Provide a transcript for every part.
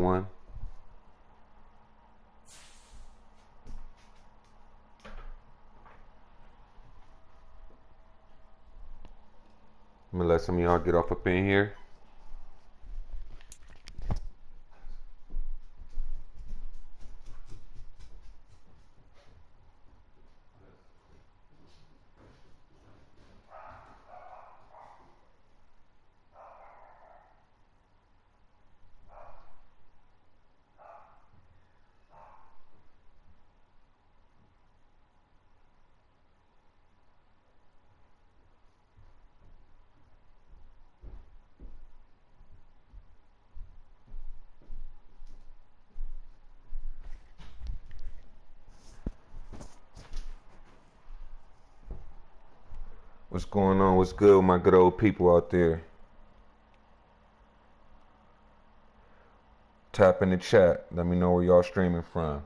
One. I'm gonna let some of y'all get off up in here. What's going on? What's good with my good old people out there? Tap in the chat. Let me know where y'all streaming from.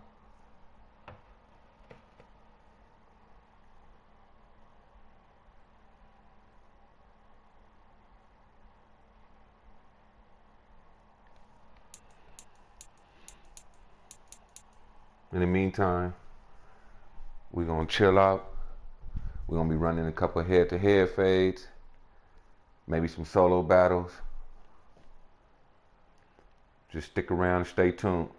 In the meantime, we're gonna chill out. We're gonna be running a couple head-to-head fades, maybe some solo battles. Just stick around and stay tuned.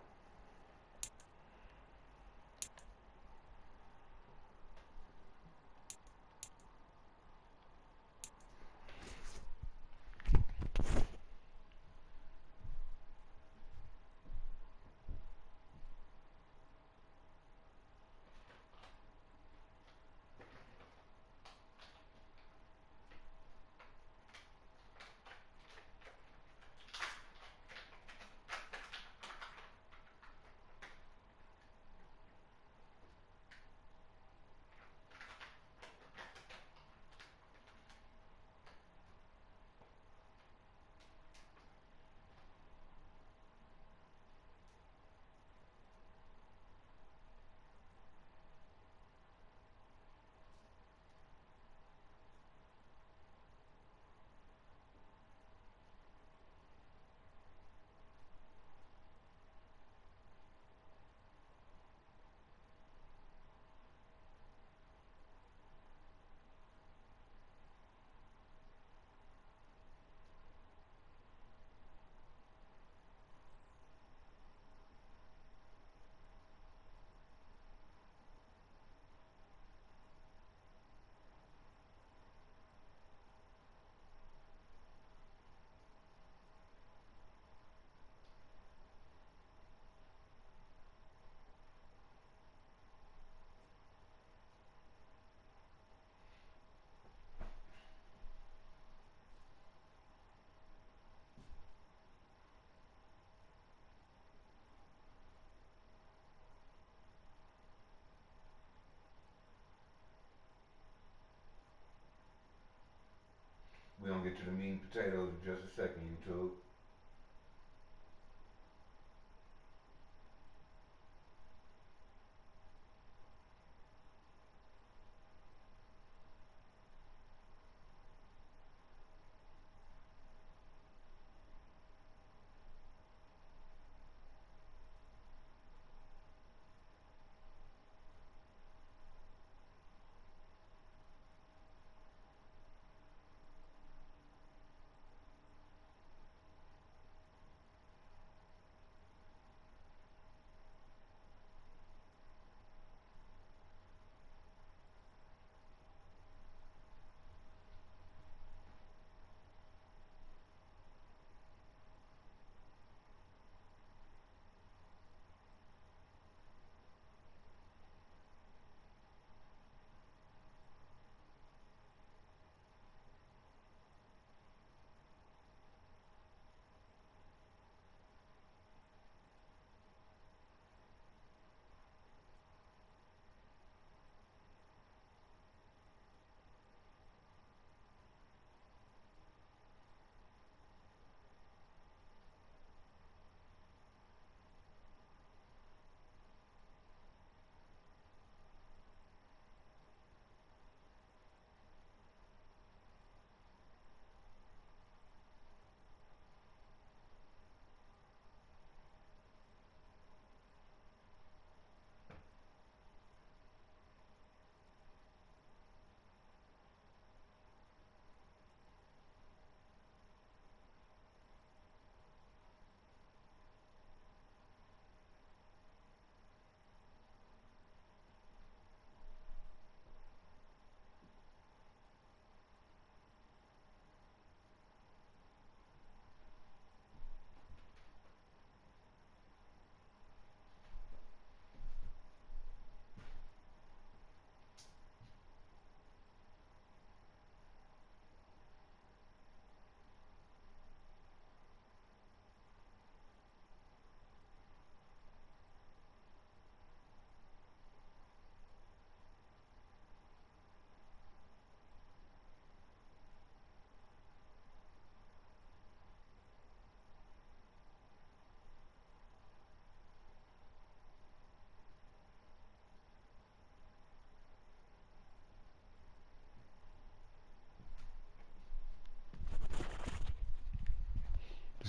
We're gonna get to the meat and potatoes in just a second, YouTube.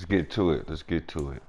get to it. Let's get to it.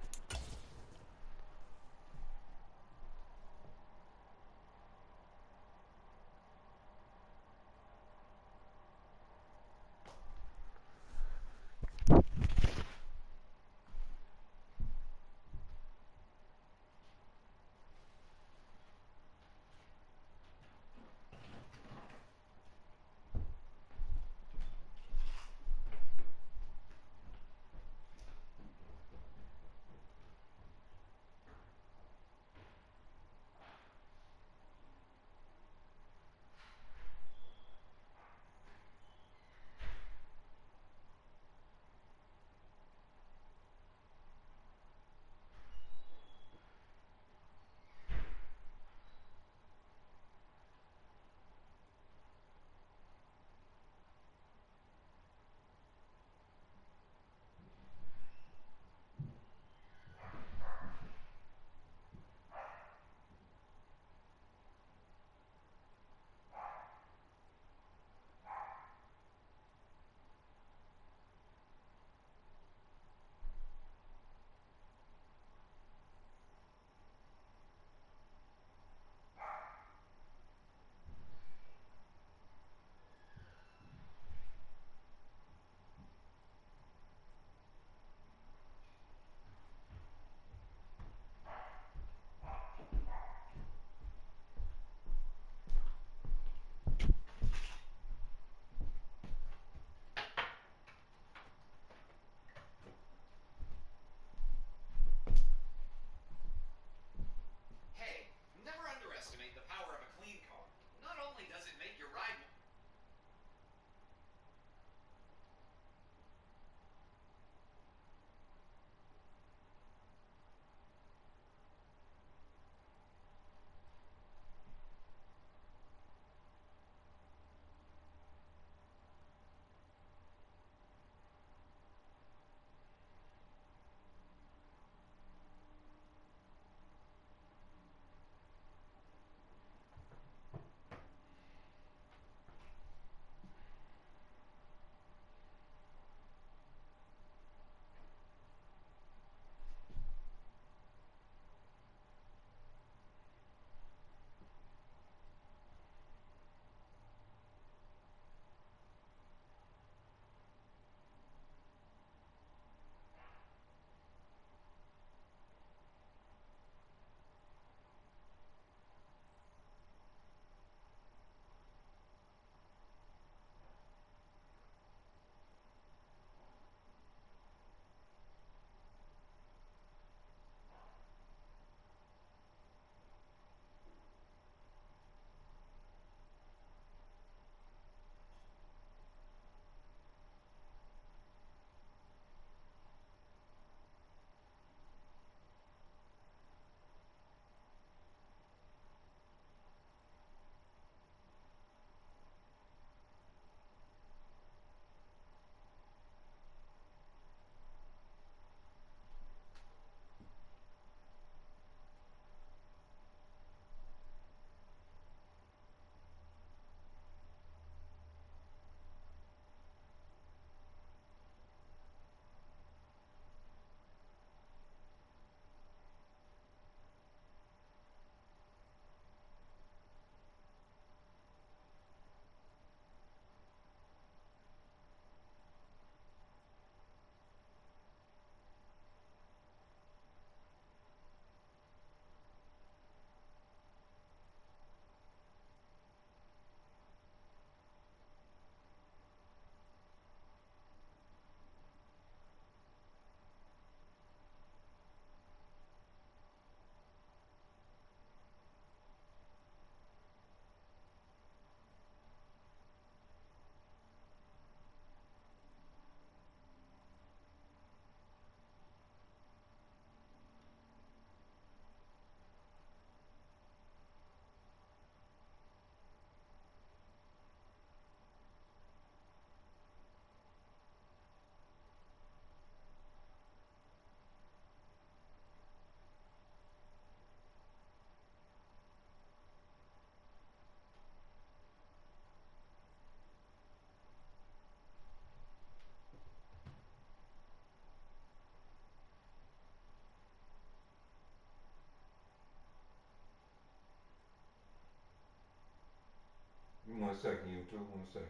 second, you two. 1 second.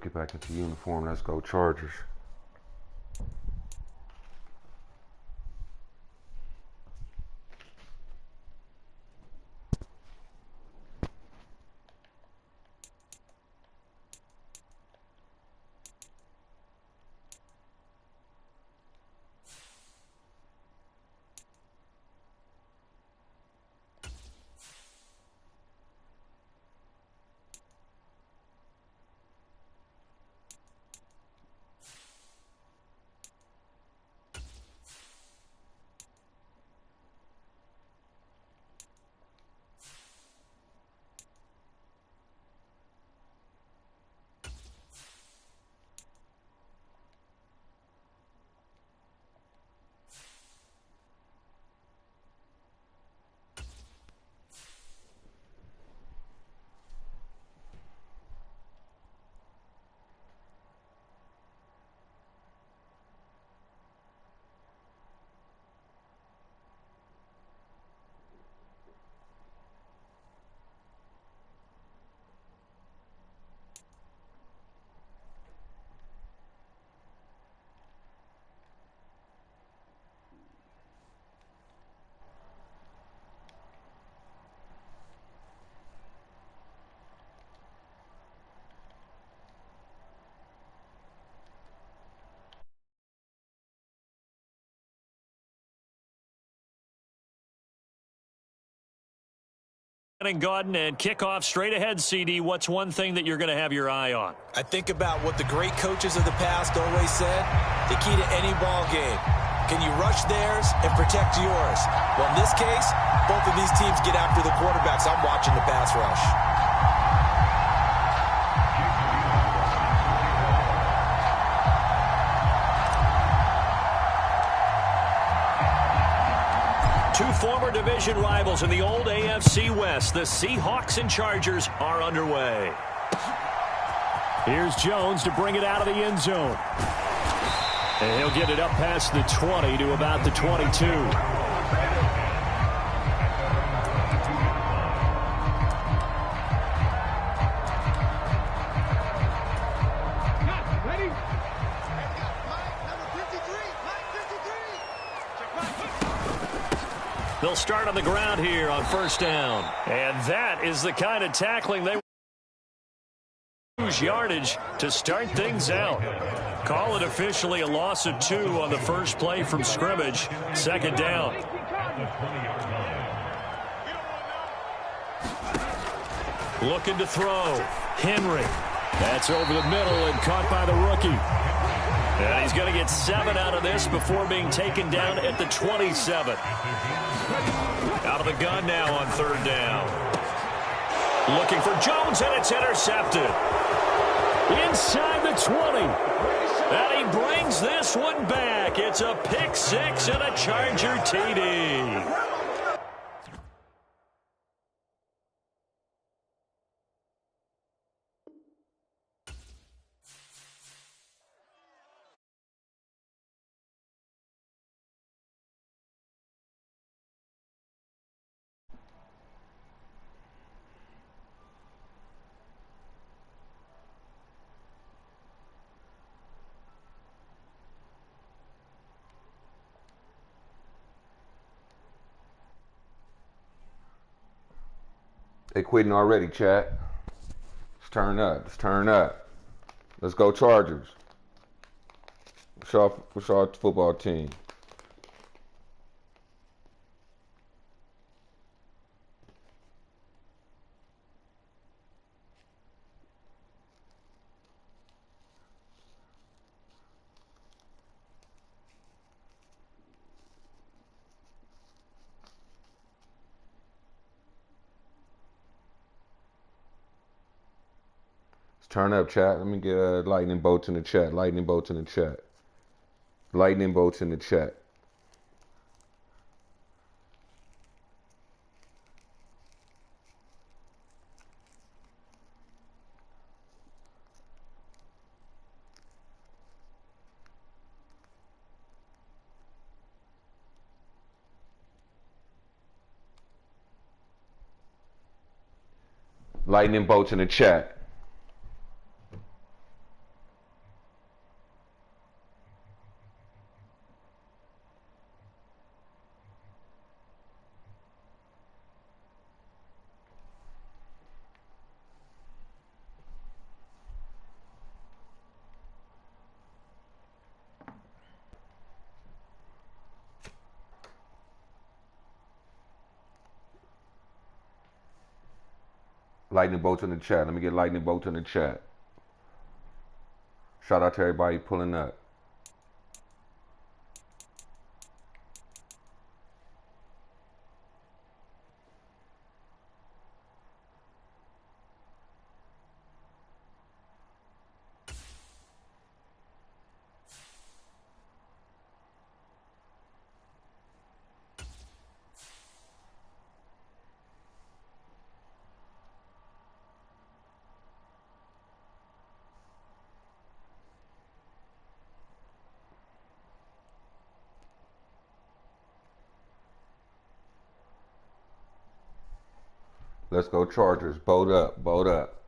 Get back into uniform. Let's go Chargers. Garden and kickoff straight ahead, CD. What's one thing that you're going to have your eye on? I think about what the great coaches of the past always said. The key to any ball game. Can you rush theirs and protect yours? Well, in this case, both of these teams get after the quarterbacks. I'm watching the pass rush. Two former division rivals in the old AFC West. The Seahawks and Chargers are underway. Here's Jones to bring it out of the end zone. And he'll get it up past the 20 to about the 22. They'll start on the ground here on first down. And that is the kind of tackling they use yardage to start things out. Call it officially a loss of 2 on the first play from scrimmage. Second down. Looking to throw. Henry. That's over the middle and caught by the rookie. And he's going to get 7 out of this before being taken down at the 27. Out of the gun now on third down. Looking for Jones, and it's intercepted. Inside the 20. And he brings this one back. It's a pick 6 and a Charger TD. They quitting already, chat. Let's turn up. Let's turn up. Let's go Chargers. What's our football team? Turn up, chat. Let me get lightning bolts in the chat. Lightning bolts in the chat. Lightning bolts in the chat. Lightning bolts in the chat. Lightning bolts in the chat. Let me get lightning bolts in the chat. Shout out to everybody pulling up. Let's go Chargers. Bolt up. Bolt up.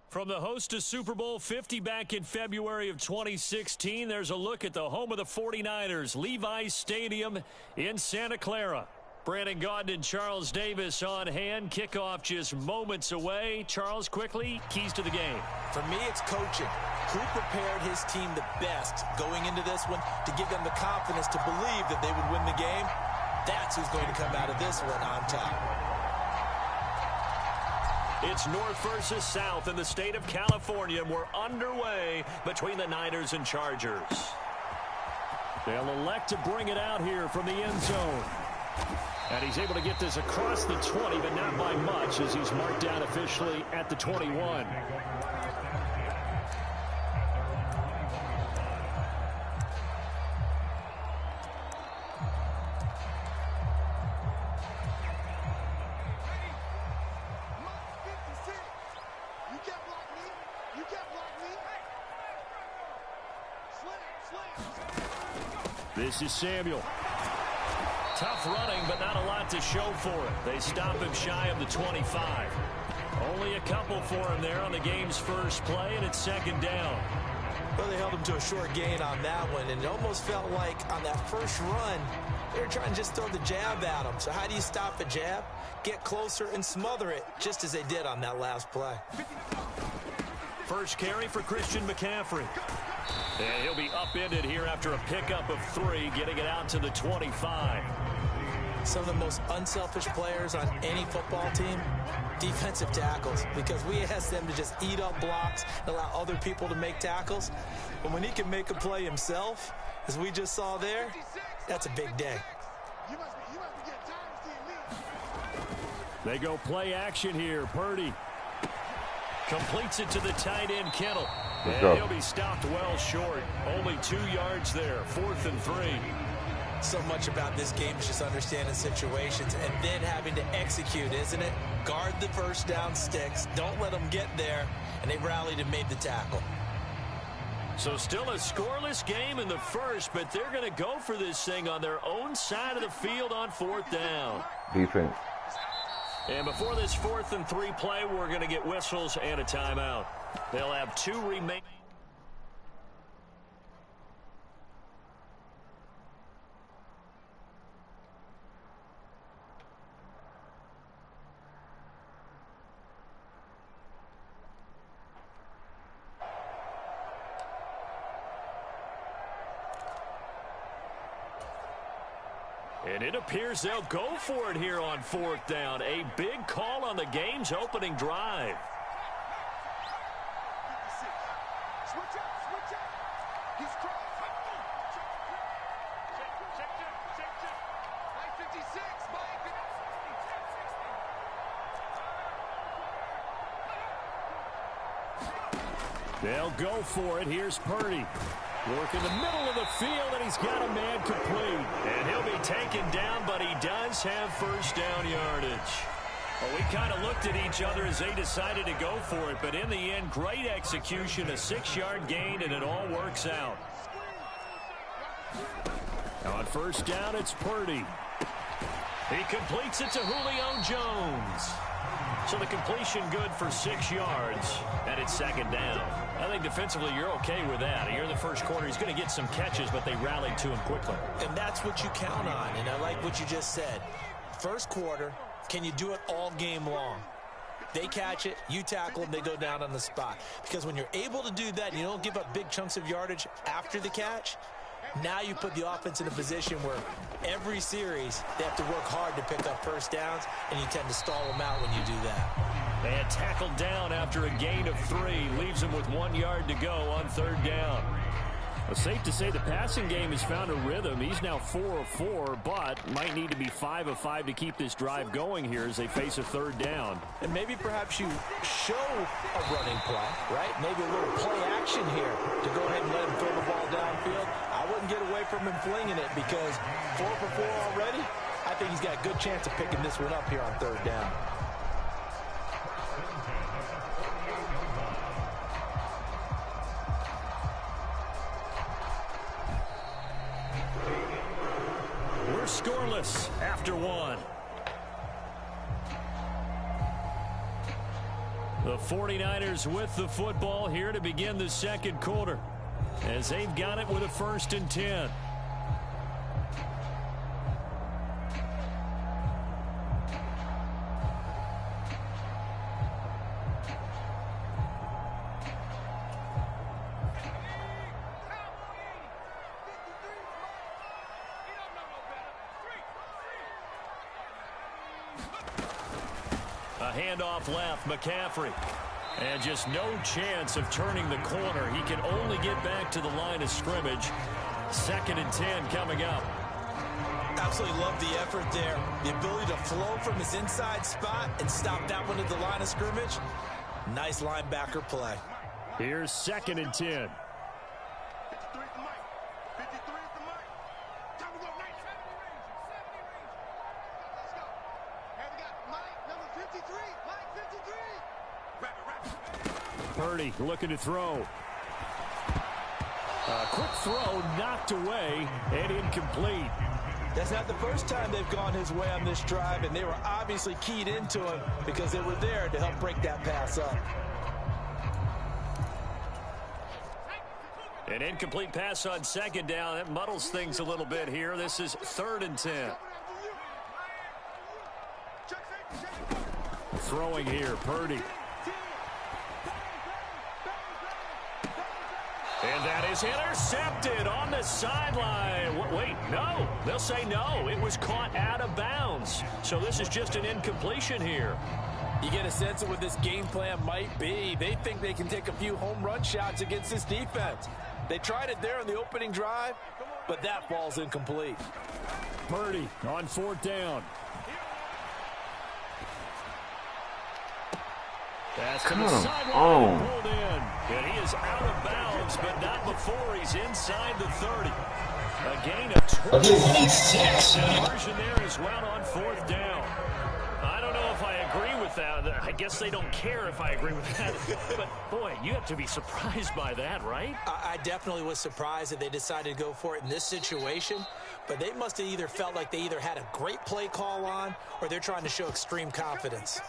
From the host to Super Bowl 50 back in February of 2016, there's a look at the home of the 49ers, Levi's Stadium in Santa Clara. Brandon Gaudin and Charles Davis on hand. Kickoff just moments away. Charles, quickly, keys to the game. For me, it's coaching. Who prepared his team the best going into this one to give them the confidence to believe that they would win the game? That's who's going to come out of this one on top. It's North versus South in the state of California, and we're underway between the Niners and Chargers. They'll elect to bring it out here from the end zone. And he's able to get this across the 20, but not by much, as he's marked down officially at the 21. This is Samuel. Tough running, but not a lot to show for it. They stop him shy of the 25. Only a couple for him there on the game's first play, and it's second down. Well, they held him to a short gain on that one, and it almost felt like on that first run, they were trying to just throw the jab at him. So how do you stop a jab? Get closer and smother it, just as they did on that last play. First carry for Christian McCaffrey. And he'll be upended here after a pickup of 3, getting it out to the 25. Some of the most unselfish players on any football team, defensive tackles, because we ask them to just eat up blocks and allow other people to make tackles. But when he can make a play himself, as we just saw there, that's a big day. They go play action here. Purdy completes it to the tight end, Kittle. And he'll be stopped well short. Only 2 yards there. 4th and 3. So much about this game is just understanding situations and then having to execute, isn't it? Guard the first down sticks. Don't let them get there. And they rallied and made the tackle. So still a scoreless game in the first, but they're going to go for this thing on their own side of the field on 4th down. Defense. And before this 4th and 3 play, we're going to get whistles and a timeout. They'll have 2 remaining. And it appears they'll go for it here on 4th down. A big call on the game's opening drive. They'll go for it. Here's Purdy. Work in the middle of the field, and he's got a man complete. And he'll be taken down, but he does have first down yardage. Well, we kind of looked at each other as they decided to go for it, but in the end, great execution, a 6-yard gain, and it all works out. On first down, it's Purdy. He completes it to Julio Jones. So the completion good for 6 yards, and it's second down. I think defensively you're okay with that. Here in the first quarter, he's going to get some catches, but they rallied to him quickly. And that's what you count on, and I like what you just said. First quarter, can you do it all game long? They catch it, you tackle them, they go down on the spot. Because when you're able to do that and you don't give up big chunks of yardage after the catch, now you put the offense in a position where every series they have to work hard to pick up first downs, and you tend to stall them out when you do that. And tackled down after a gain of 3. Leaves him with 1 yard to go on 3rd down. Well, safe to say the passing game has found a rhythm. He's now 4 of 4, but might need to be 5 of 5 to keep this drive going here as they face a 3rd down. And maybe perhaps you show a running play, right? Maybe a little play action here to go ahead and let him throw the ball downfield. I wouldn't get away from him flinging it because 4 for 4 already. I think he's got a good chance of picking this one up here on 3rd down. We're scoreless after 1. The 49ers with the football here to begin the second quarter, as they've got it with a 1st and 10. A handoff left, McCaffrey. And just no chance of turning the corner. He can only get back to the line of scrimmage. 2nd and 10 coming up. Absolutely love the effort there. The ability to flow from his inside spot and stop that one at the line of scrimmage. Nice linebacker play. Here's 2nd and 10. Purdy looking to throw. A quick throw knocked away and incomplete. That's not the first time they've gone his way on this drive, and they were obviously keyed into him because they were there to help break that pass up. An incomplete pass on second down. That muddles things a little bit here. This is 3rd and 10. Throwing here, Purdy. And that is intercepted on the sideline. Wait, no. They'll say no. It was caught out of bounds. So this is just an incompletion here. You get a sense of what this game plan might be. They think they can take a few home run shots against this defense. They tried it there on the opening drive, but that falls incomplete. Purdy on 4th down. Pass to the sideline, pulled in. And he is out of bounds, but not before he's inside the 30. A gain of 26. Conversion there as well on 4th down. I don't know if I agree with that. I guess they don't care if I agree with that. But, boy, you have to be surprised by that, right? I definitely was surprised that they decided to go for it in this situation. But they must have either felt like they either had a great play call on or they're trying to show extreme confidence.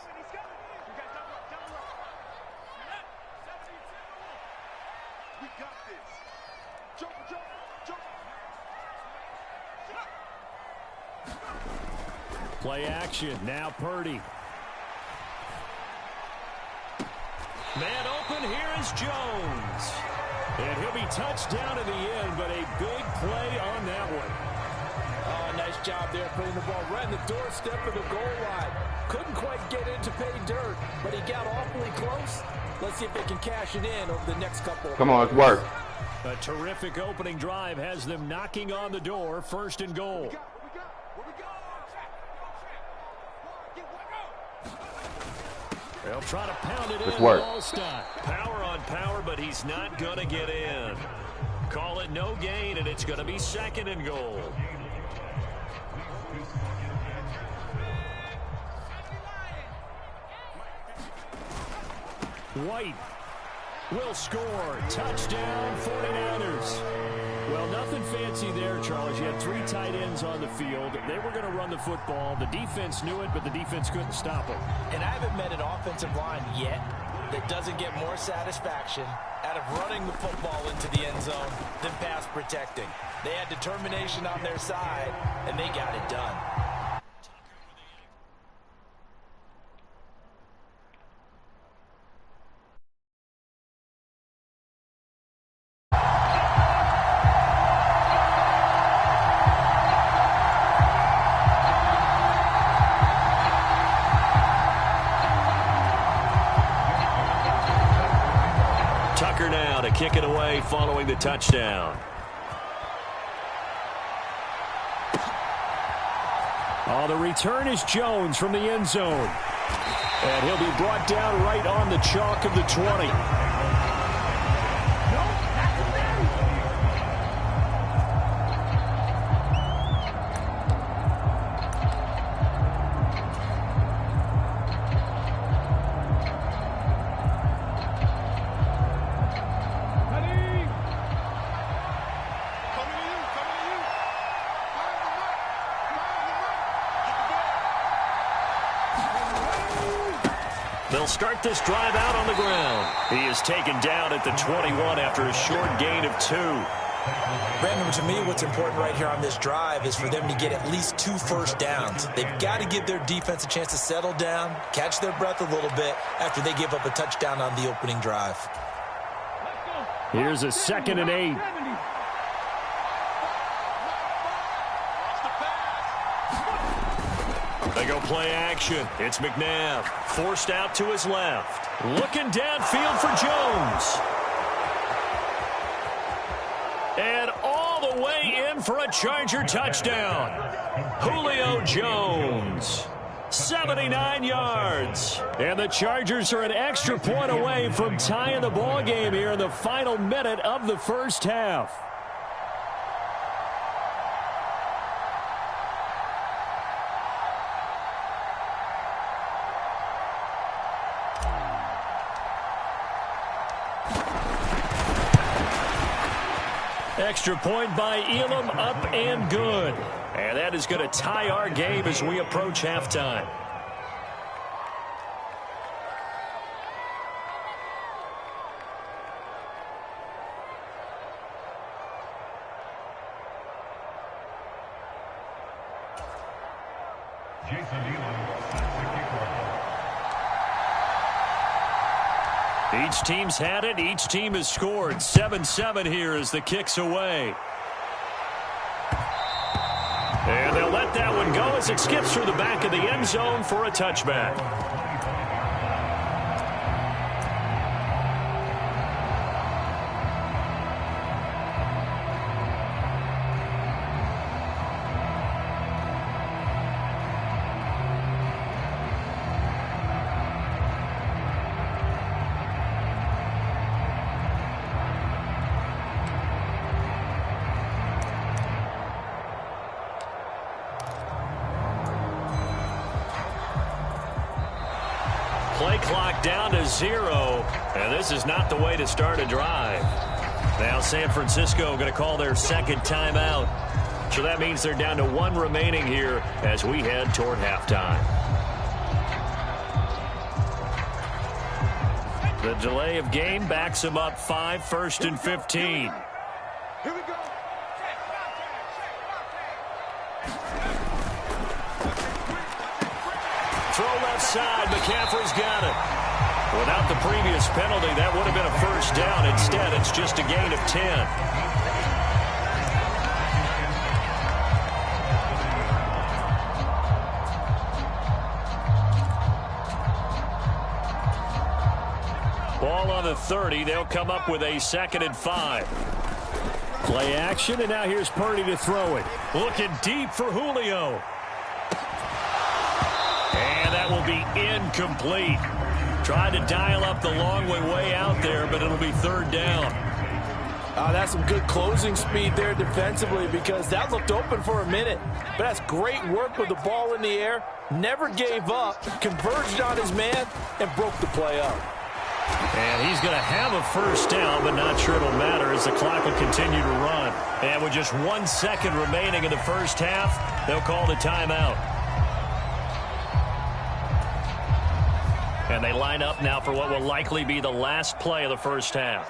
Play action. Now Purdy. Man open. Here is Jones. And he'll be touched down in the end, but a big play on that one. Oh, nice job there putting the ball right in the doorstep of the goal line. Couldn't quite get in to pay dirt, but he got awfully close. Let's see if they can cash it in over the next couple. Come on, let's work. A terrific opening drive has them knocking on the door. 1st and goal. They'll try to pound it in. Ball stop. Power on power, but he's not going to get in. Call it no gain, and it's going to be 2nd and goal. White will score. Touchdown, 49ers. Well, nothing fancy there, Charles. You had 3 tight ends on the field. They were going to run the football. The defense knew it, but the defense couldn't stop them. And I haven't met an offensive line yet that doesn't get more satisfaction out of running the football into the end zone than pass protecting. They had determination on their side, and they got it done. Kick it away following the touchdown. Oh, the return is Jones from the end zone. And he'll be brought down right on the chalk of the 20. They'll start this drive out on the ground. He is taken down at the 21 after a short gain of 2. Brandon, to me, what's important right here on this drive is for them to get at least 2 first downs. They've got to give their defense a chance to settle down, catch their breath a little bit after they give up a touchdown on the opening drive. Here's a 2nd and 8. They go play action. It's McNabb. Forced out to his left. Looking downfield for Jones. And all the way in for a Charger touchdown. Julio Jones. 79 yards. And the Chargers are an extra point away from tying the ball game here in the final minute of the first half. Extra point by Elam, up and good. And that is going to tie our game as we approach halftime. Each team's had it. Each team has scored. 7-7 here as the kick's away. And they'll let that one go as it skips through the back of the end zone for a touchback. Play clock down to 0, and this is not the way to start a drive. Now San Francisco going to call their second timeout. So that means they're down to 1 remaining here as we head toward halftime. The delay of game backs them up 5, 1st and 15. Here we go. Throw left side. McCaffrey's got it. Without the previous penalty, that would have been a first down. Instead, it's just a gain of 10. Ball on the 30. They'll come up with a 2nd and 5. Play action, and now here's Purdy to throw it. Looking deep for Julio. And that will be incomplete. Tried to dial up the long way out there, but it'll be 3rd down. That's some good closing speed there defensively because that looked open for a minute. But that's great work with the ball in the air. Never gave up, converged on his man, and broke the play up. And he's going to have a first down, but not sure it'll matter as the clock will continue to run. And with just 1 second remaining in the first half, they'll call the timeout. And they line up now for what will likely be the last play of the first half.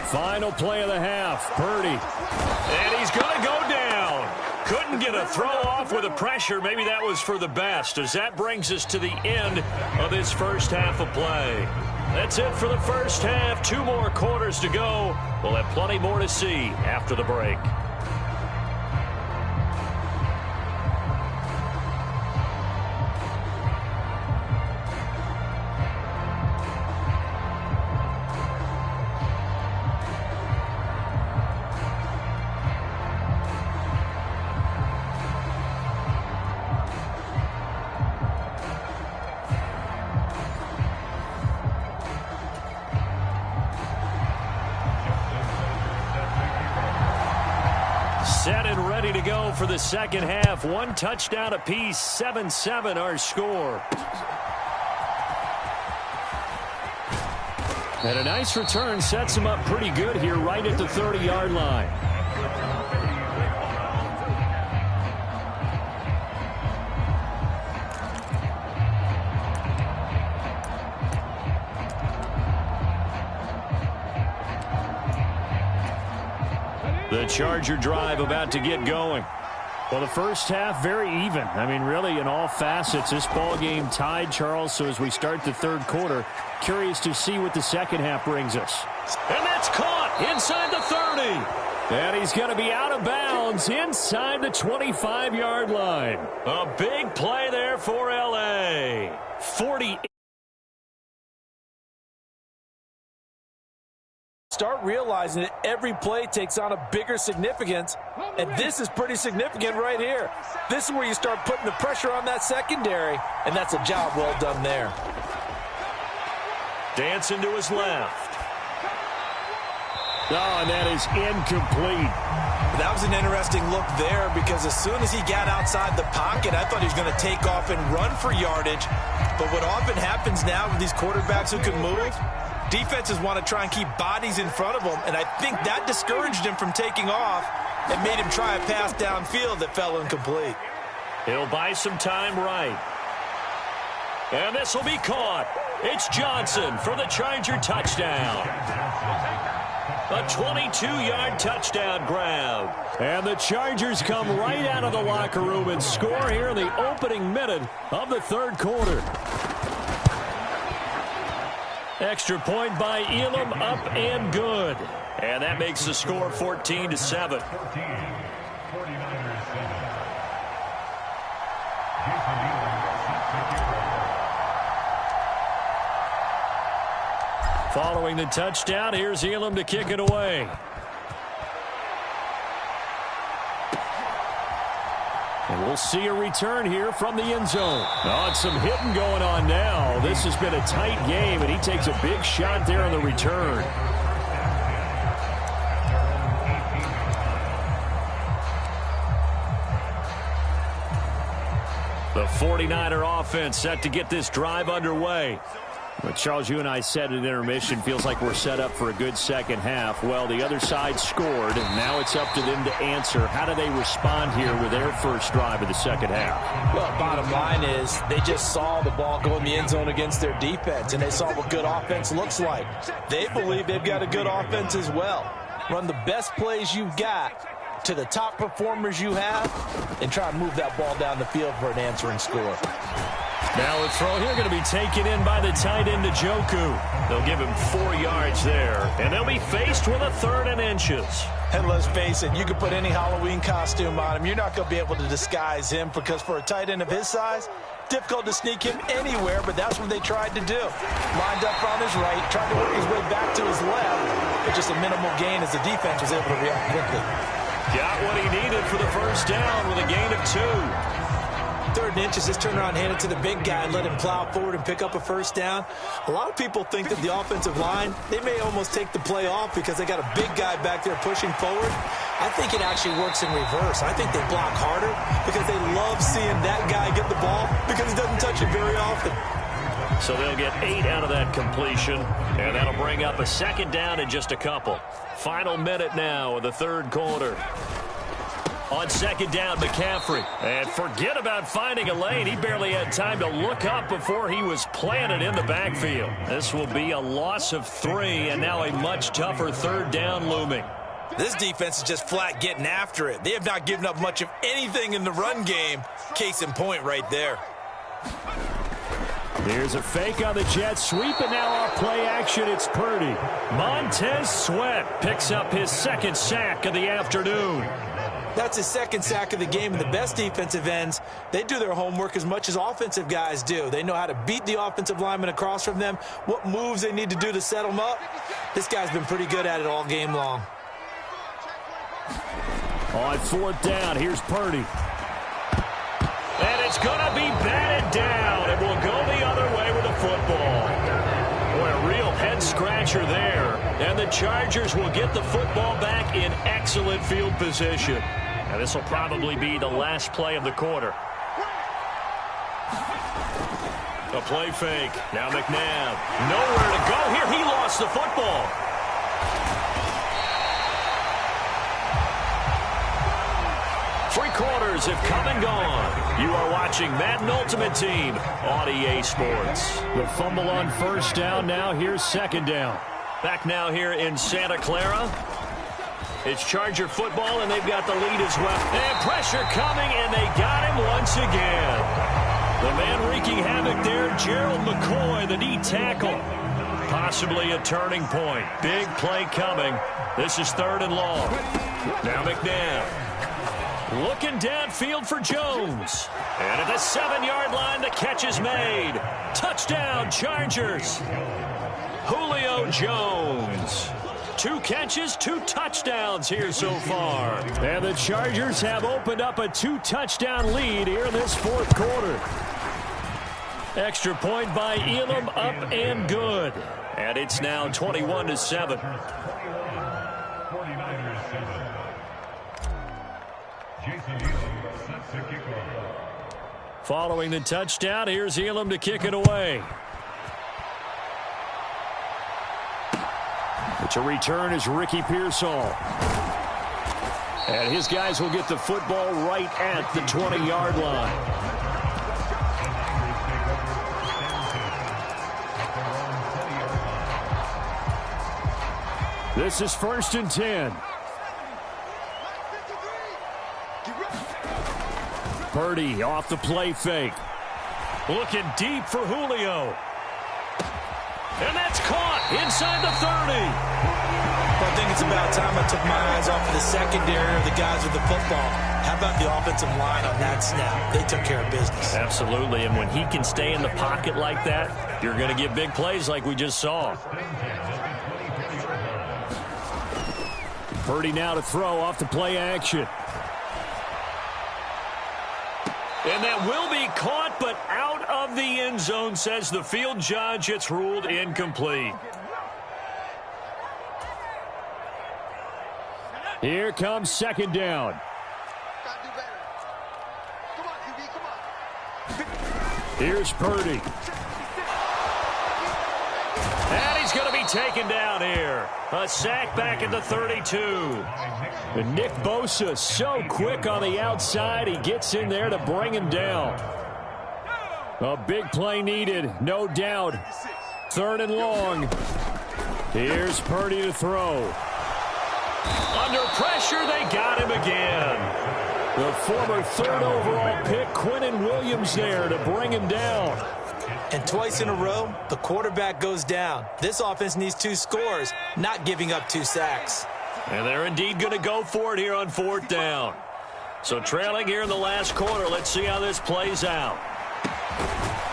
Final play of the half, Purdy. And he's going to go down. Couldn't get a throw off with the pressure. Maybe that was for the best, as that brings us to the end of this first half of play. That's it for the first half. 2 more quarters to go. We'll have plenty more to see after the break. Set and ready to go for the second half. 1 touchdown apiece. 7-7 our score. And a nice return sets him up pretty good here right at the 30-yard line. The Charger drive about to get going. Well, the first half, very even. I mean, really, in all facets, this ball game tied, Charles. So as we start the 3rd quarter, curious to see what the second half brings us. And that's caught inside the 30. And he's going to be out of bounds inside the 25-yard line. A big play there for L.A. 48. Start realizing that every play takes on a bigger significance, and this is pretty significant right here. This is where you start putting the pressure on that secondary, and that's a job well done there. Dancing to his left. Oh, and that is incomplete. That was an interesting look there because as soon as he got outside the pocket, I thought he was going to take off and run for yardage. But what often happens now with these quarterbacks who can move, defenses want to try and keep bodies in front of them, and I think that discouraged him from taking off. and made him try a pass downfield that fell incomplete. He'll buy some time right. And this will be caught. It's Johnson for the Charger touchdown. A 22-yard touchdown grab. And the Chargers come right out of the locker room and score here in the opening minute of the third quarter. Extra point by Elam, up and good. And that makes the score 14-7. Following the touchdown, here's Elam to kick it away. And we'll see a return here from the end zone. Oh, it's some hitting going on now. This has been a tight game, and he takes a big shot there on the return. The 49er offense set to get this drive underway. But Charles, you and I said at intermission, feels like we're set up for a good second half. Well, the other side scored, and now it's up to them to answer. How do they respond here with their first drive of the second half? Well, bottom line is they just saw the ball go in the end zone against their defense, and they saw what good offense looks like. They believe they've got a good offense as well. Run the best plays you've got to the top performers you have, and try to move that ball down the field for an answering score. Now a throw here going to be taken in by the tight end, Njoku. They'll give him 4 yards there, and they'll be faced with a 3rd and inches. And let's face it, you can put any Halloween costume on him. You're not going to be able to disguise him because for a tight end of his size, difficult to sneak him anywhere, but that's what they tried to do. Lined up on his right, tried to work his way back to his left, but just a minimal gain as the defense was able to react quickly. Got what he needed for the first down with a gain of 2. 3rd and inches, just turn around, hand it to the big guy and let him plow forward and pick up a first down. A lot of people think that the offensive line, they may almost take the play off because they got a big guy back there pushing forward. I think it actually works in reverse. I think they block harder because they love seeing that guy get the ball because he doesn't touch it very often. So they'll get 8 out of that completion, and that'll bring up a second down in just a couple. Final minute now of the third quarter. On second down, McCaffrey. And forget about finding a lane. He barely had time to look up before he was planted in the backfield. This will be a loss of 3, and now a much tougher 3rd down looming. This defense is just flat getting after it. They have not given up much of anything in the run game. Case in point right there. Here's a fake on the jet sweep, and now off play action, it's Purdy. Montez Sweat picks up his 2nd sack of the afternoon. That's his 2nd sack of the game, and the best defensive ends, they do their homework as much as offensive guys do. They know how to beat the offensive lineman across from them, what moves they need to do to set them up. This guy's been pretty good at it all game long. On 4th down, here's Purdy. And it's going to be batted down, and will go the other way with the football. Boy, a real head-scratcher there. And the Chargers will get the football back in excellent field position. And this will probably be the last play of the quarter. A play fake. Now McNabb. Nowhere to go here. He lost the football. Three quarters have come and gone. You are watching Madden Ultimate Team on EA Sports. The fumble on first down. Now here's second down. Back now here in Santa Clara. It's Charger football, and they've got the lead as well. And pressure coming, and they got him once again. The man wreaking havoc there, Gerald McCoy, the D tackle. Possibly a turning point. Big play coming. This is 3rd and long. Now McNabb. Looking downfield for Jones. And at the 7-yard line, the catch is made. Touchdown, Chargers. Julio Jones. 2 catches, 2 touchdowns here so far. And the Chargers have opened up a 2-touchdown lead here in this 4th quarter. Extra point by Elam, up and good. And it's now 21-7. Following the touchdown, here's Elam to kick it away. It's a return as Ricky Pearsall. And his guys will get the football right at the 20-yard line. This is 1st and 10. Purdy off the play fake. Looking deep for Julio. And that's caught inside the 30. Well, I think it's about time I took my eyes off of the secondary or the guys with the football. How about the offensive line on that snap? They took care of business. Absolutely, and when he can stay in the pocket like that, you're going to get big plays like we just saw. Purdy now to throw off the play action. And that will be caught, but out of the end zone, says the field judge. It's ruled incomplete. Here comes 2nd down. Here's Purdy. And he's going to be taken down here. A sack back at the 32. And Nick Bosa so quick on the outside. He gets in there to bring him down. A big play needed, no doubt. 3rd and long. Here's Purdy to throw. Under pressure, they got him again. The former 3rd overall pick, Quinnen Williams, there to bring him down. And twice in a row, the quarterback goes down. This offense needs 2 scores, not giving up 2 sacks. And they're indeed going to go for it here on 4th down. So trailing here in the last quarter, let's see how this plays out.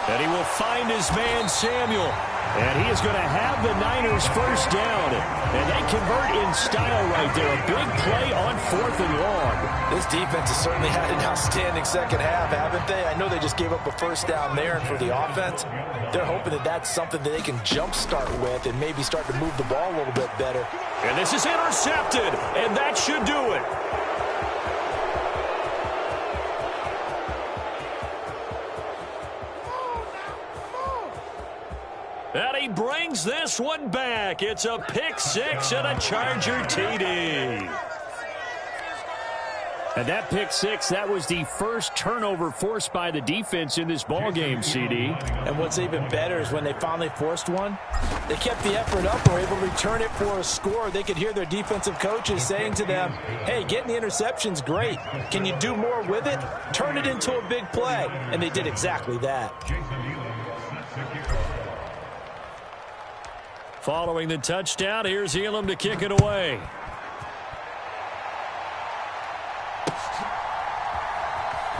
And he will find his man, Samuel. And he is going to have the Niners first down. And they convert in style right there. A big play on 4th and long. This defense has certainly had an outstanding second half, haven't they? I know they just gave up a first down there, and for the offense, they're hoping that that's something that they can jumpstart with and maybe start to move the ball a little bit better. And this is intercepted, and that should do it. And he brings this one back. It's a pick 6 and a Charger TD. And that pick 6, that was the first turnover forced by the defense in this ballgame, CD. And what's even better is when they finally forced one, they kept the effort up, were able to return it for a score. They could hear their defensive coaches saying to them, hey, getting the interception's great. Can you do more with it? Turn it into a big play. And they did exactly that. Following the touchdown, here's Elam to kick it away.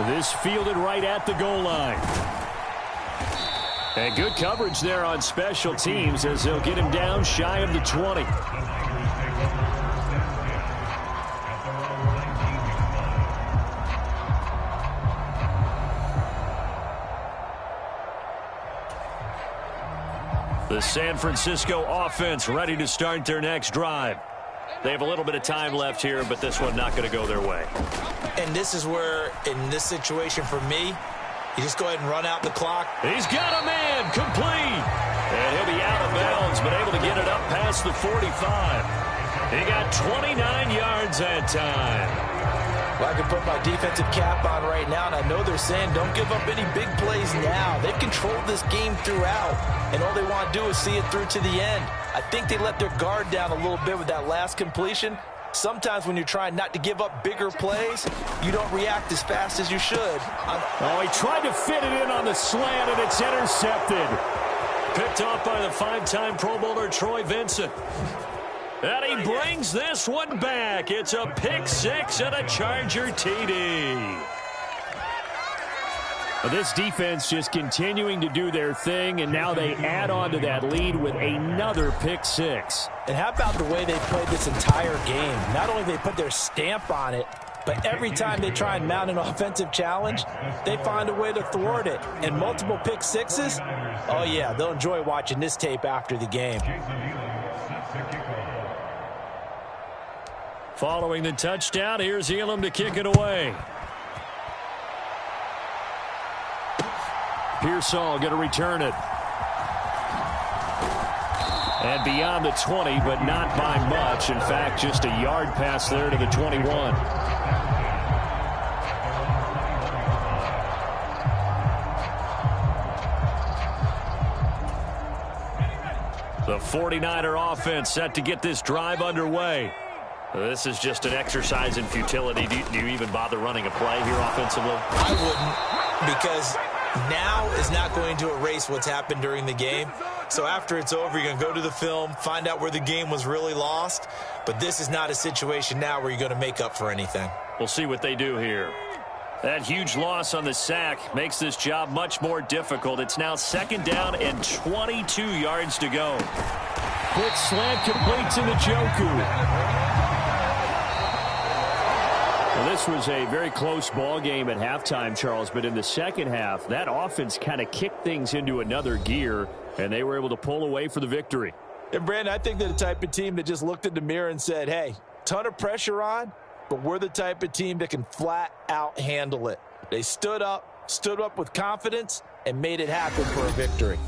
This fielded right at the goal line. And good coverage there on special teams as they'll get him down shy of the 20. The San Francisco offense ready to start their next drive. They have a little bit of time left here, but this one not going to go their way. And this is where, in this situation for me, you just go ahead and run out the clock. He's got a man, complete. And he'll be out of bounds, but able to get it up past the 45. He got 29 yards that time. Well, I can put my defensive cap on right now, and I know they're saying don't give up any big plays now. They've controlled this game throughout, and all they want to do is see it through to the end. I think they let their guard down a little bit with that last completion. Sometimes when you're trying not to give up bigger plays, you don't react as fast as you should. Oh, he tried to fit it in on the slant, and it's intercepted. Picked off by the 5-time Pro Bowler Troy Vincent. And he brings this one back. It's a pick 6 and a Charger TD. This defense just continuing to do their thing, and now they add on to that lead with another pick 6. And how about the way they played this entire game? Not only they put their stamp on it, but every time they try and mount an offensive challenge, they find a way to thwart it. And multiple pick 6s, oh yeah, they'll enjoy watching this tape after the game. Following the touchdown, here's Elam to kick it away. Pearsall going to return it. And beyond the 20, but not by much. In fact, just a yard pass there to the 21. The 49er offense set to get this drive underway. This is just an exercise in futility. Do you even bother running a play here offensively? I wouldn't, because now is not going to erase what's happened during the game. So after it's over, you're going to go to the film, find out where the game was really lost. But this is not a situation now where you're going to make up for anything. We'll see what they do here. That huge loss on the sack makes this job much more difficult. It's now 2nd down and 22 yards to go. Quick slant complete to Njoku. Well, this was a very close ball game at halftime, Charles, but in the second half, that offense kind of kicked things into another gear, and they were able to pull away for the victory. And, Brandon, I think they're the type of team that just looked in the mirror and said, hey, ton of pressure on, but we're the type of team that can flat out handle it. They stood up with confidence, and made it happen for a victory.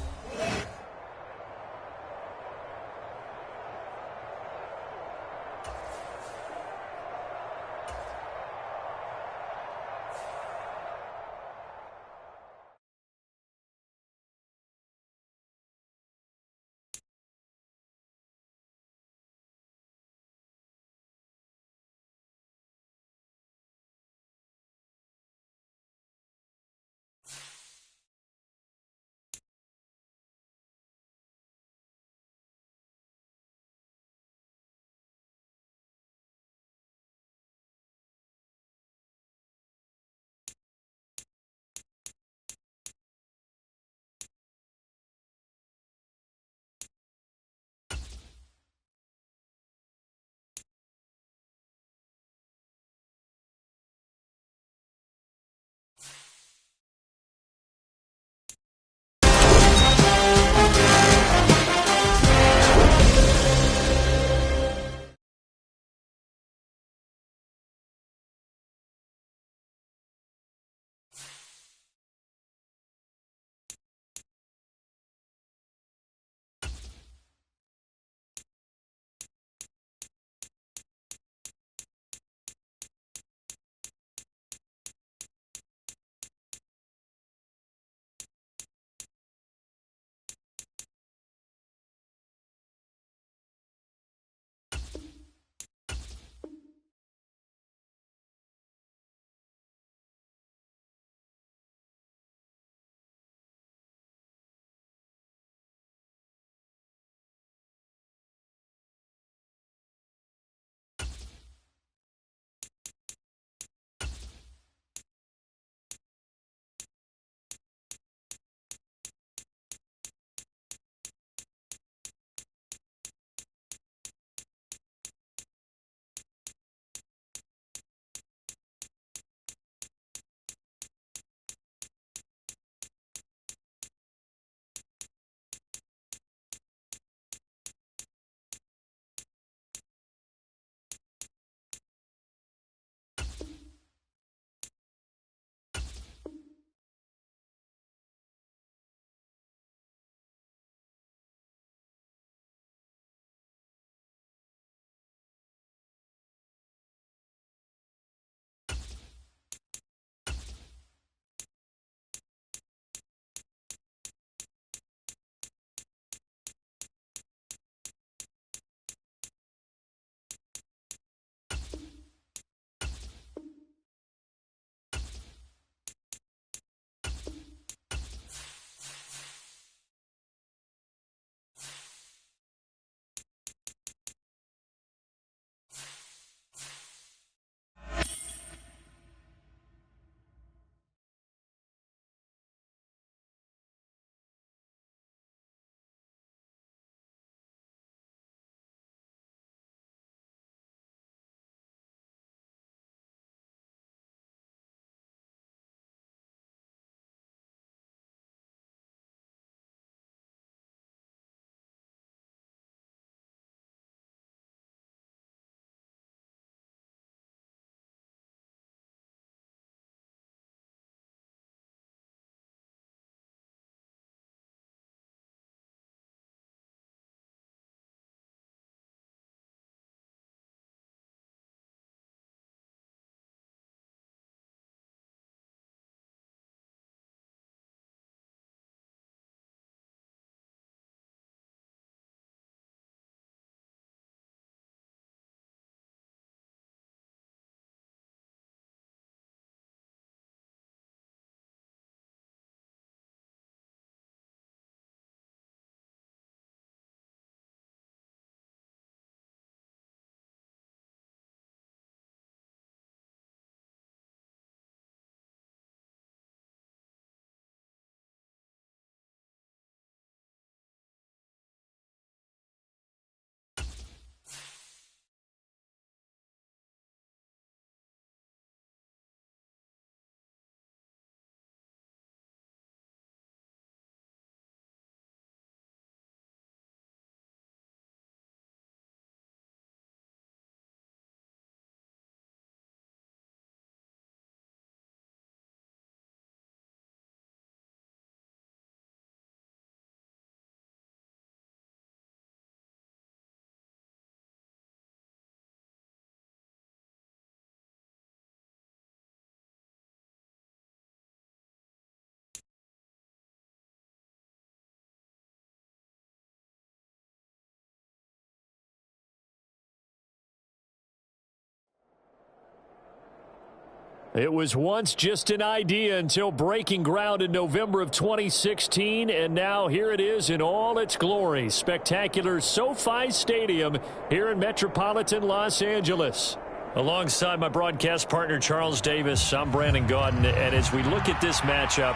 It was once just an idea until breaking ground in November of 2016, and now here it is in all its glory. Spectacular SoFi Stadium here in metropolitan Los Angeles. Alongside my broadcast partner Charles Davis, I'm Brandon Gaudin, and as we look at this matchup,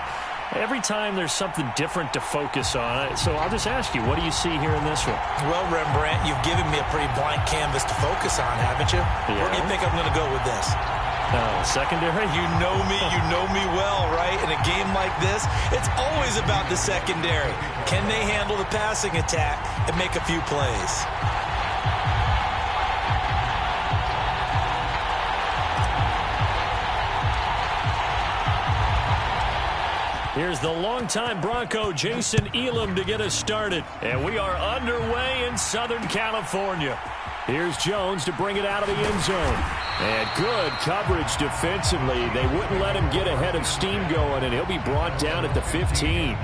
every time there's something different to focus on. So I'll just ask you, what do you see here in this one? Well, Rembrandt, you've given me a pretty blank canvas to focus on, haven't you? Yeah. Where do you think I'm going to go with this? Secondary? You know me well, right? In a game like this, it's always about the secondary. Can they handle the passing attack and make a few plays? Here's the longtime Bronco, Jason Elam, to get us started. And we are underway in Southern California. Here's Jones to bring it out of the end zone. And good coverage defensively. They wouldn't let him get ahead of steam going, and he'll be brought down at the 15.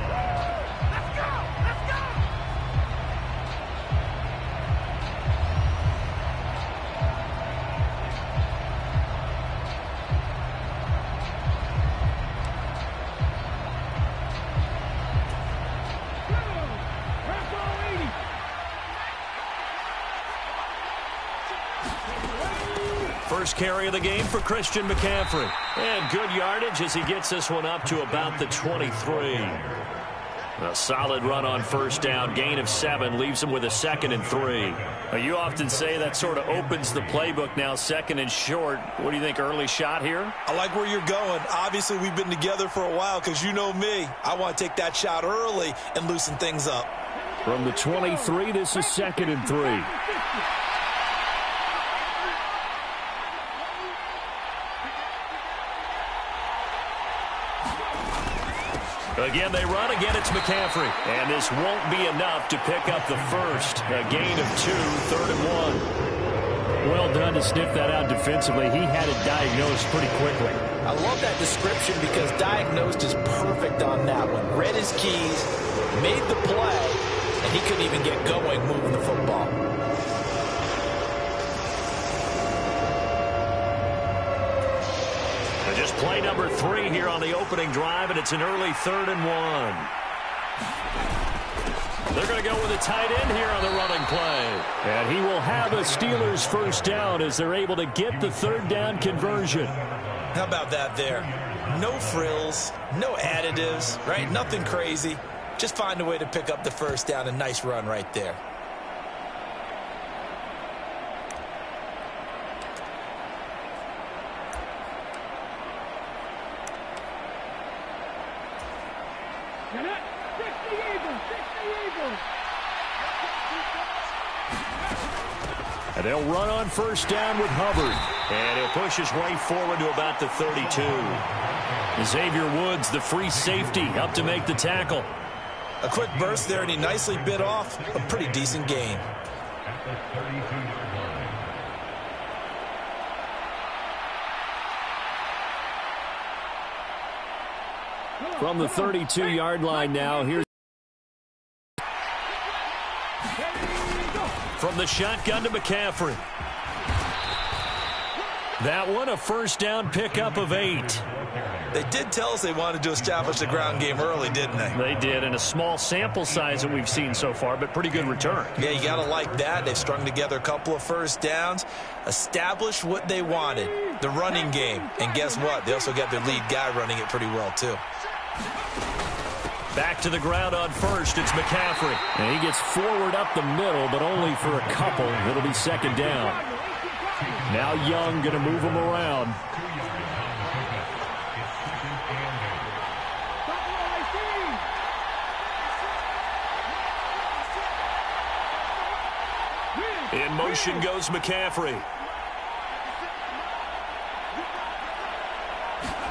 First carry of the game for Christian McCaffrey. And good yardage as he gets this one up to about the 23. A solid run on first down. Gain of 7 leaves him with a 2nd and 3. Now, you often say that sort of opens the playbook now, 2nd and short. What do you think, early shot here? I like where you're going. Obviously, we've been together for a while because you know me. I want to take that shot early and loosen things up. From the 23, this is 2nd and 3. Again, they run. Again, it's McCaffrey. And this won't be enough to pick up the first. A gain of 2, 3rd and 1. Well done to sniff that out defensively. He had it diagnosed pretty quickly. I love that description because diagnosed is perfect on that one. Read his keys, made the play, and he couldn't even get going moving the football. Just play number 3 here on the opening drive, and it's an early 3rd and 1. They're going to go with a tight end here on the running play. And he will have a Steelers first down as they're able to get the 3rd down conversion. How about that there? No frills, no additives, right? Nothing crazy. Just find a way to pick up the first down. A nice run right there. And they'll run on first down with Hubbard. And he'll push his way forward to about the 32. Xavier Woods, the free safety, up to make the tackle. A quick burst there, and he nicely bit off a pretty decent gain. From the 32-yard line now, here's from the shotgun to McCaffrey. That one, a first down pickup of 8. They did tell us they wanted to establish the ground game early, didn't they? They did, in a small sample size that we've seen so far, but pretty good return. Yeah, you got to like that. They've strung together a couple of first downs, established what they wanted, the running game. And guess what? They also got their lead guy running it pretty well, too. Back to the ground on first, it's McCaffrey. And he gets forward up the middle, but only for a couple. It'll be 2nd down. Now Young going to move him around. In motion goes McCaffrey.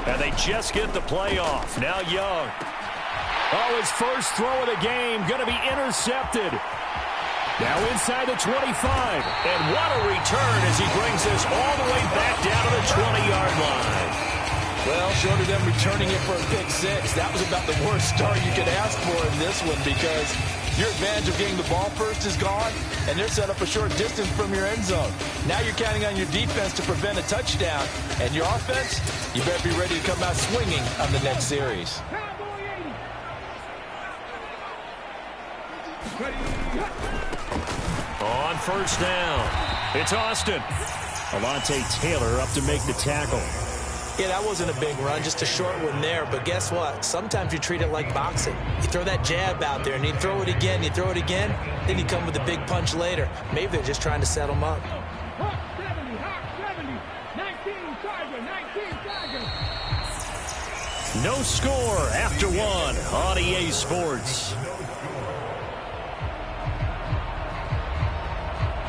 And they just get the play off. Now Young. Oh, his first throw of the game going to be intercepted. Now inside the 25. And what a return as he brings this all the way back down to the 20-yard line. Well, short of them returning it for a pick 6, that was about the worst start you could ask for in this one because Your advantage of getting the ball first is gone, and they're set up a short distance from your end zone. Now you're counting on your defense to prevent a touchdown, and your offense, you better be ready to come out swinging on the next series. On first down, it's Austin. Alontae Taylor up to make the tackle. Yeah, that wasn't a big run, just a short one there. But guess what? Sometimes you treat it like boxing. You throw that jab out there, and you throw it again, then you come with a big punch later. Maybe they're just trying to set them up. No score after one on EA Sports.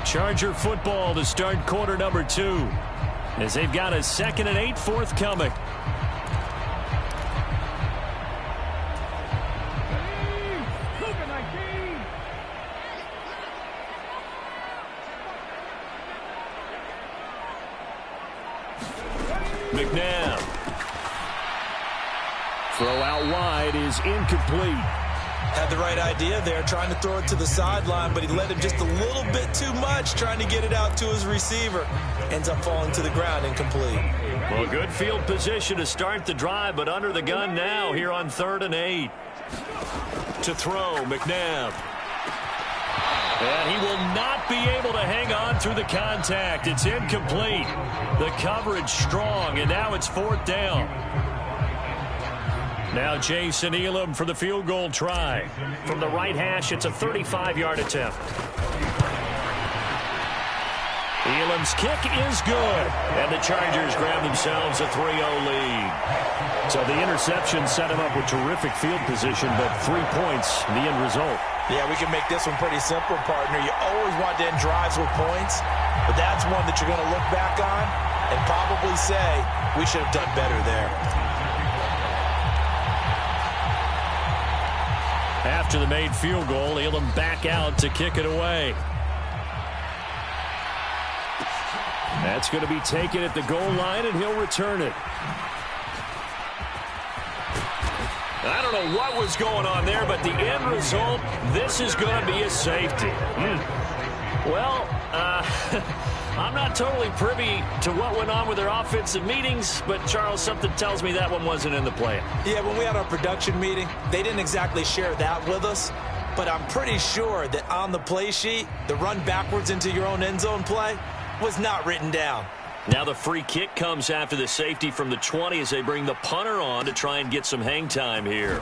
Charger football to start quarter number 2. As they've got a 2nd and 8 forthcoming. McNabb. Throw out wide is incomplete. Had the right idea there, trying to throw it to the sideline, but he led him just a little bit too much, trying to get it out to his receiver. Ends up falling to the ground, incomplete. Well, good field position to start the drive, but under the gun now here on 3rd and 8. To throw, McNabb. And he will not be able to hang on through the contact. It's incomplete. The coverage strong, and now it's 4th down. Now Jason Elam for the field goal try. From the right hash, it's a 35-yard attempt. Elam's kick is good, and the Chargers grab themselves a 3-0 lead. So the interception set him up with terrific field position, but 3 points, the end result. Yeah, we can make this one pretty simple, partner. You always want to end drives with points, but that's one that you're going to look back on and probably say, we should have done better there. After the made field goal, Elam back out to kick it away. That's going to be taken at the goal line, and he'll return it. I don't know what was going on there, but the end result, this is going to be a safety. Well, I'm not totally privy to what went on with their offensive meetings, but, Charles, something tells me that one wasn't in the plan. Yeah, when we had our production meeting, they didn't exactly share that with us, but I'm pretty sure that on the play sheet, the run backwards into your own end zone play was not written down. Now the free kick comes after the safety from the 20 as they bring the punter on to try and get some hang time here.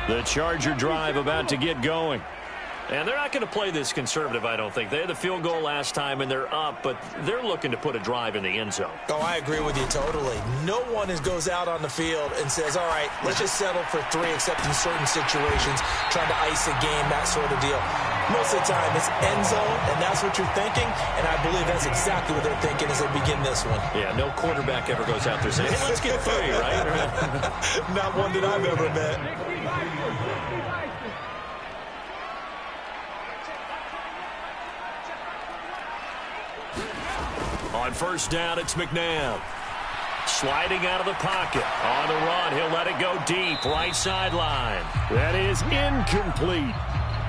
The Charger drive about to get going. And they're not going to play this conservative, I don't think. They had the field goal last time, and they're up, but they're looking to put a drive in the end zone. Oh, I agree with you totally. No one goes out on the field and says, all right, let's just settle for 3, except in certain situations, trying to ice a game, that sort of deal. Most of the time, it's end zone, and that's what you're thinking, and I believe that's exactly what they're thinking as they begin this one. Yeah, no quarterback ever goes out there saying, hey, let's get 3, right? Not one that I've ever met. On first down, it's McNabb. Sliding out of the pocket. On the run, he'll let it go deep. Right sideline. That is incomplete.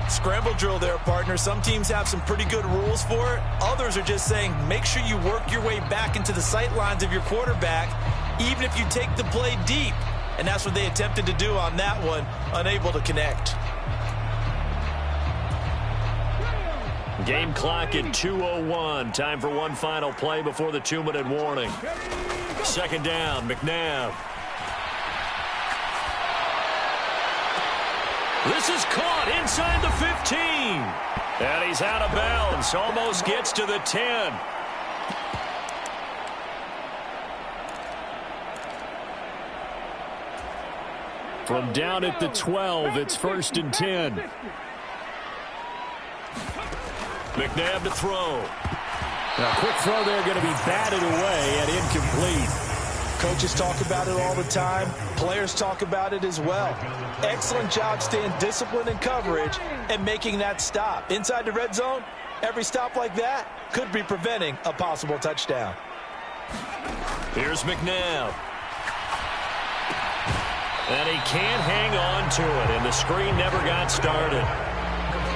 Scramble drill there, partner. Some teams have some pretty good rules for it. Others are just saying, make sure you work your way back into the sight lines of your quarterback, even if you take the play deep. And that's what they attempted to do on that one, unable to connect. Game clock at 2:01. Time for one final play before the 2-minute warning. Second down, McNabb. This is caught inside the 15. And he's out of bounds. Almost gets to the 10. From down at the 12, it's 1st and 10. McNabb to throw. Now, quick throw there going to be batted away and incomplete. Coaches talk about it all the time. Players talk about it as well. Excellent job staying disciplined in coverage and making that stop. Inside the red zone, every stop like that could be preventing a possible touchdown. Here's McNabb. And he can't hang on to it, and the screen never got started.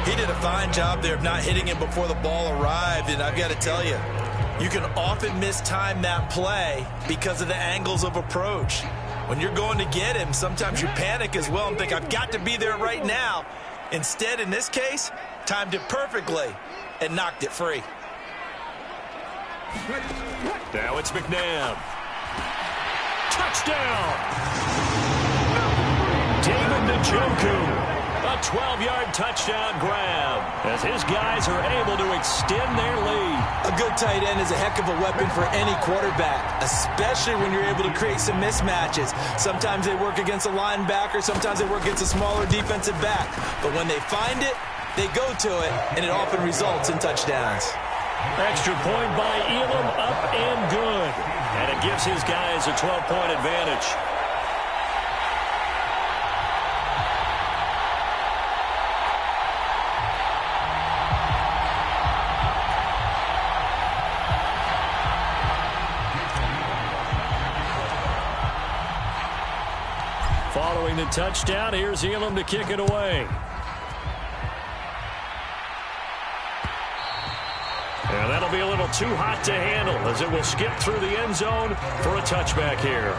He did a fine job there of not hitting him before the ball arrived, and I've got to tell you, you can often mistime that play because of the angles of approach. When you're going to get him, sometimes you panic as well and think, I've got to be there right now. Instead, in this case, timed it perfectly and knocked it free. Now it's McNabb. Touchdown! David Njoku. A 12-yard touchdown grab as his guys are able to extend their lead. A good tight end is a heck of a weapon for any quarterback, especially when you're able to create some mismatches. Sometimes they work against a linebacker, sometimes they work against a smaller defensive back. But when they find it, they go to it, and it often results in touchdowns. Extra point by Elam, up and good. And it gives his guys a 12-point advantage. Following the touchdown, here's Elam to kick it away. And that'll be a little too hot to handle as it will skip through the end zone for a touchback here.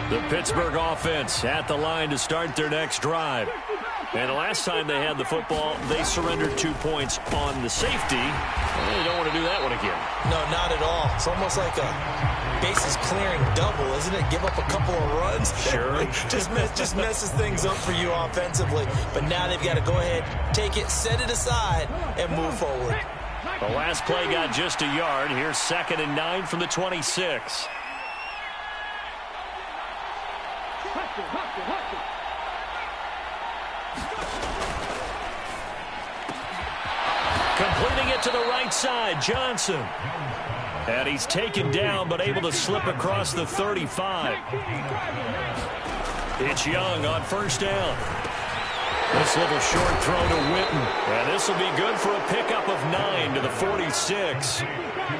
The Pittsburgh offense at the line to start their next drive. And the last time they had the football, they surrendered 2 points on the safety. Well, they don't want to do that one again. No, not at all. It's almost like a bases clearing double, isn't it? Give up a couple of runs. Sure. just messes things up for you offensively. But now they've got to go ahead, take it, set it aside, and move forward. The last play got just a yard. Here's 2nd and 9 from the 26. Completing it to the right side, Johnson. And he's taken down, but able to slip across the 35. It's Young on first down. This little short throw to Witten. And this will be good for a pickup of 9 to the 46.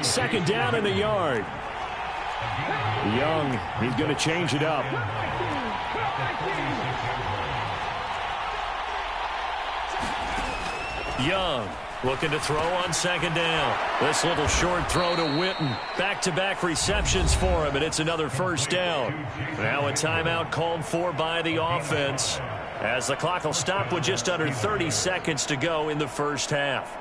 2nd down and a yard. Young, he's going to change it up. Young looking to throw on 2nd down. This little short throw to Witten. Back-to-back receptions for him, and it's another first down. Now a timeout called for by the offense as the clock will stop with just under 30 seconds to go in the first half.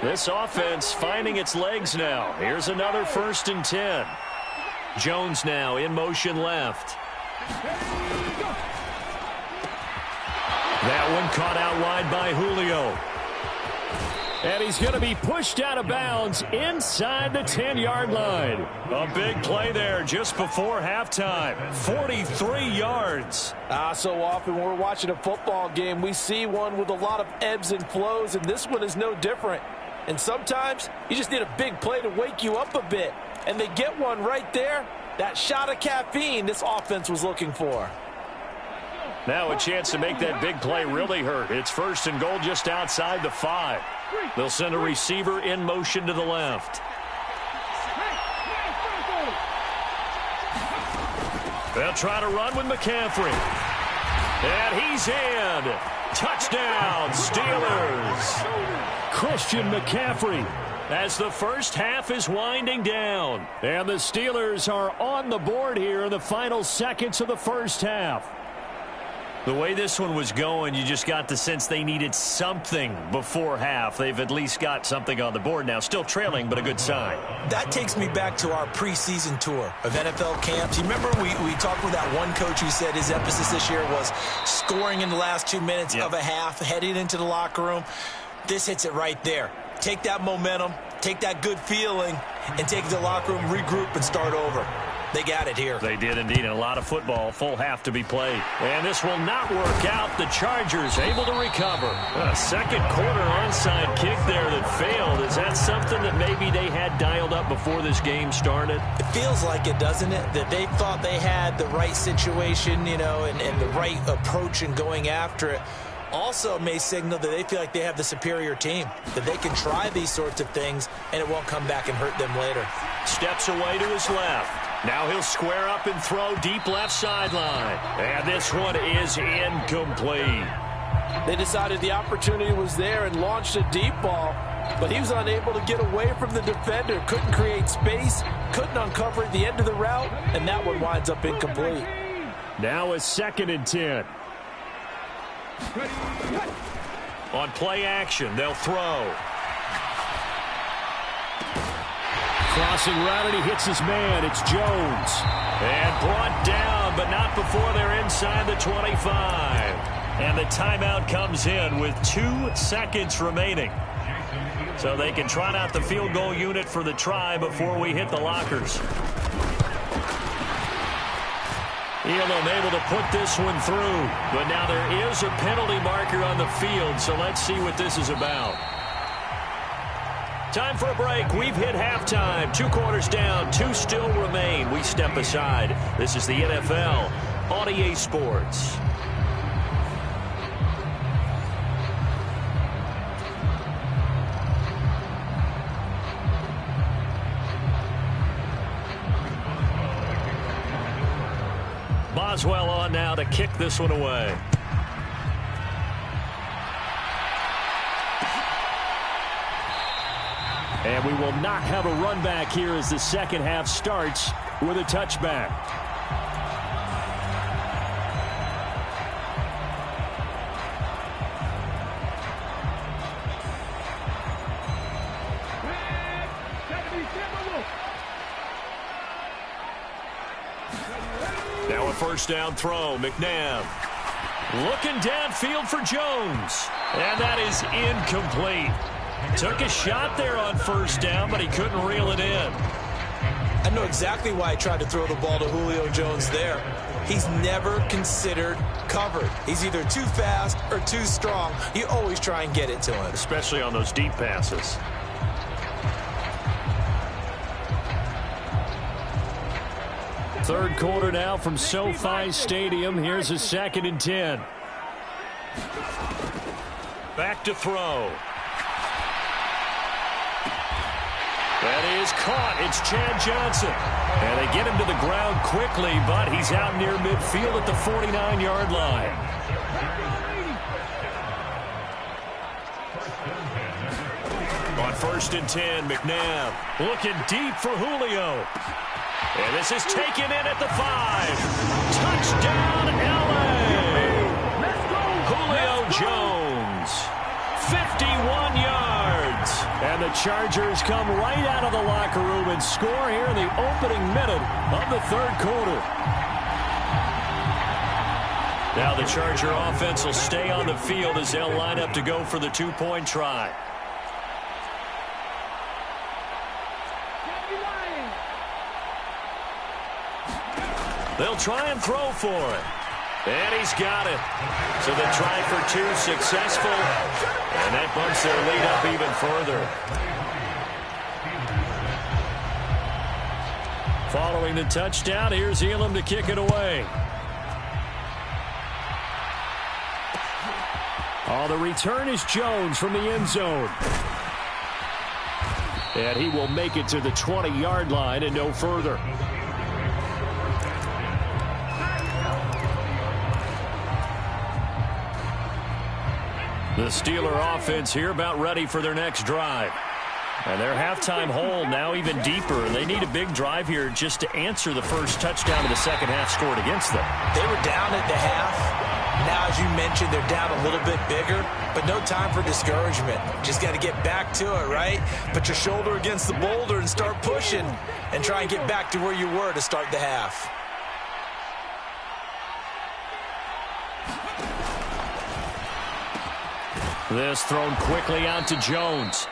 This offense finding its legs now. Here's another 1st and 10. Jones now in motion left. That one caught out wide by Julio. And he's going to be pushed out of bounds inside the 10-yard line. A big play there just before halftime. 43 yards. So often when we're watching a football game, we see one with a lot of ebbs and flows, and this one is no different. And sometimes you just need a big play to wake you up a bit. And they get one right there. That shot of caffeine this offense was looking for. Now a chance to make that big play really hurt. It's 1st and goal just outside the 5. They'll send a receiver in motion to the left. They'll try to run with McCaffrey. And he's in. Touchdown, Steelers. Christian McCaffrey as the first half is winding down. And the Steelers are on the board here in the final seconds of the first half. The way this one was going, you just got the sense they needed something before half. They've at least got something on the board now. Still trailing, but a good sign. That takes me back to our preseason tour of NFL camps. You remember we talked with that one coach who said his emphasis this year was scoring in the last 2 minutes of a half, heading into the locker room. This hits it right there. Take that momentum, take that good feeling, and take it to the locker room, regroup, and start over. They got it here. They did indeed, and a lot of football, full half to be played. And this will not work out. The Chargers able to recover. A second quarter onside kick there that failed. Is that something that maybe they had dialed up before this game started? It feels like it, doesn't it? That they thought they had the right situation, you know, and the right approach in going after it. Also may signal that they feel like they have the superior team, that they can try these sorts of things and it won't come back and hurt them later. Steps away to his left. Now he'll square up and throw deep left sideline. And this one is incomplete. They decided the opportunity was there and launched a deep ball, but he was unable to get away from the defender. Couldn't create space, couldn't uncover at the end of the route, and that one winds up incomplete. Now a 2nd and 10. On play action, they'll throw. Crossing route, and he hits his man. It's Jones. And brought down, but not before they're inside the 25. And the timeout comes in with 2 seconds remaining. So they can trot out the field goal unit for the try before we hit the lockers. Elam able to put this one through. But now there is a penalty marker on the field, so let's see what this is about. Time for a break. We've hit halftime. 2 quarters down. 2 still remain. We step aside. This is the NFL on EA Sports. Boswell on now to kick this one away. And we will not have a run back here as the second half starts with a touchback. Now a first down throw. McNabb looking downfield for Jones. And that is incomplete. Took a shot there on first down, but he couldn't reel it in. I know exactly why he tried to throw the ball to Julio Jones there. He's never considered covered. He's either too fast or too strong. You always try and get it to him. Especially on those deep passes. Third quarter now from SoFi Stadium. Here's a 2nd and 10. Back to throw. That is caught. It's Chad Johnson. And they get him to the ground quickly, but he's out near midfield at the 49-yard line. On 1st and 10, McNabb looking deep for Julio. And this is taken in at the 5. Touchdown, L.A. Julio Jones, 51 yards. And the Chargers come right out of the locker room and score here in the opening minute of the third quarter. Now the Charger offense will stay on the field as they'll line up to go for the 2-point try. They'll try and throw for it. And he's got it. So the try for 2 successful. And that bumps their lead up even further. Following the touchdown, here's Elam to kick it away. Oh, the return is Jones from the end zone. And he will make it to the 20-yard line and no further. The Steeler offense here about ready for their next drive. And their halftime hole now even deeper. And they need a big drive here just to answer the first touchdown of the second half scored against them. They were down at the half. Now, as you mentioned, they're down a little bit bigger, but no time for discouragement. Just got to get back to it, right? Put your shoulder against the boulder and start pushing and try and get back to where you were to start the half. This thrown quickly out to Jones.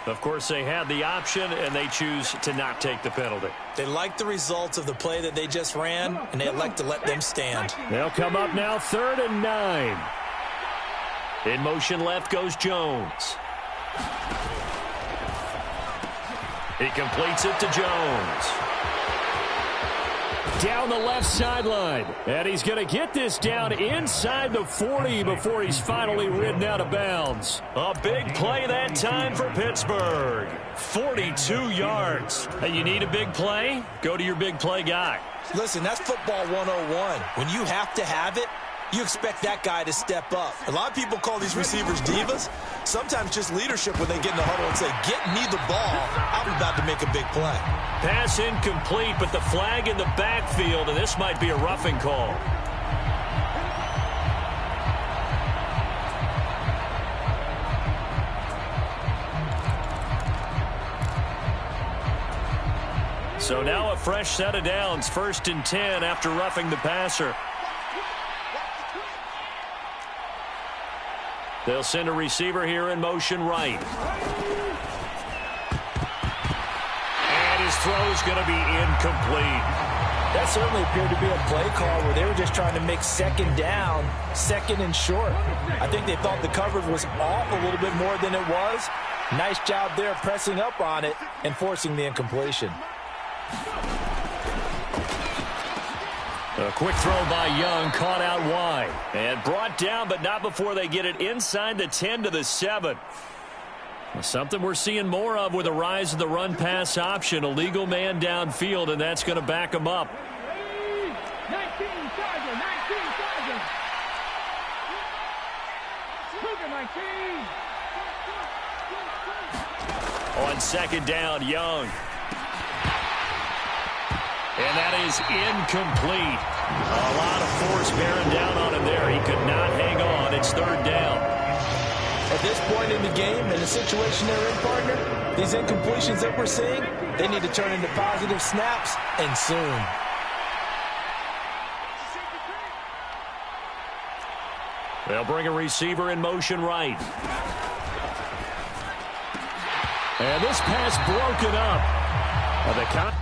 Of course, they had the option, and they choose to not take the penalty. They like the results of the play that they just ran, and they elect to let them stand. They'll come up now 3rd and 9. In motion left goes Jones. He completes it to Jones. Down the left sideline. And he's going to get this down inside the 40 before he's finally ridden out of bounds. A big play that time for Pittsburgh. 42 yards. Hey, you need a big play? Go to your big play guy. Listen, that's football 101. When you have to have it, you expect that guy to step up. A lot of people call these receivers divas. Sometimes just leadership when they get in the huddle and say, get me the ball. I'm about to make a big play. Pass incomplete, but the flag in the backfield, and this might be a roughing call. So now a fresh set of downs, 1st and 10 after roughing the passer. They'll send a receiver here in motion right. And his throw is going to be incomplete. That certainly appeared to be a play call where they were just trying to make 2nd down, 2nd and short. I think they thought the coverage was off a little bit more than it was. Nice job there pressing up on it and forcing the incompletion. A quick throw by Young, caught out wide. And brought down, but not before they get it inside the 10 to the 7. Something we're seeing more of with the rise of the run-pass option. A legal man downfield, and that's going to back him up. 19 Charger. Cougar 19. On 2nd down, Young. And that is incomplete. A lot of force bearing down on him there. He could not hang on. It's 3rd down. At this point in the game, in the situation they're in, partner, these incompletions that we're seeing, they need to turn into positive snaps, and soon. They'll bring a receiver in motion right. And this pass broken up. The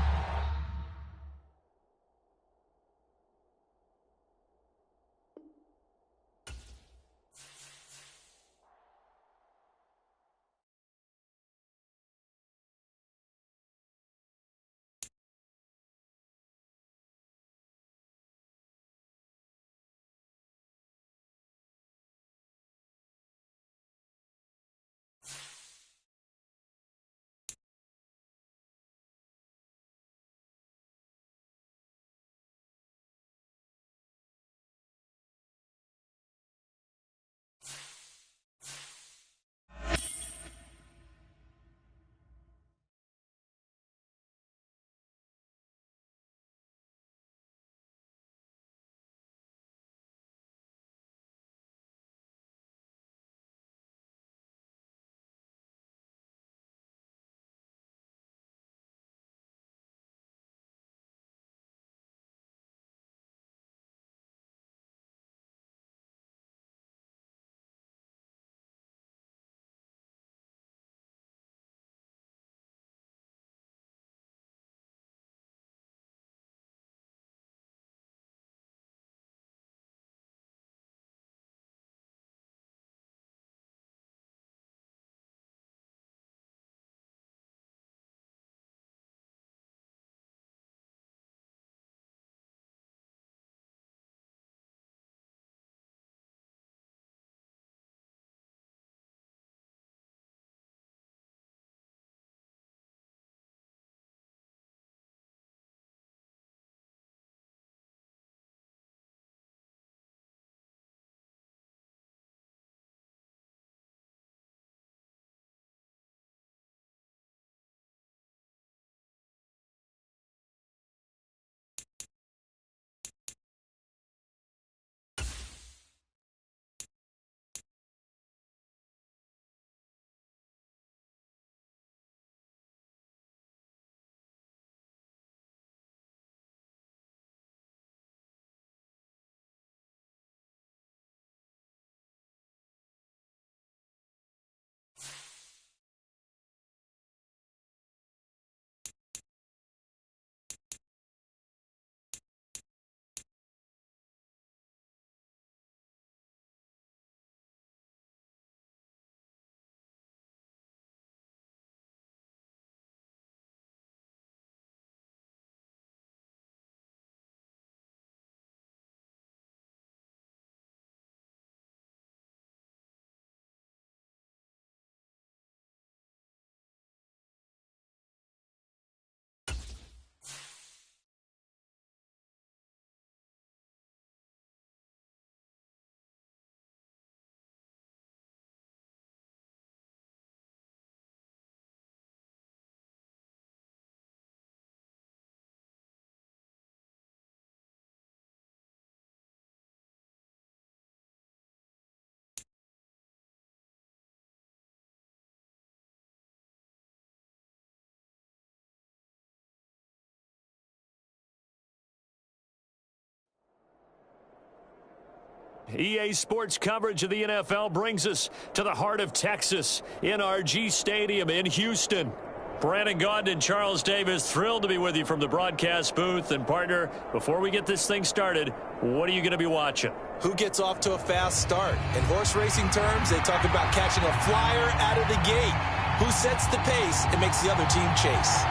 EA Sports coverage of the NFL brings us to the heart of Texas, NRG Stadium in Houston. Brandon Gaudin and Charles Davis, thrilled to be with you from the broadcast booth. And partner, before we get this thing started, what are you going to be watching? Who gets off to a fast start? In horse racing terms, they talk about catching a flyer out of the gate. Who sets the pace and makes the other team chase?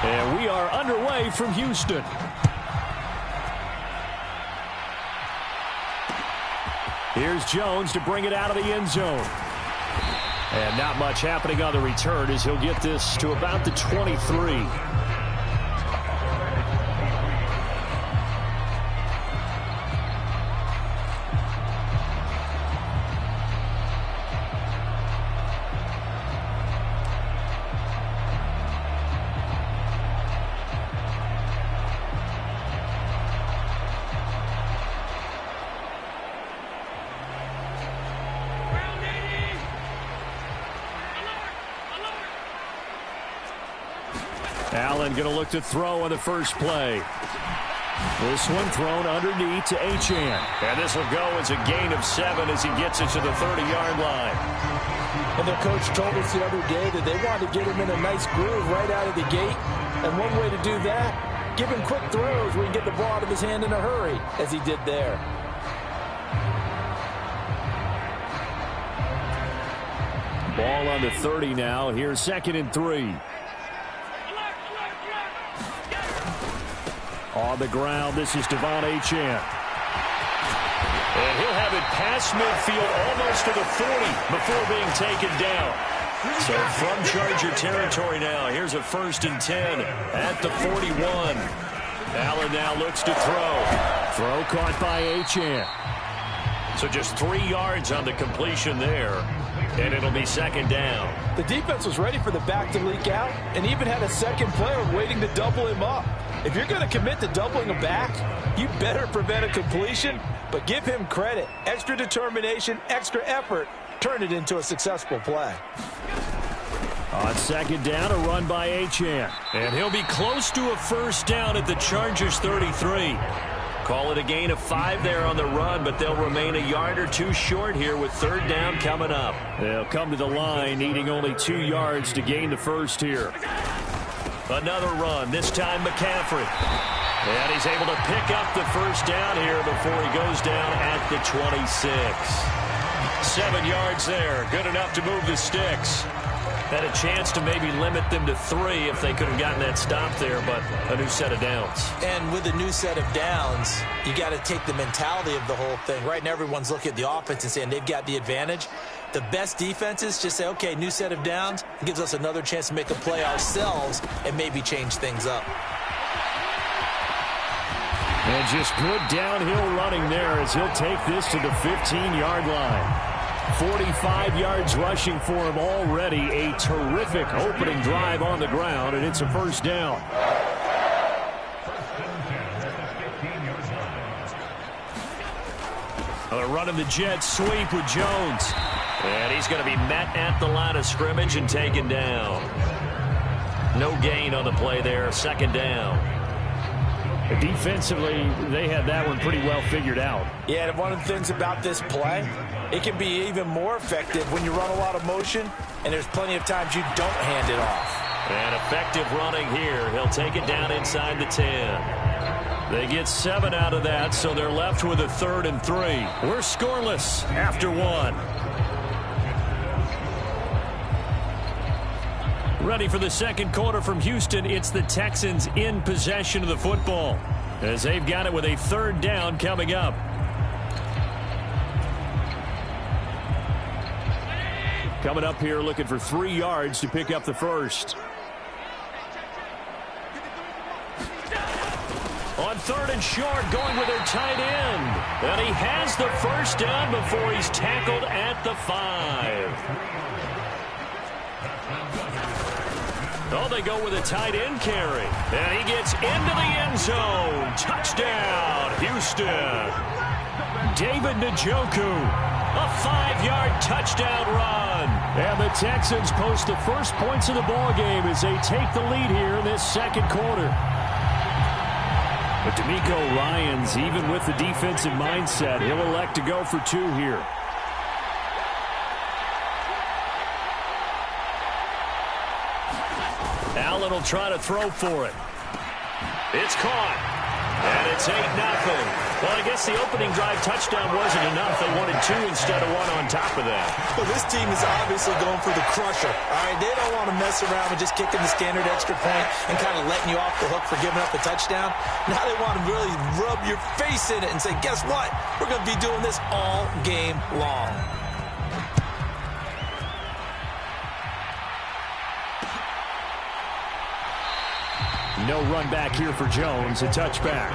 And we are underway from Houston. Here's Jones to bring it out of the end zone. And not much happening on the return as he'll get this to about the 23. Allen going to look to throw on the first play. This one thrown underneath to Achane. And this will go as a gain of 7 as he gets it to the 30-yard line. And their coach told us the other day that they wanted to get him in a nice groove right out of the gate. And one way to do that, give him quick throws where he can get the ball out of his hand in a hurry, as he did there. Ball on the 30 now. Here's 2nd and 3. On the ground, this is Devon Achane. And he'll have it past midfield almost to the 40 before being taken down. So from Charger territory now, here's a 1st and 10 at the 41. Allen now looks to throw. Throw caught by Achane. So just 3 yards on the completion there. And it'll be 2nd down. The defense was ready for the back to leak out and even had a second player waiting to double him up. If you're going to commit to doubling a back, you better prevent a completion, but give him credit. Extra determination, extra effort, turn it into a successful play. On 2nd down, a run by Achane. And he'll be close to a 1st down at the Chargers 33. Call it a gain of 5 there on the run, but they'll remain a yard or 2 short here with 3rd down coming up. They'll come to the line needing only 2 yards to gain the 1st here. Another run, this time McCaffrey. And he's able to pick up the 1st down here before he goes down at the 26. 7 yards there, good enough to move the sticks. Had a chance to maybe limit them to 3 if they could have gotten that stop there, but a new set of downs. And with a new set of downs, you got to take the mentality of the whole thing. Right now, everyone's looking at the offense and saying they've got the advantage. The best defenses just say, okay, new set of downs. It gives us another chance to make a play ourselves and maybe change things up. And just good downhill running there as he'll take this to the 15-yard line. 45 yards rushing for him already. A terrific opening drive on the ground, and it's a 1st down. Running the jet sweep with Jones. And he's going to be met at the line of scrimmage and taken down. No gain on the play there. 2nd down. Defensively, they had that one pretty well figured out. Yeah, and one of the things about this play, it can be even more effective when you run a lot of motion, and there's plenty of times you don't hand it off. And effective running here. He'll take it down inside the 10. They get 7 out of that, so they're left with a 3rd and 3. We're scoreless after 1. Ready for the 2nd quarter from Houston. It's the Texans in possession of the football as they've got it with a 3rd down coming up. Coming up here looking for 3 yards to pick up the 1st. On 3rd and short, going with their tight end. And he has the first down before he's tackled at the 5. Oh, they go with a tight end carry. And he gets into the end zone. Touchdown, Houston. David Njoku. A 5-yard touchdown run. And the Texans post the first points of the ball game as they take the lead here in this second quarter. But D'Amico Ryans, even with the defensive mindset, he'll elect to go for 2 here. Allen will try to throw for it. It's caught. And it's 8-0. Well, I guess the opening drive touchdown wasn't enough. They wanted 2 instead of 1 on top of that. Well, this team is obviously going for the crusher. All right, they don't want to mess around with just kicking the standard extra point and kind of letting you off the hook for giving up a touchdown. Now they want to really rub your face in it and say, guess what? We're going to be doing this all game long. No run back here for Jones. A touchback.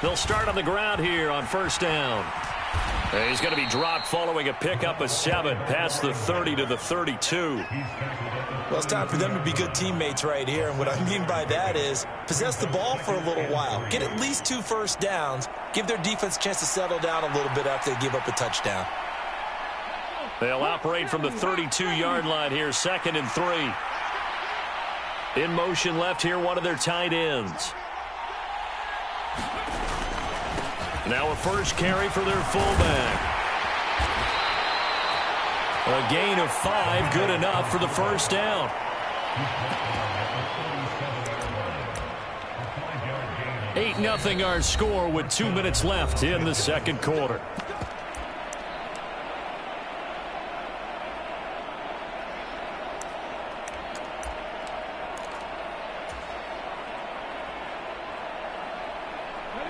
They'll start on the ground here on first down. And he's going to be dropped following a pickup of 7 past the 30 to the 32. Well, it's time for them to be good teammates right here. And what I mean by that is possess the ball for a little while. Get at least 2 first downs. Give their defense a chance to settle down a little bit after they give up a touchdown. They'll operate from the 32-yard line here, 2nd and 3. In motion left here, one of their tight ends. Now a first carry for their fullback. A gain of 5, good enough for the first down. 8-0 our score with 2 minutes left in the second quarter.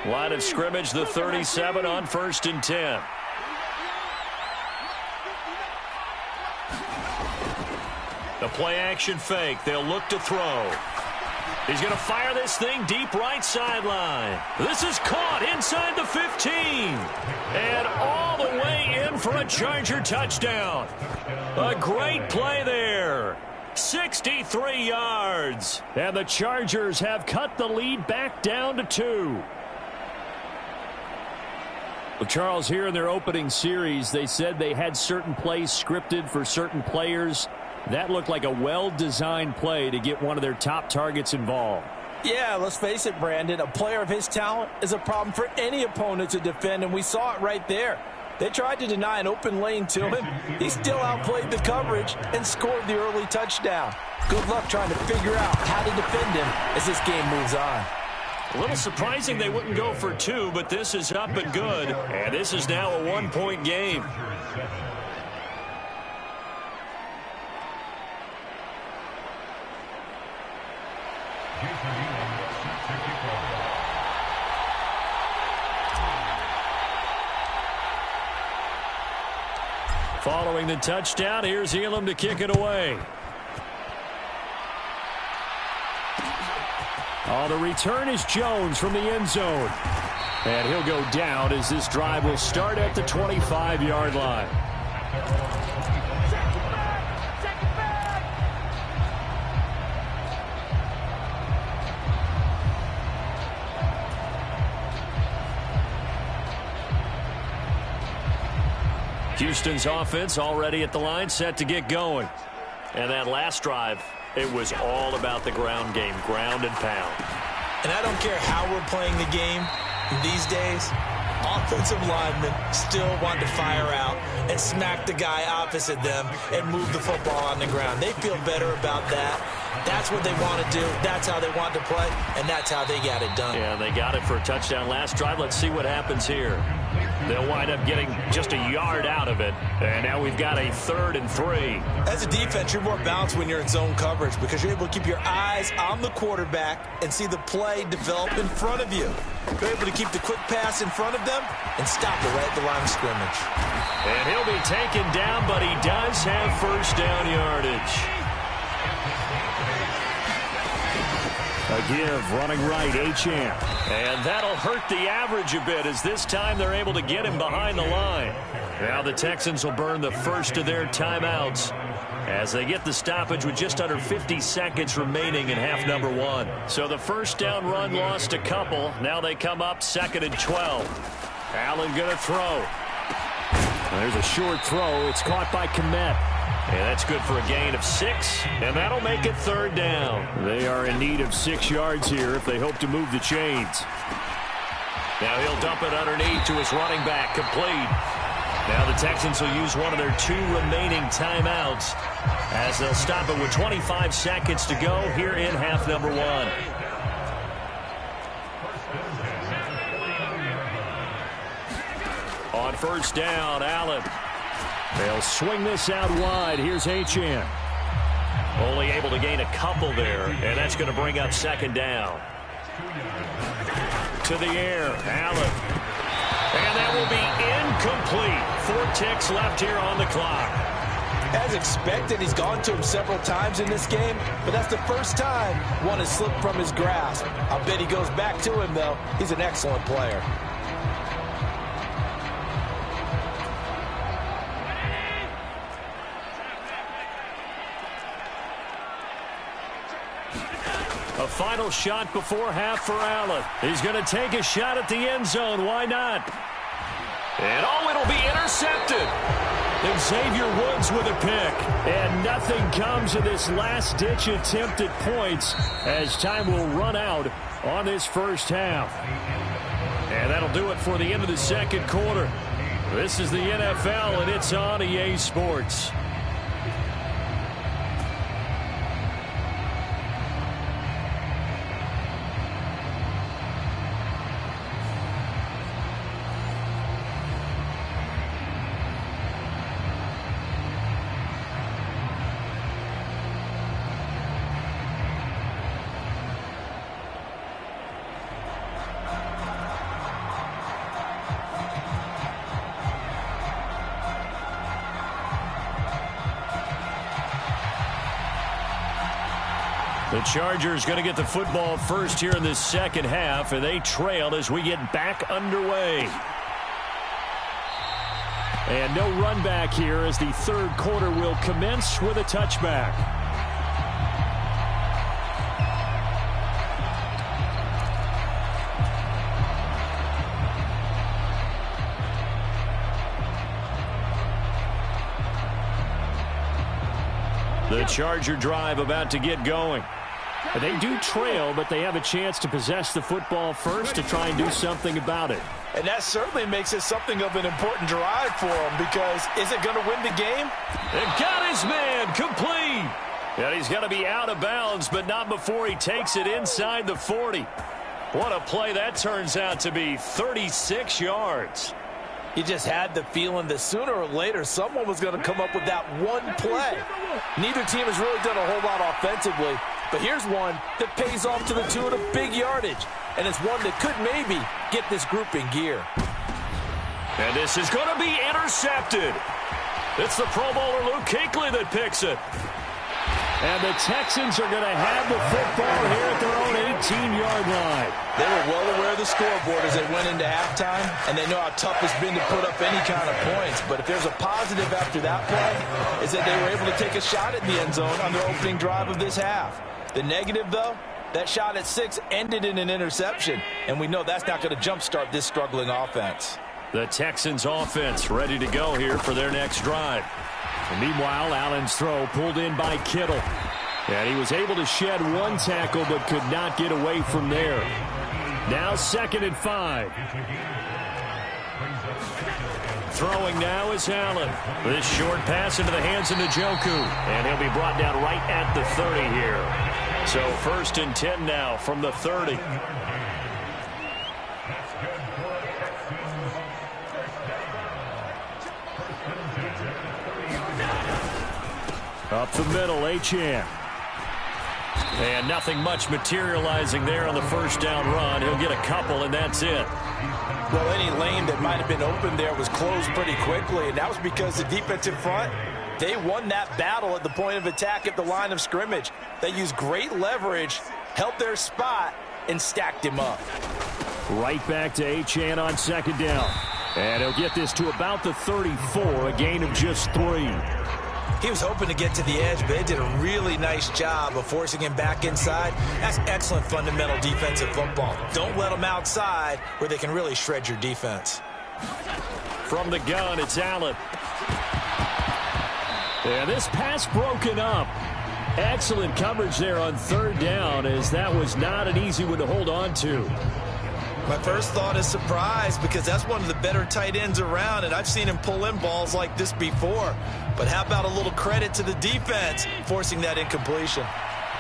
Line of scrimmage, the 37 on 1st and 10. The play action fake. They'll look to throw. He's going to fire this thing deep right sideline. This is caught inside the 15. And all the way in for a Charger touchdown. A great play there. 63 yards. And the Chargers have cut the lead back down to 2. Well, Charles, here in their opening series, they said they had certain plays scripted for certain players. That looked like a well-designed play to get one of their top targets involved. Yeah, let's face it, Brandon. A player of his talent is a problem for any opponent to defend, and we saw it right there. They tried to deny an open lane to him. He still outplayed the coverage and scored the early touchdown. Good luck trying to figure out how to defend him as this game moves on. A little surprising they wouldn't go for 2, but this is up and good. And this is now a 1-point game. Following the touchdown, here's Elam to kick it away. Oh, the return is Jones from the end zone. And he'll go down as this drive will start at the 25-yard line. Houston's offense already at the line, set to get going. And that last drive, it was all about the ground game, ground and pound. And I don't care how we're playing the game these days, offensive linemen still want to fire out and smack the guy opposite them and move the football on the ground. They feel better about that That's what they want to do. That's how they want to play, and that's how they got it done. Yeah, they got it for a touchdown last drive. Let's see what happens here. They'll wind up getting just a yard out of it. And now we've got a 3rd and 3. As a defense, you're more balanced when you're in zone coverage because you're able to keep your eyes on the quarterback and see the play develop in front of you. You're able to keep the quick pass in front of them and stop it right at the line of scrimmage. And he'll be taken down, but he does have first down yardage. A give, running right, Achane. And that'll hurt the average a bit as this time they're able to get him behind the line. Now the Texans will burn the first of their timeouts as they get the stoppage with just under 50 seconds remaining in half number 1. So the first down run lost a couple. Now they come up 2nd and 12. Allen going to throw. There's a short throw. It's caught by Kmet. And that's good for a gain of 6, and that'll make it 3rd down. They are in need of 6 yards here if they hope to move the chains. Now he'll dump it underneath to his running back, complete. Now the Texans will use one of their 2 remaining timeouts as they'll stop it with 25 seconds to go here in half number 1. On first down, Allen. They'll swing this out wide. Here's Achane. Only able to gain a couple there, and that's going to bring up 2nd down. To the air, Allen. And that will be incomplete. 4 ticks left here on the clock. As expected, he's gone to him several times in this game, but that's the first time one has slipped from his grasp. I'll bet he goes back to him, though. He's an excellent player. A final shot before half for Allen. He's going to take a shot at the end zone. Why not? And it'll be intercepted. Xavier Woods with a pick. And nothing comes of this last-ditch attempt at points as time will run out on this first half. And that'll do it for the end of the second quarter. This is the NFL, and it's on EA Sports. The Chargers going to get the football first here in this second half, and they trail as we get back underway. And no run back here as the third quarter will commence with a touchback. The Charger drive about to get going. They do trail, but they have a chance to possess the football first to try and do something about it. And that certainly makes it something of an important drive for them, because is it going to win the game? And got his man complete. And he's going to be out of bounds, but not before he takes it inside the 40. What a play that turns out to be. 36 yards. You just had the feeling that sooner or later someone was going to come up with that one play. Neither team has really done a whole lot offensively, but here's one that pays off to the tune of big yardage, and it's one that could maybe get this group in gear. And this is going to be intercepted. It's the Pro Bowler Luke Kuechly that picks it. And the Texans are going to have the football here at their own 18-yard line. They were well aware of the scoreboard as they went into halftime, and they know how tough it's been to put up any kind of points. But if there's a positive after that play, is that they were able to take a shot at the end zone on their opening drive of this half. The negative, though, that shot at 6 ended in an interception, and we know that's not going to jumpstart this struggling offense. The Texans offense ready to go here for their next drive. And meanwhile, Allen's throw pulled in by Kittle. And he was able to shed one tackle but could not get away from there. Now 2nd and 5. Throwing now is Allen. This short pass into the hands of Njoku. And he'll be brought down right at the 30 here. So 1st and 10 now from the 30. Up the middle, Achane. And nothing much materializing there on the first down run. He'll get a couple, and that's it. Well, any lane that might have been open there was closed pretty quickly, and that was because the defensive front, they won that battle at the point of attack at the line of scrimmage. They used great leverage, held their spot, and stacked him up. Right back to Achane on 2nd down. And he'll get this to about the 34, a gain of just 3. He was hoping to get to the edge, but they did a really nice job of forcing him back inside. That's excellent fundamental defensive football. Don't let them outside where they can really shred your defense. From the gun, it's Allen. And this pass broken up. Excellent coverage there on 3rd down, as that was not an easy one to hold on to. My first thought is surprise, because that's one of the better tight ends around, and I've seen him pull in balls like this before. But how about a little credit to the defense forcing that incompletion?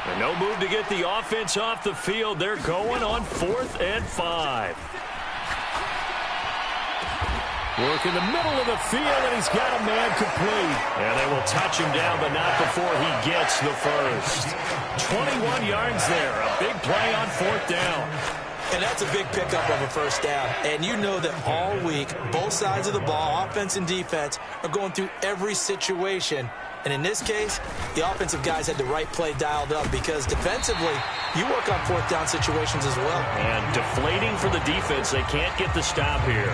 And no move to get the offense off the field. They're going on 4th and 5. Work in the middle of the field, and he's got a man complete. And they will touch him down, but not before he gets the first. 21 yards there. A big play on 4th down. And that's a big pickup of a first down. And you know that all week, both sides of the ball, offense and defense, are going through every situation. And in this case, the offensive guys had the right play dialed up, because defensively, you work on 4th down situations as well. And deflating for the defense. They can't get the stop here.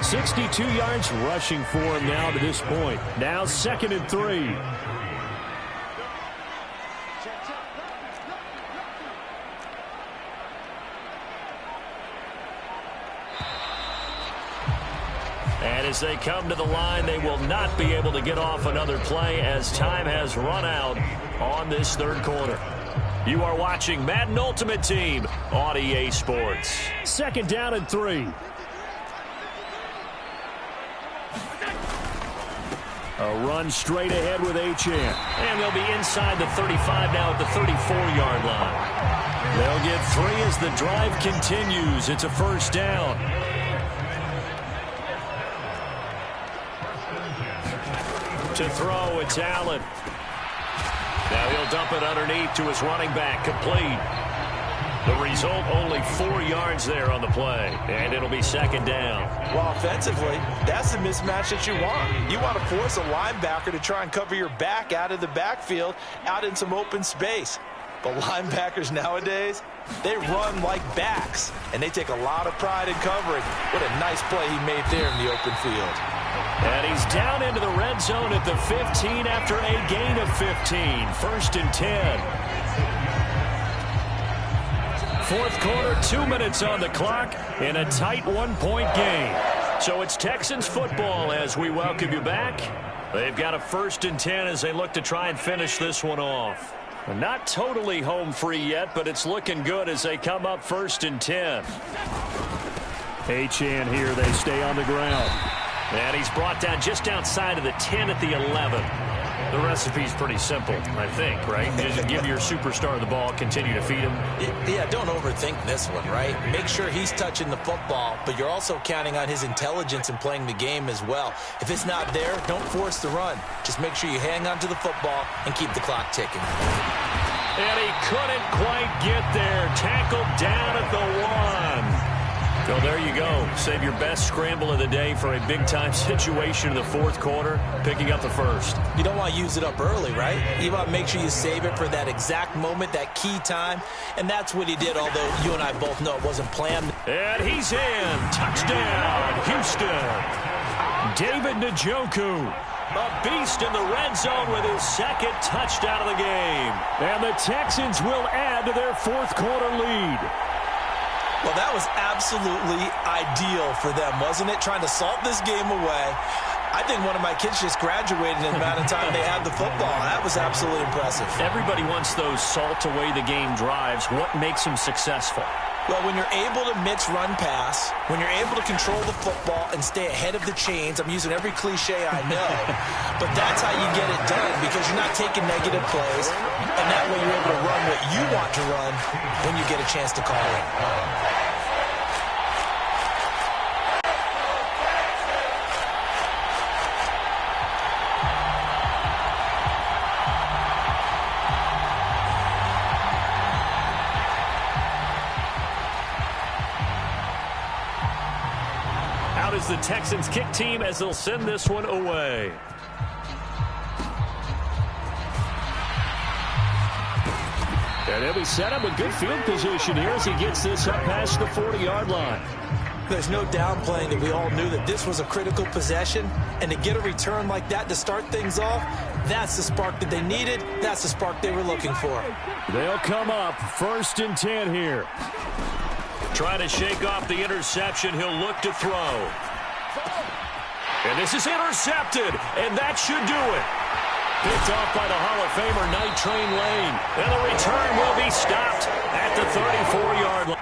62 yards rushing for him now to this point. Now 2nd and 3. And as they come to the line, they will not be able to get off another play, as time has run out on this 3rd quarter. You are watching Madden Ultimate Team on EA Sports. 2nd down and 3. A run straight ahead with Achane. And they'll be inside the 35 now at the 34-yard line. They'll get 3 as the drive continues. It's a first down. To throw, it's Allen. Now he'll dump it underneath to his running back, complete. The result, only 4 yards there on the play, and it'll be 2nd down. Well, offensively, that's the mismatch that you want. You want to force a linebacker to try and cover your back out of the backfield, out in some open space. But linebackers nowadays, they run like backs, and they take a lot of pride in covering. What a nice play he made there in the open field. And he's down into the red zone at the 15 after a gain of 15. 1st and 10. 4th quarter, 2 minutes on the clock in a tight 1-point game. So it's Texans football as we welcome you back. They've got a 1st and 10 as they look to try and finish this one off. Not totally home free yet, but it's looking good as they come up 1st and 10. Achane here, they stay on the ground. And he's brought down just outside of the 10 at the 11. The recipe's pretty simple, I think, right? Just give your superstar the ball, continue to feed him. Yeah, don't overthink this one, right? Make sure he's touching the football, but you're also counting on his intelligence in playing the game as well. If it's not there, don't force the run. Just make sure you hang on to the football and keep the clock ticking. And he couldn't quite get there. Tackled down at the 1. So there you go. Save your best scramble of the day for a big-time situation in the 4th quarter, picking up the 1st. You don't want to use it up early, right? You want to make sure you save it for that exact moment, that key time, and that's what he did, although you and I both know it wasn't planned. And he's in. Touchdown, Houston. David Njoku, a beast in the red zone with his 2nd touchdown of the game. And the Texans will add to their 4th quarter lead. Well, that was absolutely ideal for them, wasn't it? Trying to salt this game away. I think one of my kids just graduated in the amount of time they had the football. That was absolutely impressive. Everybody wants those salt away the game drives. What makes them successful? Well, when you're able to mix run pass, when you're able to control the football and stay ahead of the chains, I'm using every cliche I know, but that's how you get it done because you're not taking negative plays, and that way you're able to run what you want to run when you get a chance to call it. Out is the Texans kick team as they'll send this one away. And he'll be set up with good field position here as he gets this up past the 40-yard line. There's no downplaying that we all knew that this was a critical possession, and to get a return like that to start things off, that's the spark that they needed. That's the spark they were looking for. They'll come up 1st and 10 here. Trying to shake off the interception. He'll look to throw. And this is intercepted, and that should do it. Picked off by the Hall of Famer Night Train Lane. And the return will be stopped at the 34-yard line.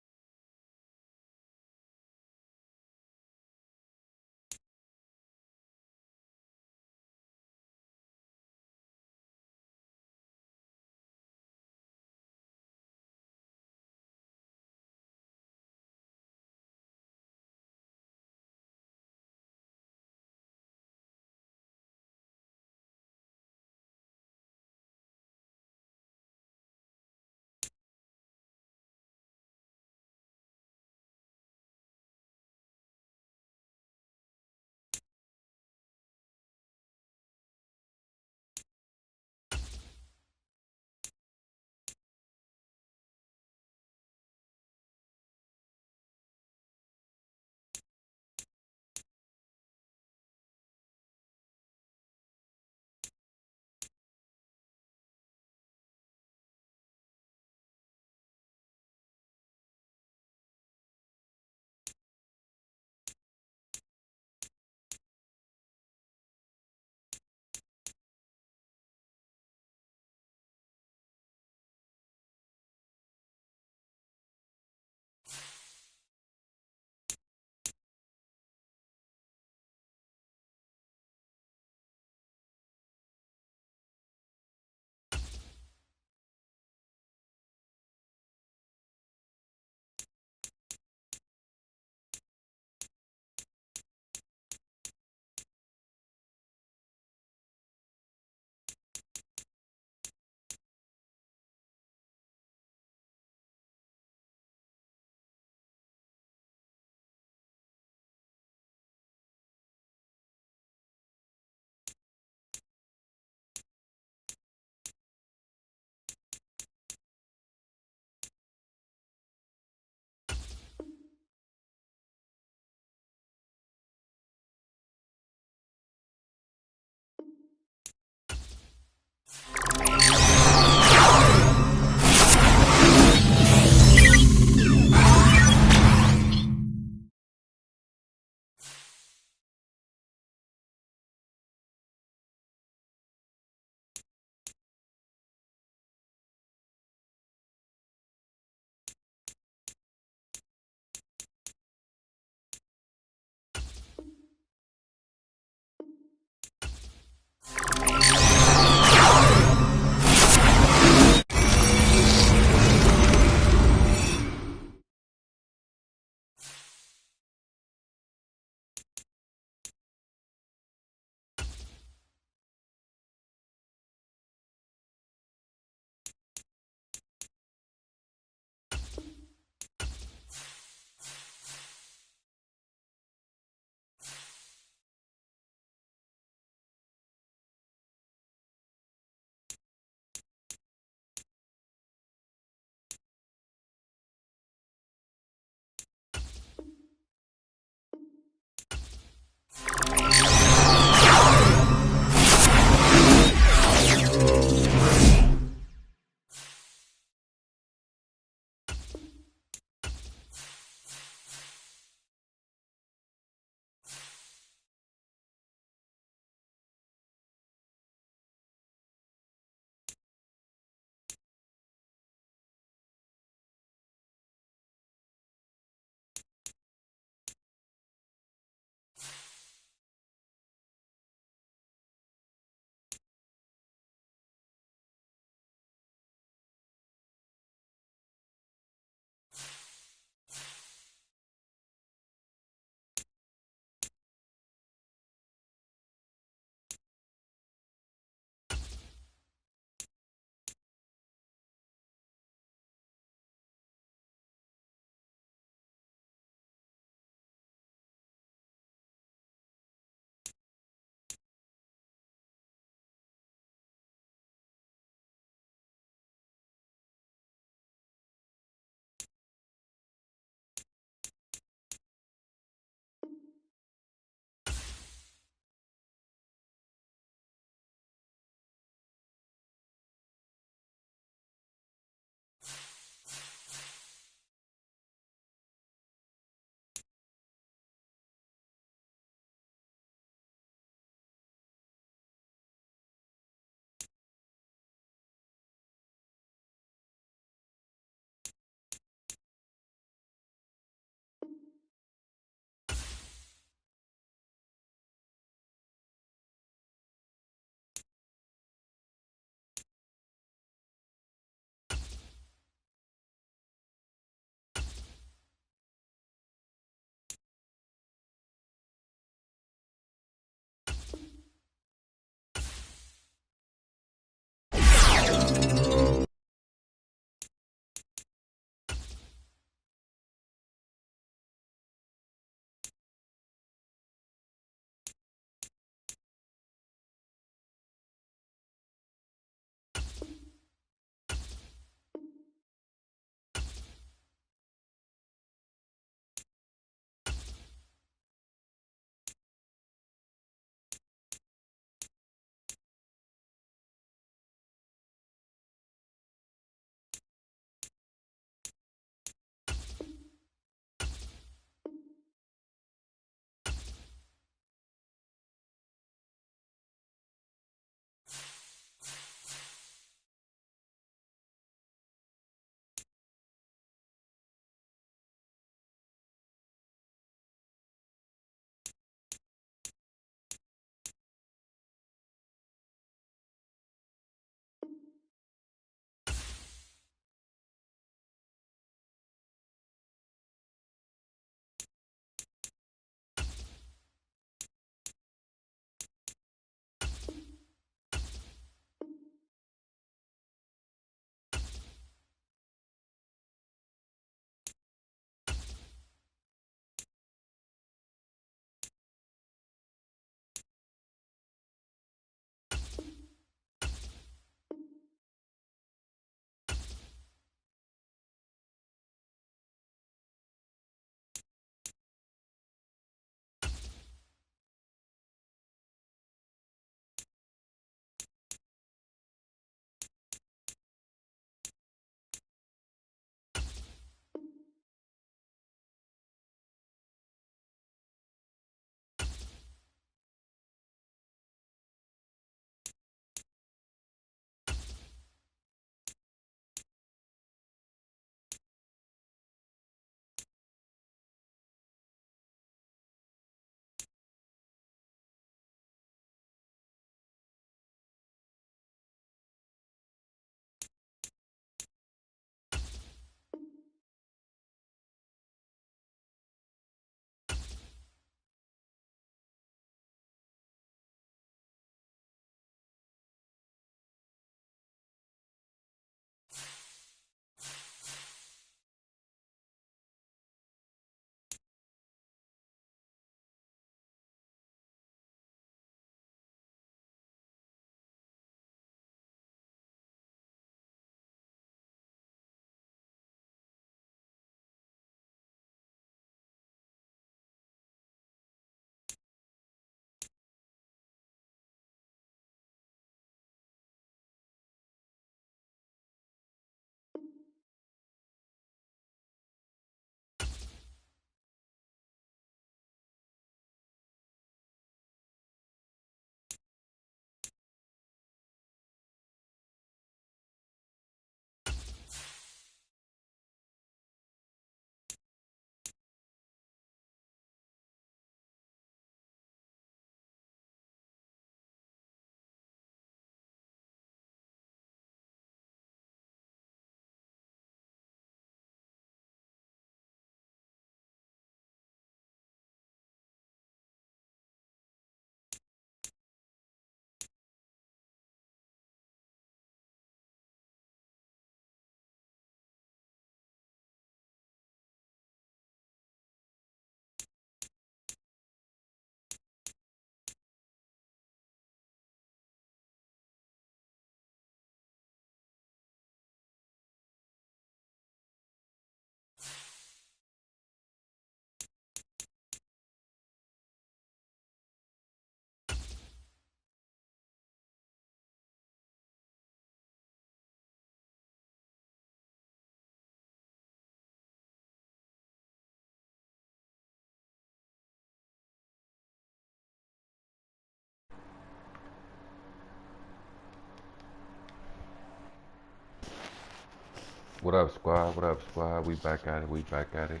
What up, squad? What up, squad? We back at it. We back at it.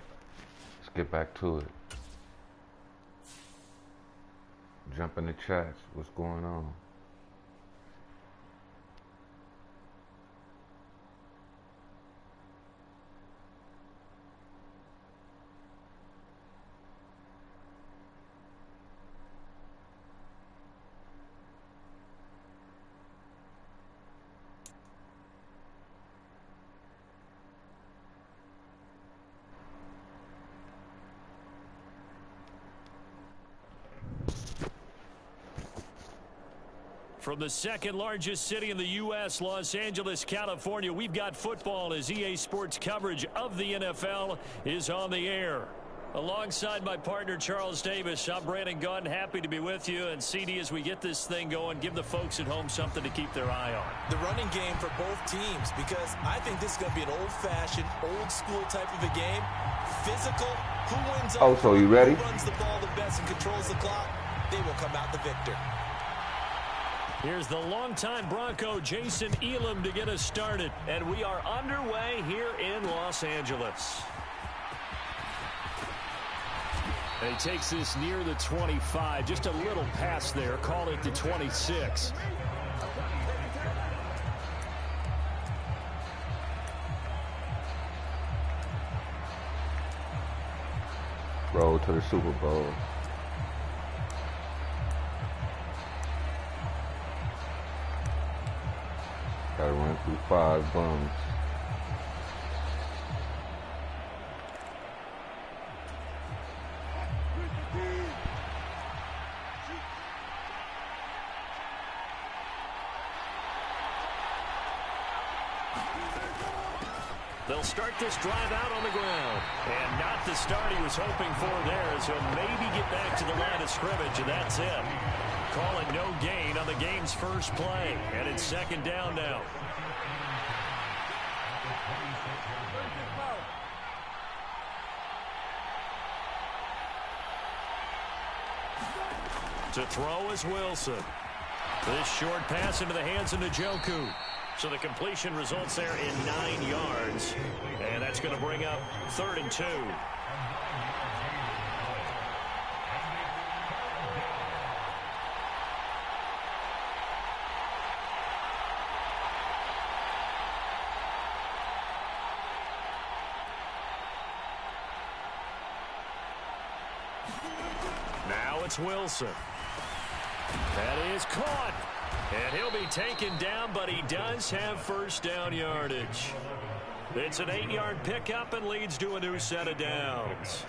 Let's get back to it. Jump in the chats. What's going on? From the second largest city in the U.S., Los Angeles, California, we've got football as EA Sports coverage of the NFL is on the air. Alongside my partner, Charles Davis, I'm Brandon Gunn. Happy to be with you. And CD, as we get this thing going, give the folks at home something to keep their eye on. The running game for both teams, because I think this is going to be an old-fashioned, old-school type of a game. Physical, who wins up, so you ready? who runs the ball the best and controls the clock, they will come out the victor. Here's the longtime Bronco, Jason Elam, to get us started. And we are underway here in Los Angeles. And he takes this near the 25. Just a little pass there. Call it the 26. Road to the Super Bowl. Gotta run through 5 bums. They'll start this drive out on the ground. And not the start he was hoping for there, as he'll maybe get back to the line of scrimmage, and that's it. Calling no gain on the game's first play. And it's second down now. To throw is Wilson. This short pass into the hands of Njoku. So the completion results there in 9 yards. And that's going to bring up 3rd and 2. Now it's Wilson. That is caught. And he'll be taken down, but he does have first down yardage. It's an 8-yard pickup and leads to a new set of downs.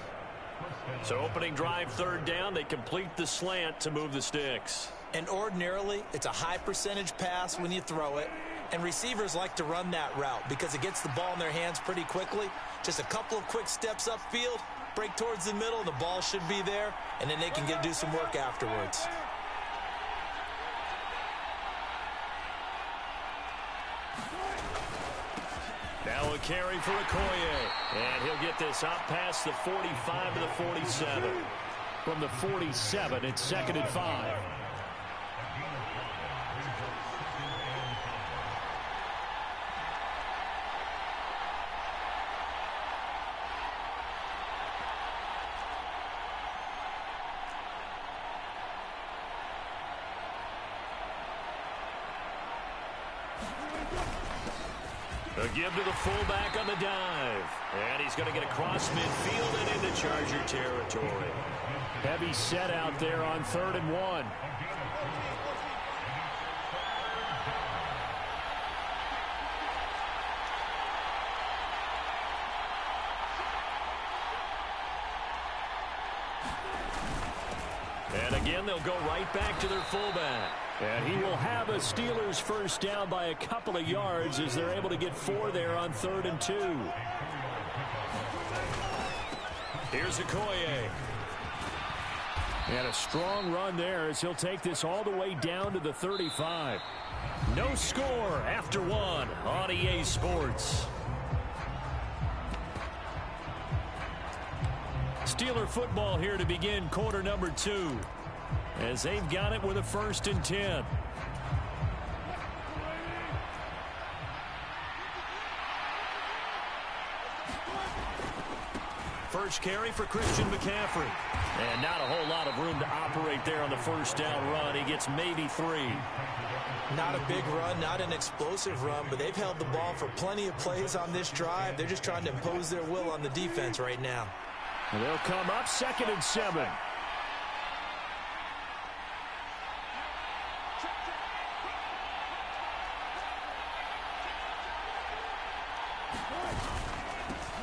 So opening drive, 3rd down, they complete the slant to move the sticks. And ordinarily, it's a high percentage pass when you throw it. And receivers like to run that route because it gets the ball in their hands pretty quickly. Just a couple of quick steps upfield, break towards the middle, the ball should be there, and then they can do some work afterwards. Now a carry for Okoye. And he'll get this out past the 45 to the 47. From the 47, it's 2nd and 5. A give to the fullback on the dive. And he's going to get across midfield and into Charger territory. Heavy set out there on 3rd and 1. And again, they'll go right back to their fullback. And he will have a Steelers first down by a couple of yards as they're able to get 4 there on 3rd and 2. Here's Okoye. And a strong run there as he'll take this all the way down to the 35. No score after 1 on EA Sports. Steeler football here to begin quarter number 2. As they've got it with a 1st and 10. first carry for Christian McCaffrey. And not a whole lot of room to operate there on the first down run. He gets maybe 3. Not a big run, not an explosive run, but they've held the ball for plenty of plays on this drive. They're just trying to impose their will on the defense right now. And they'll come up 2nd and 7.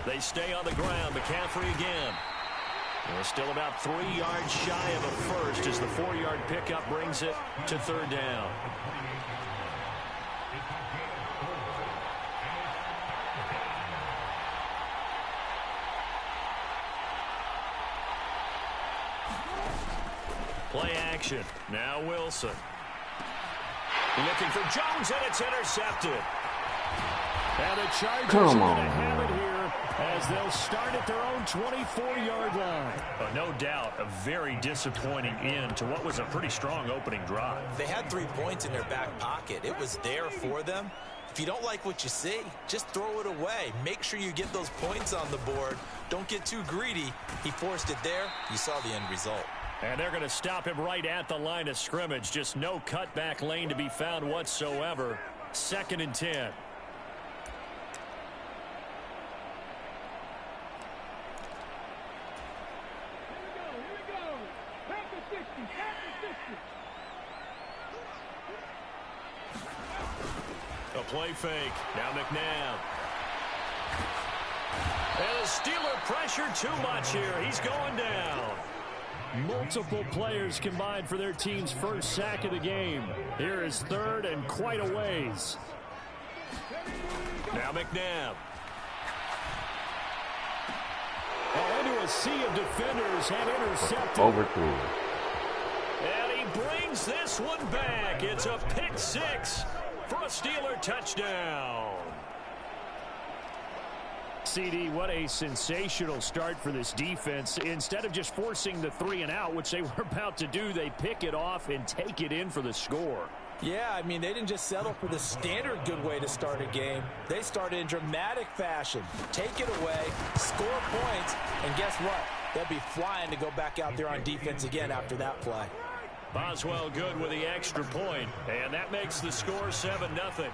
They stay on the ground. McCaffrey again. They're still about 3 yards shy of a first as the 4-yard pickup brings it to 3rd down. Play action. Now Wilson. Looking for Jones, and it's intercepted. And the Chargers are going to have it here as they'll start at their own 24-yard line. No doubt a very disappointing end to what was a pretty strong opening drive. They had 3 points in their back pocket. It was there for them. If you don't like what you see, just throw it away. Make sure you get those points on the board. Don't get too greedy. He forced it there. You saw the end result. And they're going to stop him right at the line of scrimmage. Just no cutback lane to be found whatsoever. 2nd and 10. A play fake. Now McNabb. And the Steeler pressure too much here. He's going down. Multiple players combined for their team's first sack of the game. Here is 3rd and quite a ways. Now McNabb. Into a sea of defenders and intercepted. Overthrew. And he brings this one back. It's a pick 6 for a Steeler touchdown. CD, what a sensational start for this defense. Instead of just forcing the 3 and out, which they were about to do, they pick it off and take it in for the score. Yeah, I mean, they didn't just settle for the standard good way to start a game. They started in dramatic fashion. Take it away, score points, and guess what? They'll be flying to go back out there on defense again after that play. Boswell good with the extra point, and that makes the score 7-0.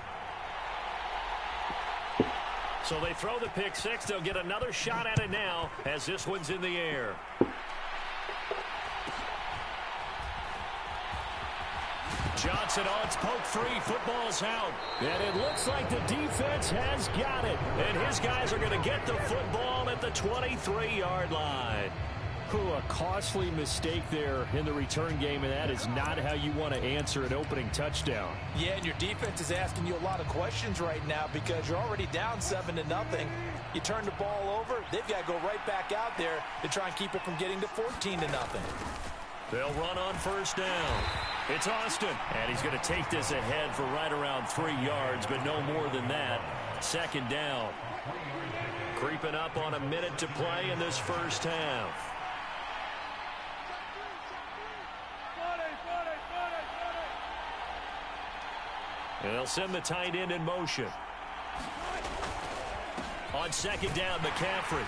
So they throw the pick 6. They'll get another shot at it now as this one's in the air. Johnson on its poke 3. Football's out. And it looks like the defense has got it. And his guys are going to get the football at the 23-yard line. A costly mistake there in the return game, and that is not how you want to answer an opening touchdown. Yeah, and your defense is asking you a lot of questions right now because you're already down 7-0. You turn the ball over, they've got to go right back out there to try and keep it from getting to 14-0. They'll run on first down. It's Austin, and he's going to take this ahead for right around 3 yards, but no more than that. 2nd down. Creeping up on a minute to play in this first half. And they'll send the tight end in motion. On 2nd down, McCaffrey.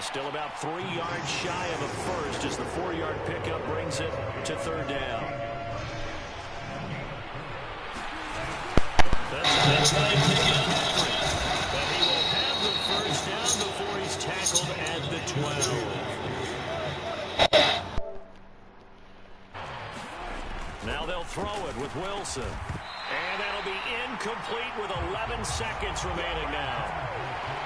Still about 3 yards shy of a first as the 4-yard pickup brings it to 3rd down. That's the pickup. But he will have the first down before he's tackled at the 12. Now they'll throw it with Wilson. And that'll be incomplete with 11 seconds remaining now.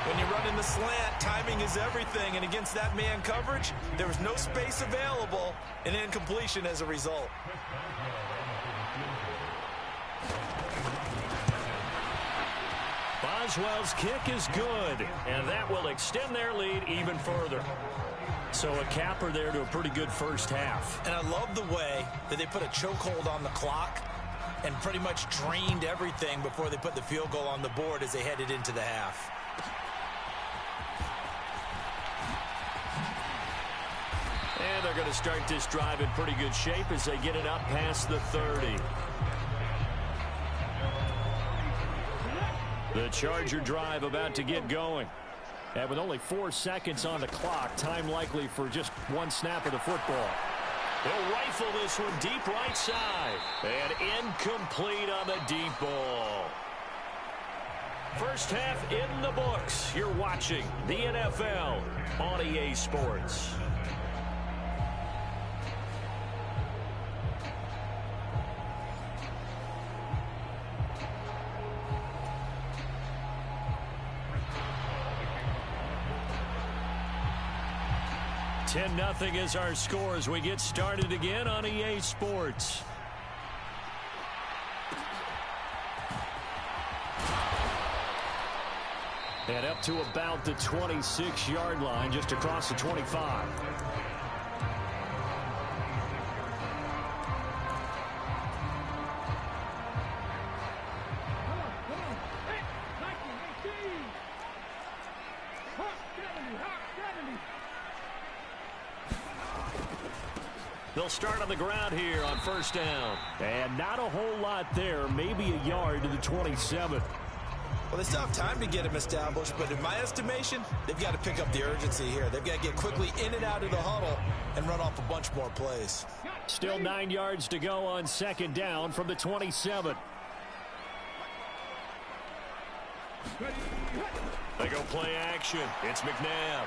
When you run in the slant, timing is everything. And against that man coverage, there was no space available. An incompletion as a result. Boswell's kick is good. And that will extend their lead even further. So a capper there to a pretty good first half. And I love the way that they put a chokehold on the clock and pretty much drained everything before they put the field goal on the board as they headed into the half. And they're going to start this drive in pretty good shape as they get it up past the 30. The Charger drive about to get going. And with only 4 seconds on the clock, time likely for just one snap of the football. He'll rifle this one deep right side. And incomplete on the deep ball. First half in the books. You're watching the NFL on EA Sports. $10-0 is our score as we get started again on EA Sports. And up to about the 26-yard line, just across the 25. They'll start on the ground here on first down. And not a whole lot there, maybe a yard to the 27. Well, they still have time to get him established, but in my estimation, they've got to pick up the urgency here. They've got to get quickly in and out of the huddle and run off a bunch more plays. Still 9 yards to go on second down from the 27. They go play action. It's McNabb.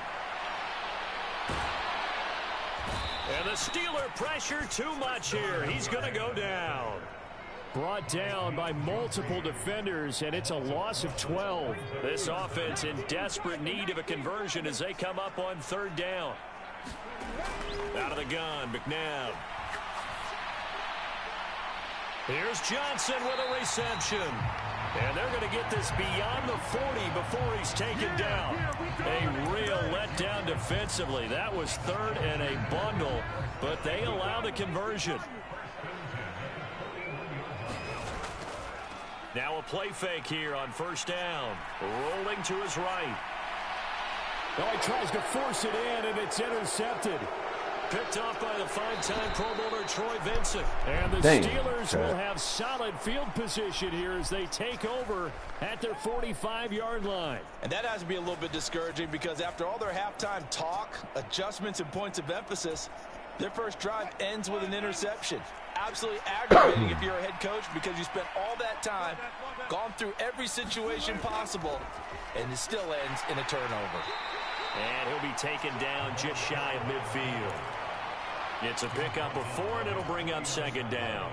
And the Steeler pressure too much here. He's going to go down. Brought down by multiple defenders, and it's a loss of 12. This offense in desperate need of a conversion as they come up on third down. Out of the gun, McNabb. Here's Johnson with a reception. And they're going to get this beyond the 40 before he's taken down. A real letdown defensively. That was third and a bundle, but they allow the conversion. Now a play fake here on first down. Rolling to his right. Oh, he tries to force it in, and it's intercepted. Picked off by the five-time Pro Bowler Troy Vincent. And the Steelers will have solid field position here as they take over at their 45-yard line. And that has to be a little bit discouraging because after all their halftime talk, adjustments, and points of emphasis, their first drive ends with an interception. Absolutely aggravating if you're a head coach because you spent all that time, gone through every situation possible, and it still ends in a turnover. And he'll be taken down just shy of midfield. It's a pickup of 4, and it'll bring up second down.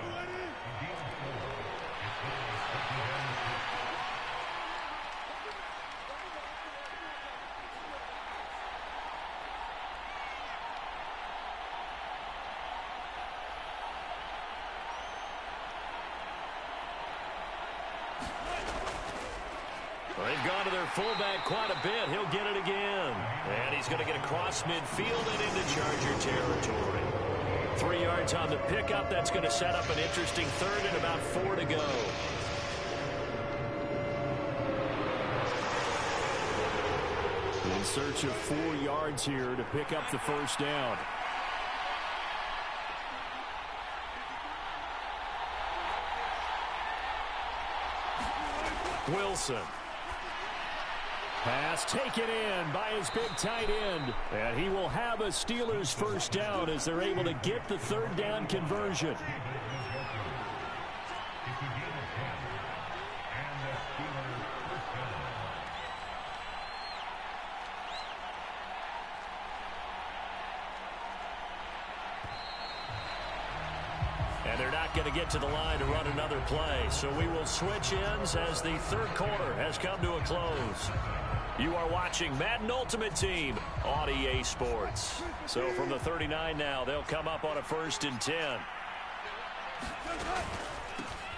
They've gone to their fullback quite a bit. He'll get it again. And he's going to get across midfield and into Charger territory. 3 yards on the pickup. That's going to set up an interesting third and about 4 to go. In search of 4 yards here to pick up the first down. Wilson. Pass taken in by his big tight end. And he will have a Steelers first down as they're able to get the third down conversion. And they're not going to get to the line to run another play. So we will switch ends as the third quarter has come to a close. You are watching Madden Ultimate Team on EA Sports. So from the 39 now, they'll come up on a 1st and 10.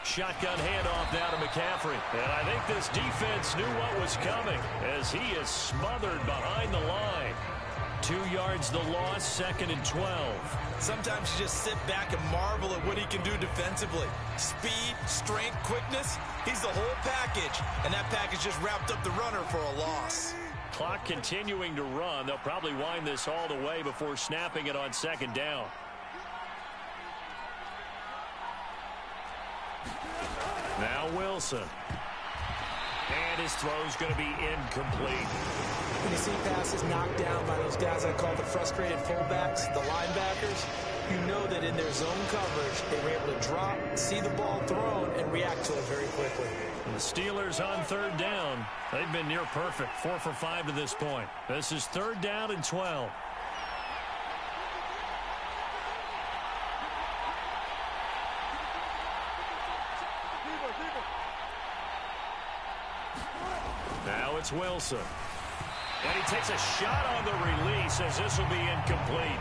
Shotgun handoff now to McCaffrey. And I think this defense knew what was coming as he is smothered behind the line. 2 yards the loss, 2nd and 12. Sometimes you just sit back and marvel at what he can do defensively. Speed, strength, quickness, he's the whole package. And that package just wrapped up the runner for a loss. Clock continuing to run. They'll probably wind this all the way before snapping it on second down. Now Wilson. And his throw's going to be incomplete. When you see passes knocked down by those guys I call the frustrated fullbacks, the linebackers, you know that in their zone coverage, they were able to drop, see the ball thrown, and react to it very quickly. And the Steelers on third down. They've been near perfect, 4 for 5 to this point. This is third down and 12. Now it's Wilson. And he takes a shot on the release as this will be incomplete.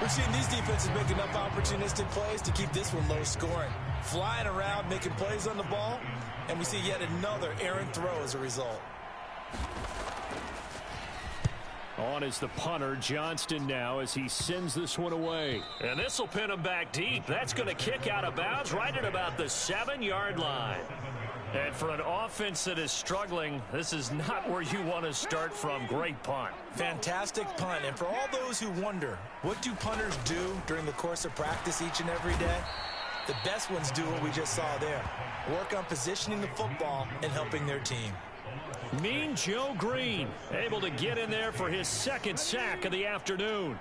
We've seen these defenses make enough opportunistic plays to keep this one low scoring. Flying around, making plays on the ball, and we see yet another errant throw as a result. On is the punter, Johnston now, as he sends this one away. And this will pin him back deep. That's going to kick out of bounds right at about the 7-yard line. And for an offense that is struggling, this is not where you want to start from. Great punt. Fantastic punt. And for all those who wonder, what do punters do during the course of practice each and every day? The best ones do what we just saw there. Work on positioning the football and helping their team. Mean Joe Green, able to get in there for his second sack of the afternoon.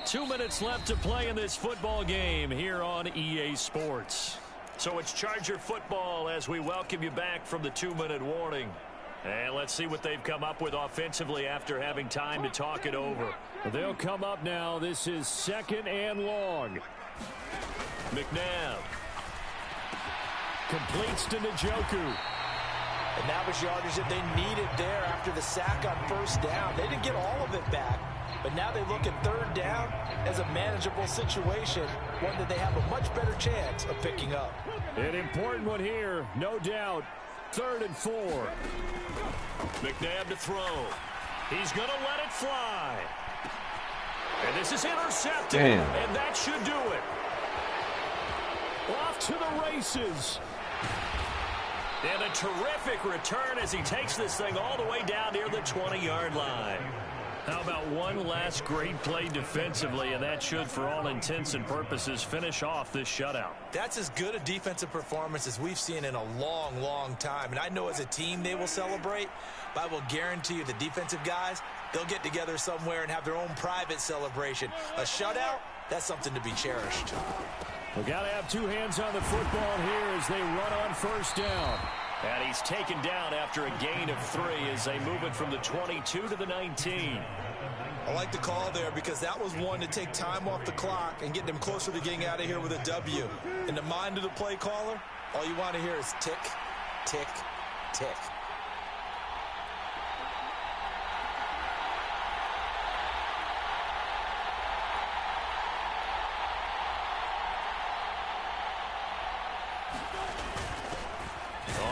2 minutes left to play in this football game here on EA Sports. So it's Charger football as we welcome you back from the 2-minute warning. And let's see what they've come up with offensively after having time to talk it over. They'll come up now. This is 2nd and long. McNabb completes to Njoku. And that was yardage that they needed there after the sack on first down. They didn't get all of it back, but now they look at third down as a manageable situation, one that they have a much better chance of picking up. An important one here, no doubt. 3rd and 4. McNabb to throw. He's going to let it fly. And this is intercepted. Damn. And that should do it. Off to the races. And a terrific return as he takes this thing all the way down near the 20-yard line. How about one last great play defensively, and that should, for all intents and purposes, finish off this shutout. That's as good a defensive performance as we've seen in a long, long time. And I know as a team they will celebrate, but I will guarantee you the defensive guys, they'll get together somewhere and have their own private celebration. A shutout, that's something to be cherished. We've got to have two hands on the football here as they run on first down. And he's taken down after a gain of 3 as they move it from the 22 to the 19. I like the call there because that was one to take time off the clock and get them closer to getting out of here with a W. In the mind of the play caller, all you want to hear is tick, tick, tick.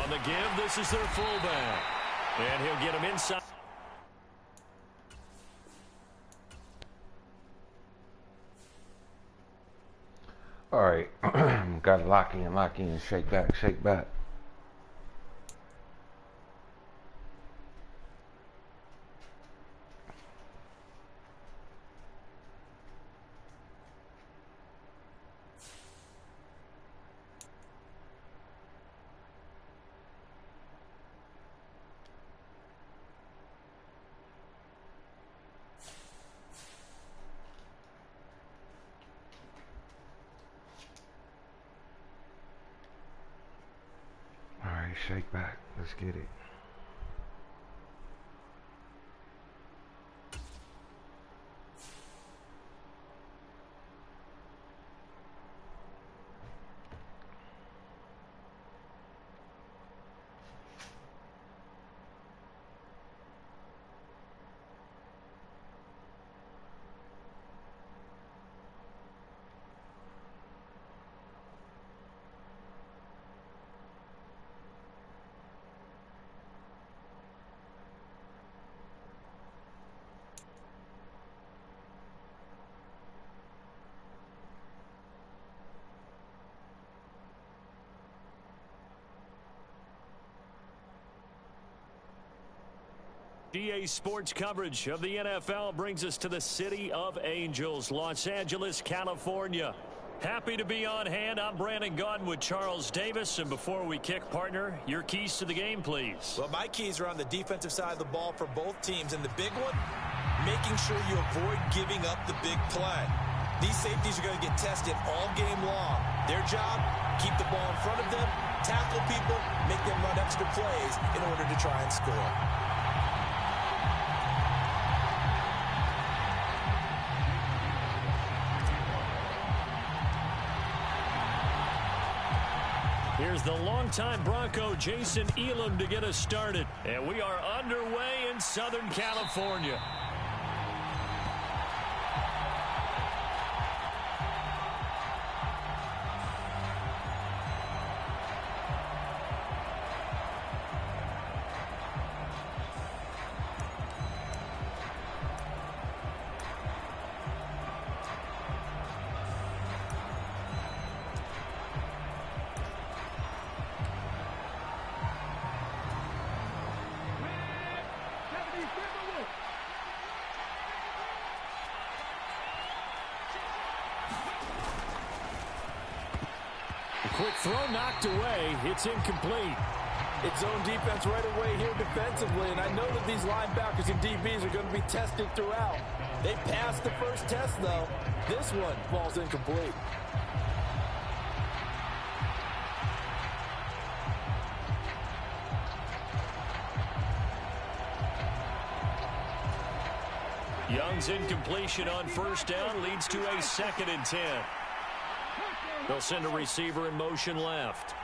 On the give, this is their fullback. And he'll get him inside. All right. Got to lock in, shake back, shake back. Shake back. Let's get it. EA Sports coverage of the NFL brings us to the City of Angels, Los Angeles, California. Happy to be on hand. I'm Brandon Gaudin with Charles Davis. And before we kick, partner, your keys to the game, please. Well, my keys are on the defensive side of the ball for both teams. And the big one, making sure you avoid giving up the big play. These safeties are going to get tested all game long. Their job, keep the ball in front of them, tackle people, make them run extra plays in order to try and score. Here's the longtime Bronco, Jason Elam, to get us started. And we are underway in Southern California. Quick throw knocked away. It's incomplete. It's zone defense right away here defensively, and I know that these linebackers and DBs are going to be tested throughout. They passed the first test, though. This one falls incomplete. Young's incompletion on first down leads to a 2nd and 10. They'll send a receiver in motion left.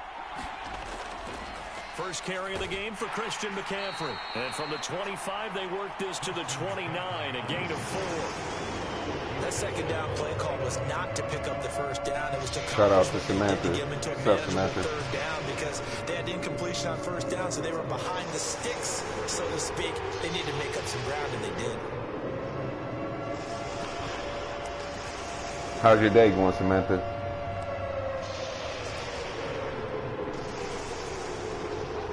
First carry of the game for Christian McCaffrey. And from the 25, they work this to the 29, a gain of 4. That second down play call was not to pick up the first down. It was to Shout out to Samantha. Samantha. What's up, Samantha? Third down because they had incompletion on first down, so they were behind the sticks, so to speak. They needed to make up some ground, and they did. How's your day going, Samantha?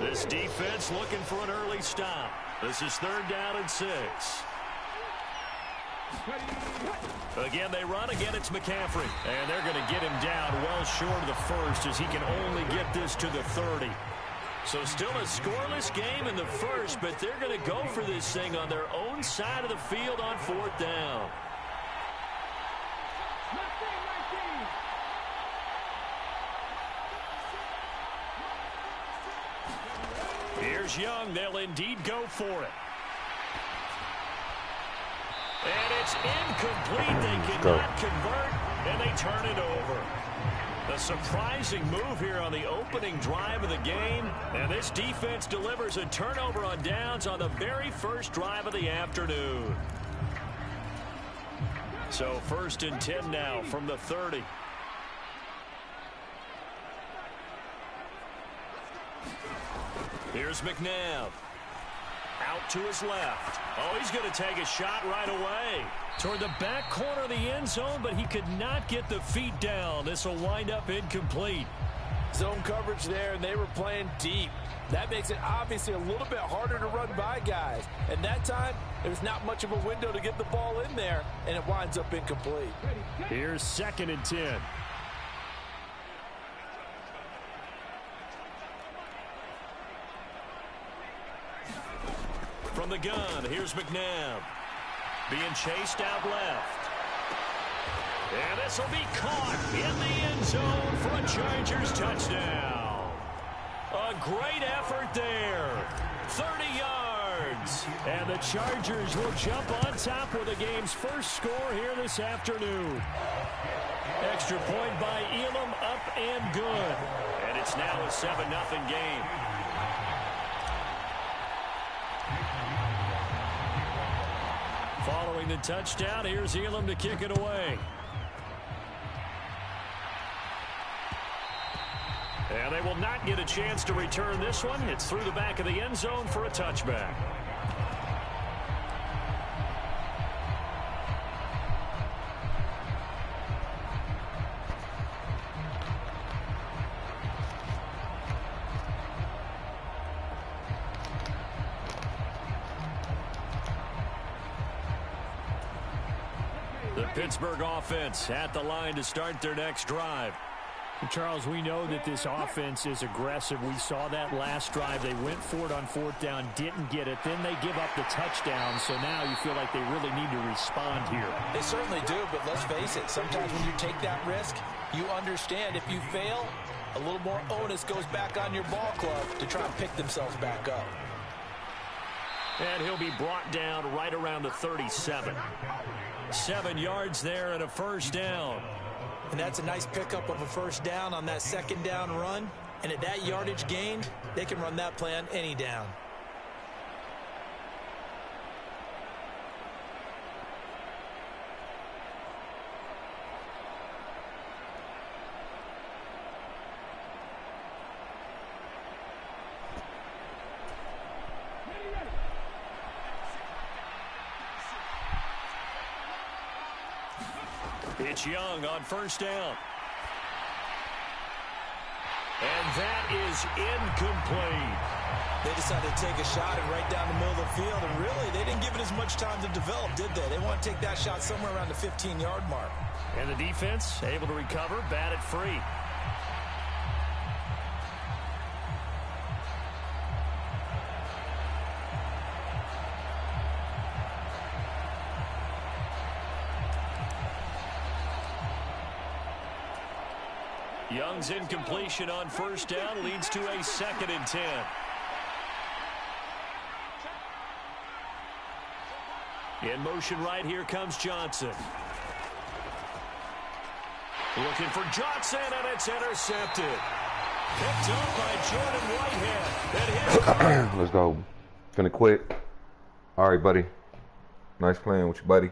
This defense looking for an early stop. This is 3rd down and 6. Again, they run. Again, it's McCaffrey. And they're going to get him down well short of the first as he can only get this to the 30. So still a scoreless game in the first, but they're going to go for this thing on their own side of the field on 4th down. Here's Young. They'll indeed go for it. And it's incomplete. They cannot convert, and they turn it over. A surprising move here on the opening drive of the game. And this defense delivers a turnover on downs on the very first drive of the afternoon. So 1st and 10 now from the 30. Here's McNabb. Out to his left. Oh, he's going to take a shot right away. Toward the back corner of the end zone, but he could not get the feet down. This will wind up incomplete. Zone coverage there, and they were playing deep. That makes it obviously a little bit harder to run by guys. And that time, there's not much of a window to get the ball in there, and it winds up incomplete. Here's 2nd and 10. From the gun, here's McNabb. Being chased out left. And this will be caught in the end zone for a Chargers touchdown. A great effort there. 30 yards. And the Chargers will jump on top with the game's first score here this afternoon. Extra point by Elam, up and good. And it's now a 7-0 game. Following the touchdown, here's Elam to kick it away. And they will not get a chance to return this one. It's through the back of the end zone for a touchback. The Pittsburgh offense at the line to start their next drive. Charles, we know that this offense is aggressive. We saw that last drive. They went for it on fourth down, didn't get it. Then they give up the touchdown. So now you feel like they really need to respond here. They certainly do, but let's face it. Sometimes when you take that risk, you understand if you fail, a little more onus goes back on your ball club to try and pick themselves back up. And he'll be brought down right around the 37. 7 yards there and a first down. And that's a nice pickup of a first down on that second down run. And at that yardage gained, they can run that play on any down. It's Young on first down. And that is incomplete. They decided to take a shot and right down the middle of the field. And really, they didn't give it as much time to develop, did they? They want to take that shot somewhere around the 15-yard mark. And the defense able to recover, bat it free. Young's incompletion on first down leads to a 2nd and 10. In motion right, here comes Johnson. Looking for Johnson, and it's intercepted. Picked up by Jordan Whitehead. And Let's go. Finna quit. All right, buddy. Nice playing with you, buddy.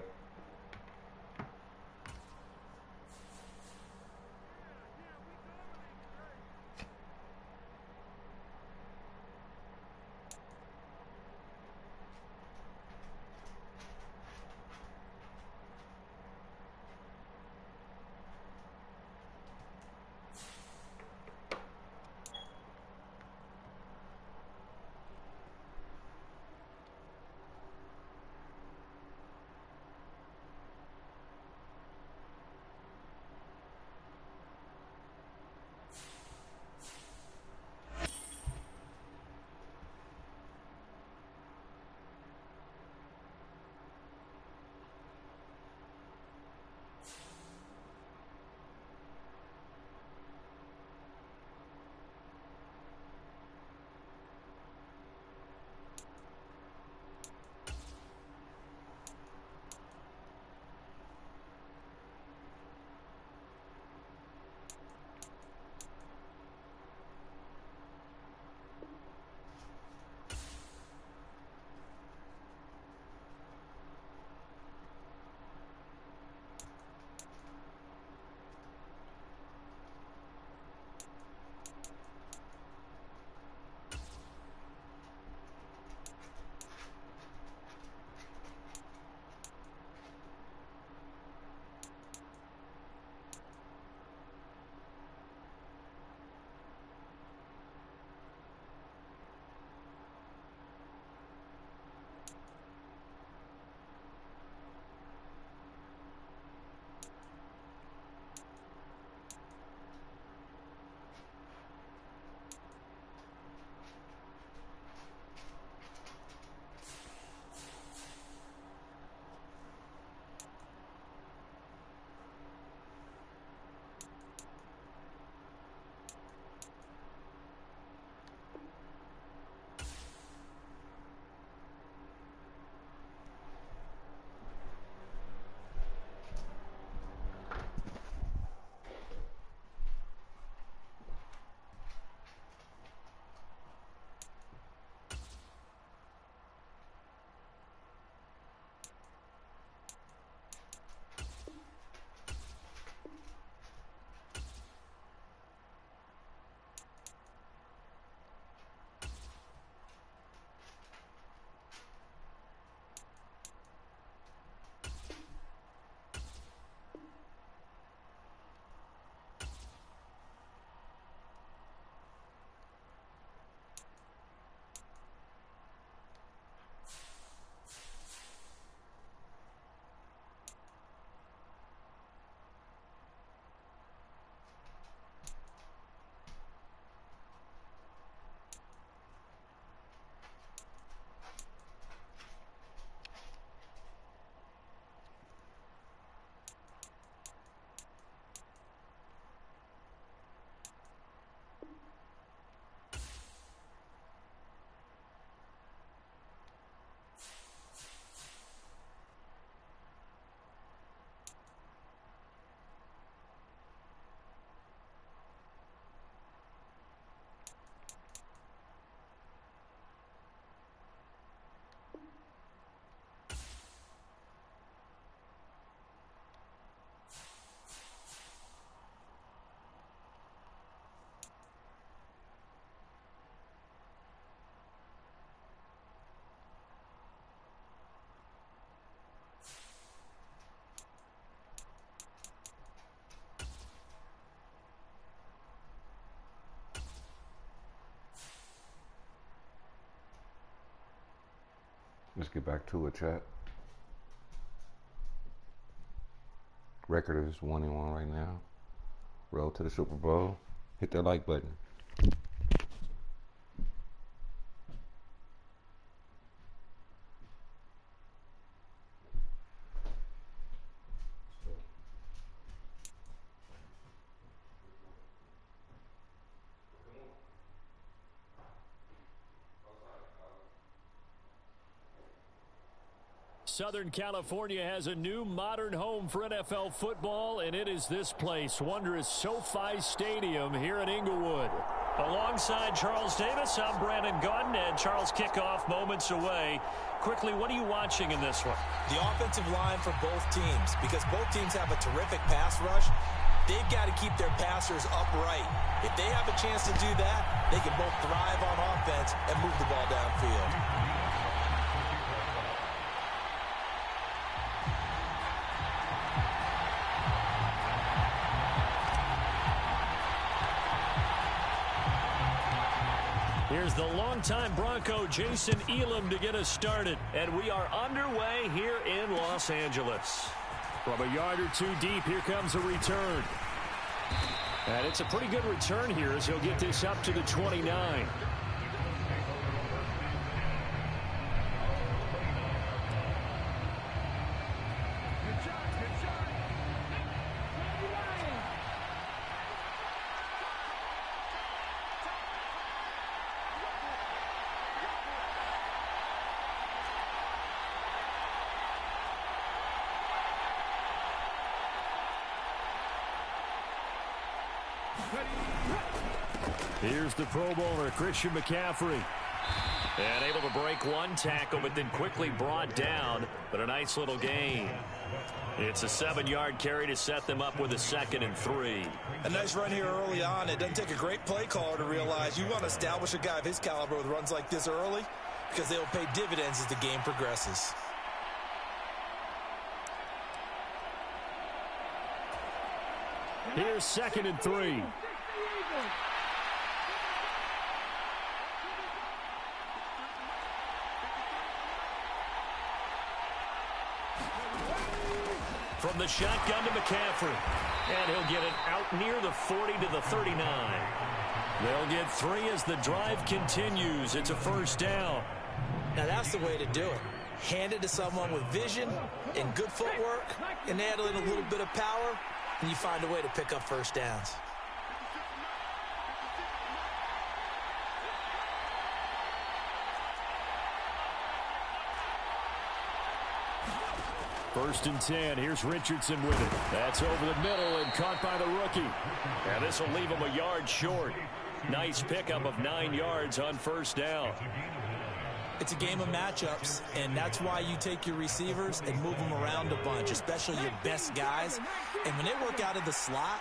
Let's get back to it, chat. Record is 1-1 right now. Road to the Super Bowl. Hit that like button. Southern California has a new modern home for NFL football, and it is this place, wondrous SoFi Stadium here in Inglewood. Alongside Charles Davis, I'm Brandon Gaudin, and Charles, kickoff moments away. Quickly, what are you watching in this one? The offensive line for both teams, because both teams have a terrific pass rush. They've got to keep their passers upright. If they have a chance to do that, they can both thrive on offense and move the ball downfield. Here's the longtime Bronco, Jason Elam, to get us started. And we are underway here in Los Angeles. From a yard or two deep, here comes a return. And it's a pretty good return here as he'll get this up to the 29. Here's the Pro Bowler, Christian McCaffrey. And able to break one tackle, but then quickly brought down. But a nice little gain. It's a 7-yard carry to set them up with a 2nd and 3. A nice run here early on. It doesn't take a great play caller to realize you want to establish a guy of his caliber with runs like this early, because they'll pay dividends as the game progresses. Here's 2nd and 3. From the shotgun to McCaffrey. And he'll get it out near the 40 to the 39. They'll get 3 as the drive continues. It's a 1st down. Now that's the way to do it. Hand it to someone with vision and good footwork, and add in a little bit of power, and you find a way to pick up 1st downs. First and 10. Here's Richardson with it. That's over the middle and caught by the rookie. And this will leave him a yard short. Nice pickup of 9 yards on 1st down. It's a game of matchups, and that's why you take your receivers and move them around a bunch, especially your best guys. And when they work out of the slot,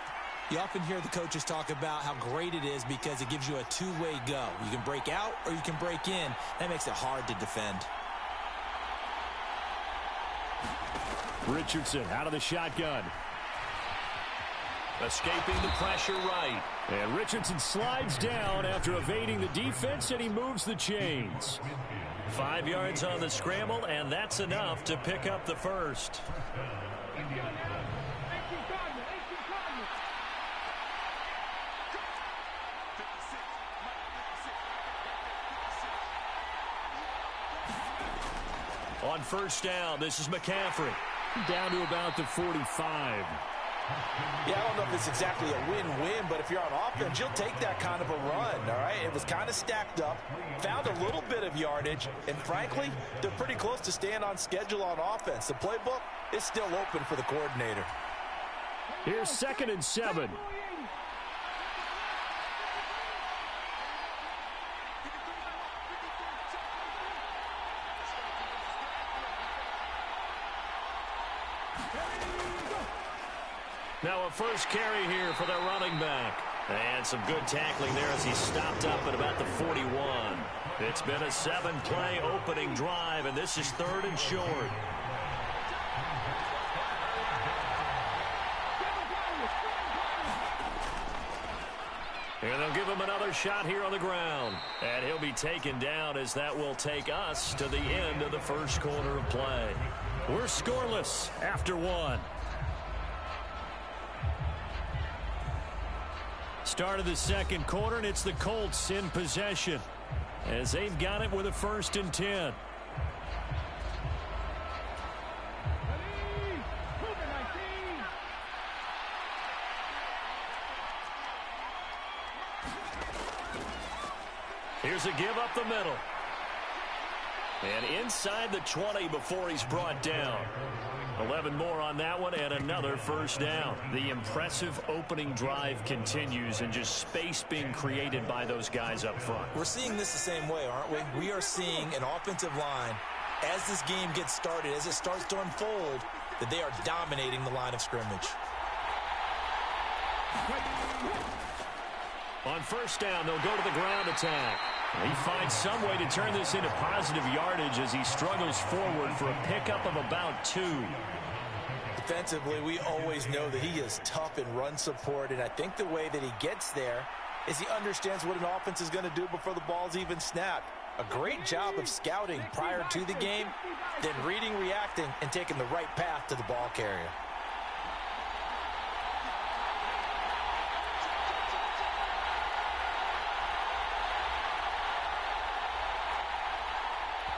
you often hear the coaches talk about how great it is because it gives you a two-way go. You can break out or you can break in. That makes it hard to defend. Richardson out of the shotgun. Escaping the pressure right. And Richardson slides down after evading the defense, and he moves the chains. 5 yards on the scramble, and that's enough to pick up the 1st. On 1st down, this is McCaffrey. Down to about the 45. Yeah, I don't know if it's exactly a win-win, but if you're on offense, you'll take that kind of a run, all right? It was kind of stacked up, found a little bit of yardage, and frankly, they're pretty close to staying on schedule on offense. The playbook is still open for the coordinator. Here's 2nd and 7. Now a 1st carry here for their running back. And some good tackling there as he stopped up at about the 41. It's been a 7-play opening drive, and this is 3rd and short. And they'll give him another shot here on the ground. And he'll be taken down as that will take us to the end of the first quarter of play. We're scoreless after one. Start of the second quarter, and it's the Colts in possession as they've got it with a 1st and 10. Here's a give up the middle. And inside the 20 before he's brought down. 11 more on that one and another first down. The impressive opening drive continues and just space being created by those guys up front. We're seeing this the same way, aren't we? We are seeing an offensive line, as this game gets started, as it starts to unfold, that they are dominating the line of scrimmage. On first down, they'll go to the ground attack. He finds some way to turn this into positive yardage as he struggles forward for a pickup of about 2. Defensively, we always know that he is tough in run support, and I think the way that he gets there is he understands what an offense is going to do before the ball's even snapped. A great job of scouting prior to the game, then reading, reacting, and taking the right path to the ball carrier.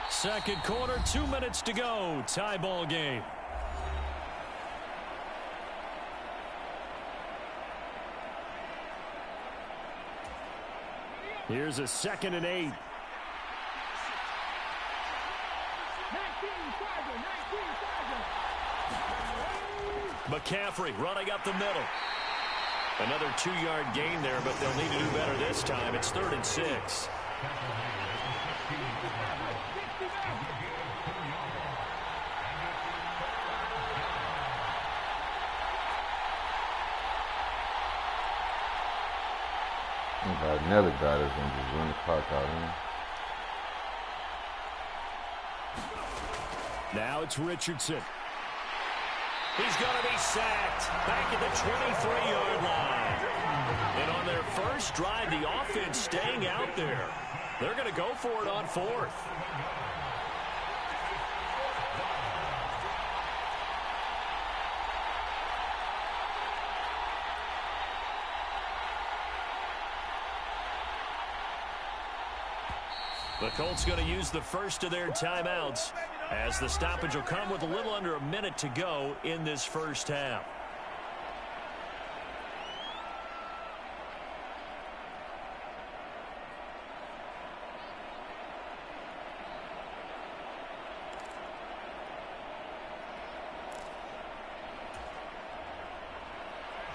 Second quarter, 2 minutes to go. Tie ball game. Here's a 2nd and 8. 19, McCaffrey running up the middle. Another 2-yard gain there, but they'll need to do better this time. It's 3rd and 6. Another guy that's going to just run the clock out in. Now it's Richardson. He's going to be sacked back at the 23-yard line. And on their first drive, the offense staying out there. They're going to go for it on 4th. The Colts going to use the first of their timeouts as the stoppage will come with a little under a minute to go in this first half.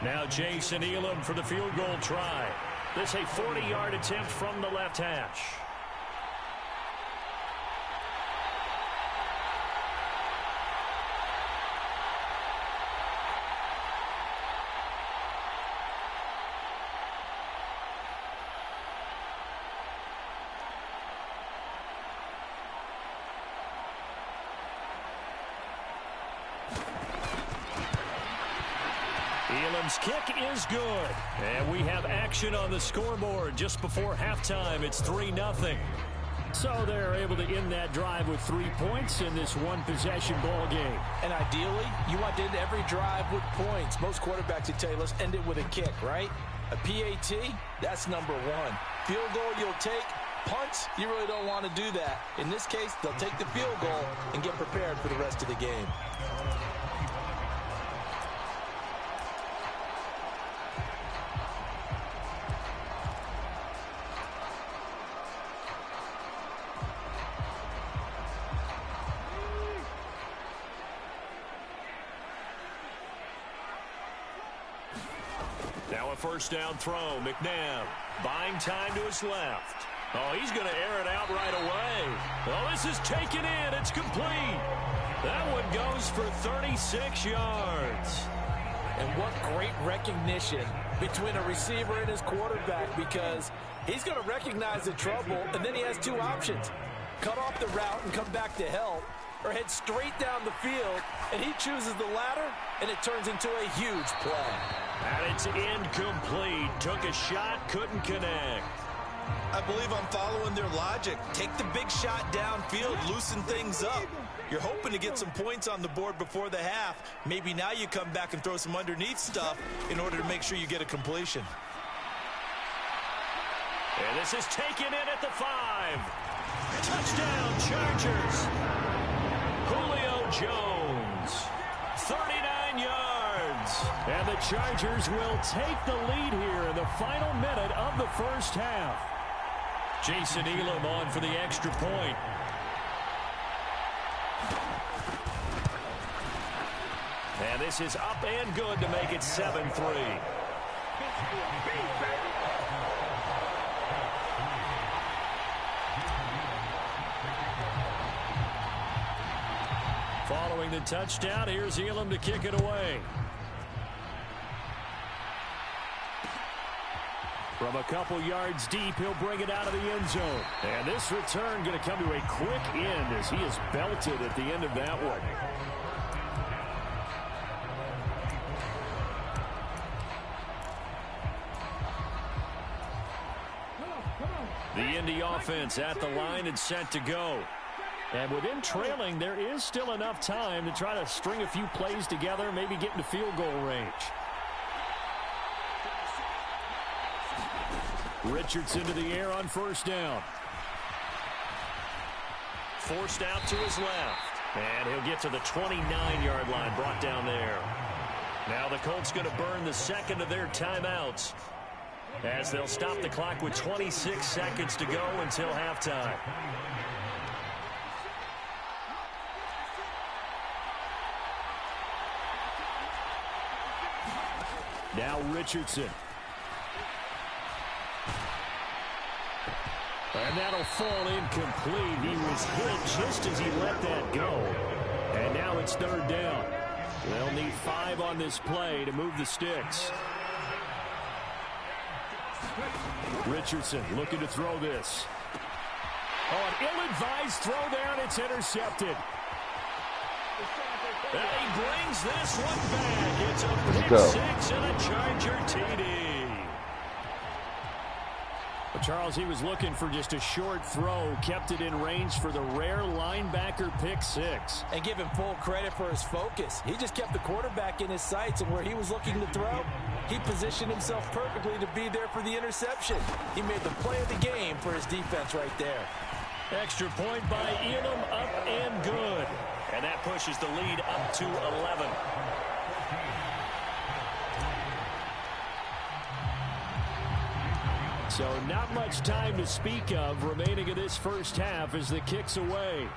Now Jason Elam for the field goal try. This a 40-yard attempt from the left hash. Elam's kick is good. And we have action on the scoreboard just before halftime. It's 3-0. So they're able to end that drive with 3 points in this one-possession ball game. And ideally, you want to end every drive with points. Most quarterbacks would tell you, let's end it with a kick, right? A PAT, that's number 1. Field goal you'll take. Punts, you really don't want to do that. In this case, they'll take the field goal and get prepared for the rest of the game. Now a first down throw. McNabb buying time to his left. Oh, he's going to air it out right away. Oh, this is taken in. It's complete. That one goes for 36 yards. And what great recognition between a receiver and his quarterback, because he's going to recognize the trouble, and then he has 2 options. Cut off the route and come back to help, or head straight down the field, and he chooses the latter, and it turns into a huge play. And it's incomplete. Took a shot, couldn't connect. I believe I'm following their logic. Take the big shot downfield, loosen things up. You're hoping to get some points on the board before the half. Maybe now you come back and throw some underneath stuff in order to make sure you get a completion. And this is taken in at the 5. Touchdown, Chargers. Julio Jones, 39 yards. And the Chargers will take the lead here in the final minute of the first half. Jason Elam on for the extra point. And this is up and good to make it 7-3. Following the touchdown, here's Elam to kick it away. From a couple yards deep, he'll bring it out of the end zone. And this return going to come to a quick end as he is belted at the end of that one. The Indy offense at the line and set to go. And with him trailing, there is still enough time to try to string a few plays together, maybe get into field goal range. Richardson to the air on first down. Forced out to his left. And he'll get to the 29-yard line, brought down there. Now the Colts going to burn the second of their timeouts, as they'll stop the clock with 26 seconds to go until halftime. Now Richardson. And that'll fall incomplete. He was hit just as he let that go. And now it's third down. They'll need 5 on this play to move the sticks. Richardson looking to throw this. Oh, an ill-advised throw there, and it's intercepted. And he brings this one back. It's a pick 6 and a Charger TD. Well, Charles, he was looking for just a short throw, kept it in range for the rare linebacker pick 6. And give him full credit for his focus. He just kept the quarterback in his sights, and where he was looking to throw, he positioned himself perfectly to be there for the interception. He made the play of the game for his defense right there. Extra point by Elam, up and good. And that pushes the lead up to 11. So not much time to speak of remaining in this first half as the kick's away.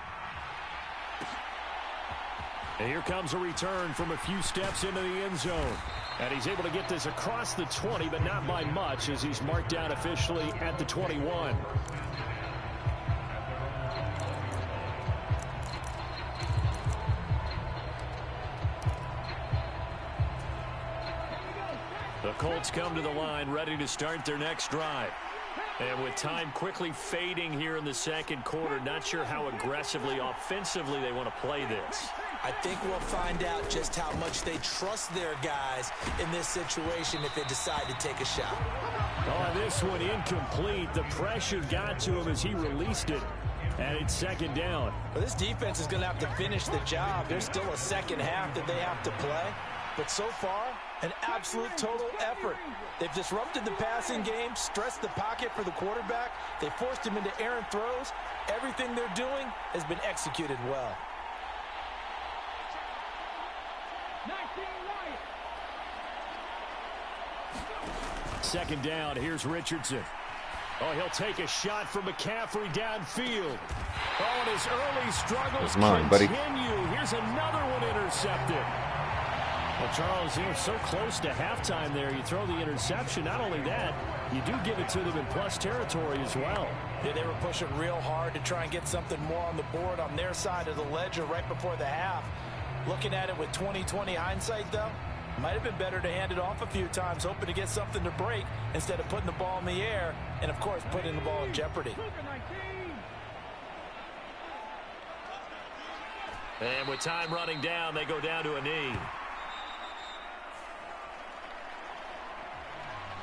And here comes a return from a few steps into the end zone. And he's able to get this across the 20, but not by much, as he's marked down officially at the 21. The Colts come to the line ready to start their next drive. And with time quickly fading here in the second quarter, not sure how aggressively, offensively they want to play this. I think we'll find out just how much they trust their guys in this situation if they decide to take a shot. Oh, this one incomplete. The pressure got to him as he released it. And it's second down. Well, this defense is going to have to finish the job. There's still a second half that they have to play. But so far, an absolute total effort. They've disrupted the passing game, stressed the pocket for the quarterback. They forced him into errant throws. Everything they're doing has been executed well. Second down, here's Richardson. Oh, he'll take a shot from McCaffrey downfield. Oh, and his early struggles continue. Here's another one intercepted. Well, Charles, you're so close to halftime there. You throw the interception. Not only that, you do give it to them in plus territory as well. Yeah, they were pushing real hard to try and get something more on the board on their side of the ledger right before the half. Looking at it with 20/20 hindsight, though, might have been better to hand it off a few times, hoping to get something to break instead of putting the ball in the air and, of course, putting the ball in jeopardy. And with time running down, they go down to a knee.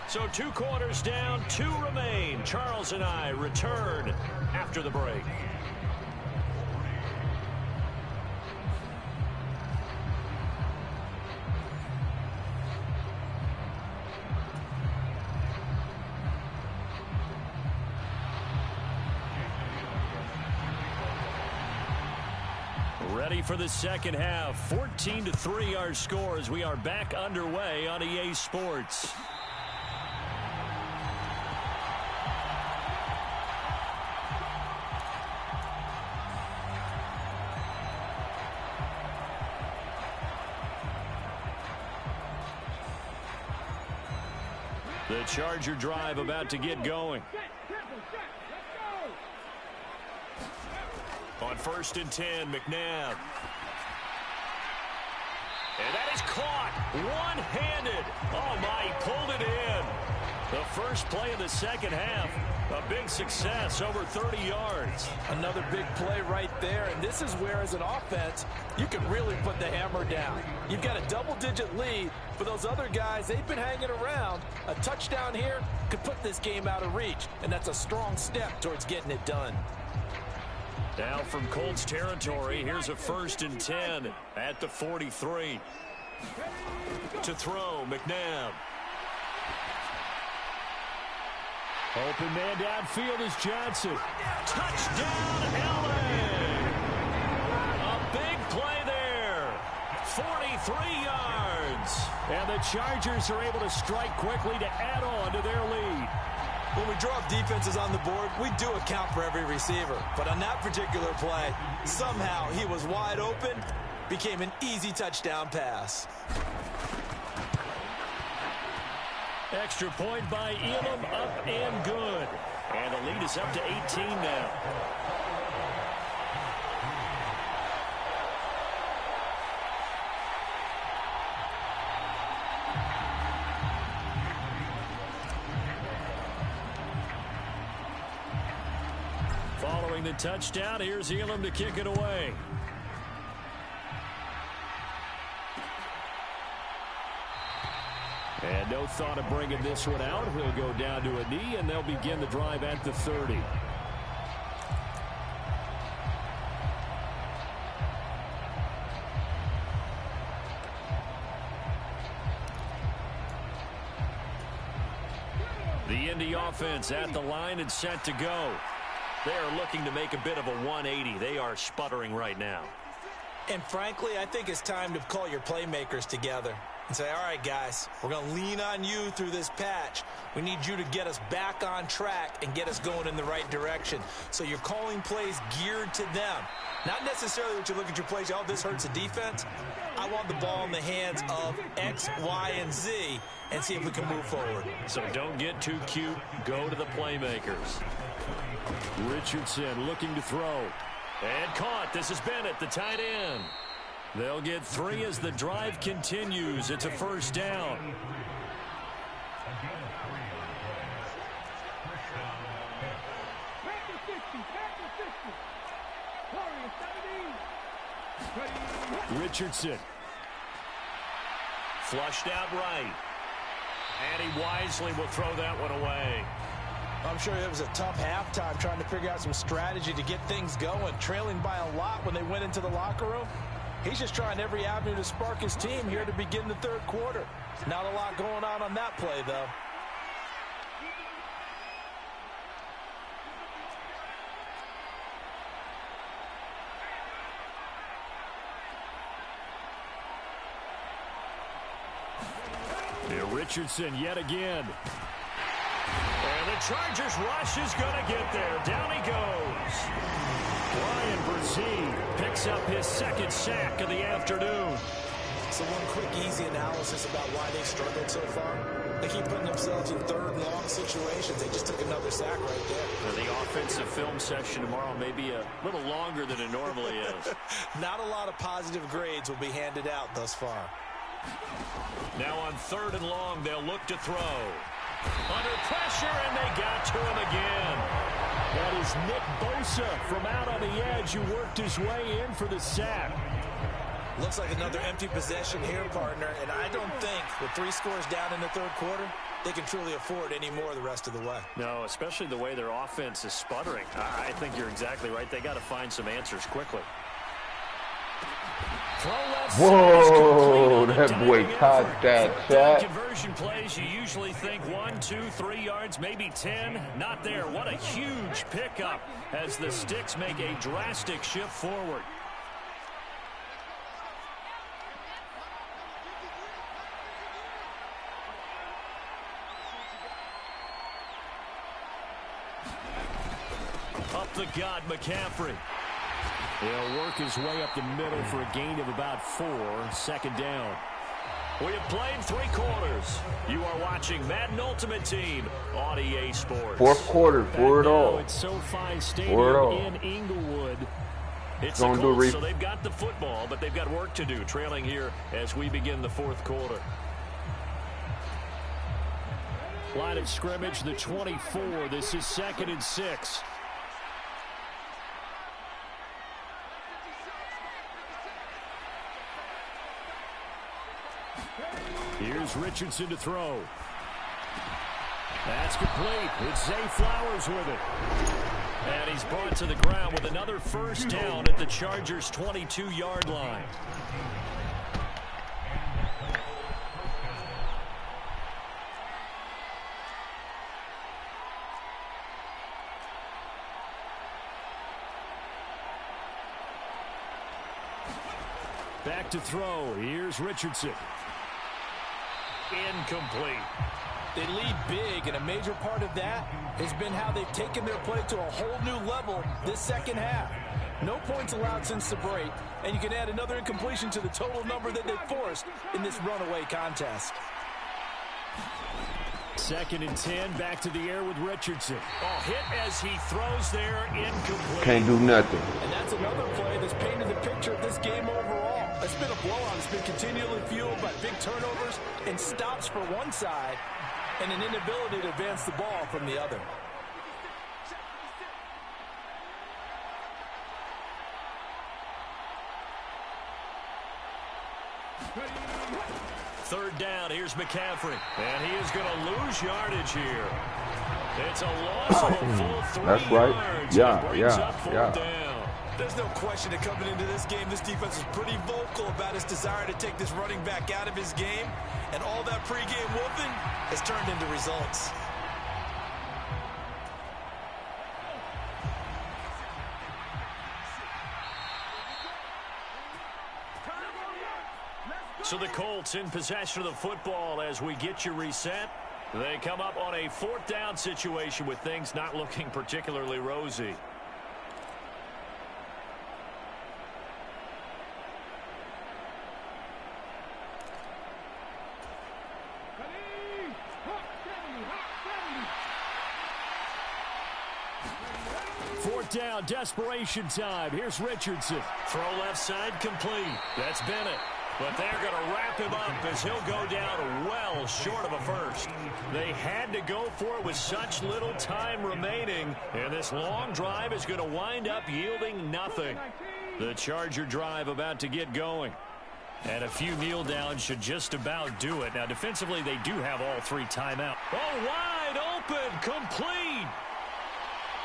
So 2 quarters down, 2 remain. Charles and I return after the break. Ready for the second half. 14-3 our score as we are back underway on EA Sports. The Charger drive about to get going. On 1st and 10, McNabb. And that is caught one-handed. Oh, my, he pulled it in. The first play of the second half, a big success, over 30 yards. Another big play right there, and this is where, as an offense, you can really put the hammer down. You've got a double-digit lead. For those other guys, they've been hanging around. A touchdown here could put this game out of reach, and that's a strong step towards getting it done. Now from Colts territory, here's a 1st and 10 at the 43. To throw, McNabb. Open man downfield is Johnson. Touchdown, LA! A big play there. 43 yards. And the Chargers are able to strike quickly to add on to their lead. When we draw up defenses on the board, we do account for every receiver. But on that particular play, somehow he was wide open, became an easy touchdown pass. Extra point by Elam, up and good. And the lead is up to 18 now. Following the touchdown, here's Elam to kick it away. And no thought of bringing this one out. He'll go down to a knee, and they'll begin the drive at the 30. The Indy offense at the line and set to go. They are looking to make a bit of a 180. They are sputtering right now. And frankly, I think it's time to call your playmakers together and say, all right, guys, we're going to lean on you through this patch. We need you to get us back on track and get us going in the right direction. So you're calling plays geared to them. Not necessarily that you look at your plays, oh, this hurts the defense. I want the ball in the hands of X, Y, and Z and see if we can move forward. So don't get too cute. Go to the playmakers. Richardson looking to throw. And caught. This is Bennett, the tight end. They'll get 3 as the drive continues. It's a first down. Richardson. Flushed out right. And he wisely will throw that one away. I'm sure it was a tough halftime trying to figure out some strategy to get things going. Trailing by a lot when they went into the locker room. He's just trying every avenue to spark his team here to begin the third quarter. Not a lot going on that play, though. Richardson yet again. And the Chargers rush is going to get there. Down he goes. Ryan Brzee picks up his second sack of the afternoon. So one quick, easy analysis about why they struggled so far. They keep putting themselves in third and long situations. They just took another sack right there. The offensive film session tomorrow may be a little longer than it normally is. Not a lot of positive grades will be handed out thus far. Now on 3rd and long, they'll look to throw. Under pressure, and they got to him again. That is Nick Bosa from out on the edge who worked his way in for the sack. Looks like another empty possession here, partner, and I don't think with 3 scores down in the third quarter, they can truly afford any more the rest of the way. No, especially the way their offense is sputtering. I think you're exactly right. They got to find some answers quickly. Whoa, that boy caught that shot. Conversion plays, you usually think 1, 2, 3 yards, maybe 10. Not there. What a huge pickup as the Sticks make a drastic shift forward. Up the gut, McCaffrey. He'll work his way up the middle for a gain of about 4. Second down. We have played 3 quarters. You are watching Madden Ultimate Team on EA Sports. Fourth quarter, for it all. It's SoFi Stadium in Inglewood. It's the Colts, so they've got the football, but they've got work to do, trailing here as we begin the fourth quarter. Line of scrimmage, the 24. This is 2nd and 6. Here's Richardson to throw. That's complete. It's Zay Flowers with it. And he's brought to the ground with another first down at the Chargers' 22-yard line. Back to throw. Here's Richardson. Incomplete. They lead big, and a major part of that has been how they've taken their play to a whole new level this second half. No points allowed since the break, and you can add another incompletion to the total number that they've forced in this runaway contest. 2nd and 10, back to the air with Richardson. Oh, hit as he throws there, incomplete. Can't do nothing. And that's another play that's painted the picture of this game overall. It's been a blowout. It's been continually fueled by big turnovers and stops for one side and an inability to advance the ball from the other. Third down, here's McCaffrey. And he is going to lose yardage here. It's a loss of a full 3 That's right. yards. Yeah. Down. There's no question that coming into this game, this defense is pretty vocal about its desire to take this running back out of his game. And all that pregame whooping has turned into results. So the Colts in possession of the football as we get you reset. They come up on a 4th down situation with things not looking particularly rosy. Fourth down, desperation time. Here's Richardson. Throw left side complete. That's Bennett. But they're going to wrap him up as he'll go down well short of a first. They had to go for it with such little time remaining. And this long drive is going to wind up yielding nothing. The Charger drive about to get going. And a few kneel downs should just about do it. Now, defensively, they do have all 3 timeouts. Oh, wide open, complete.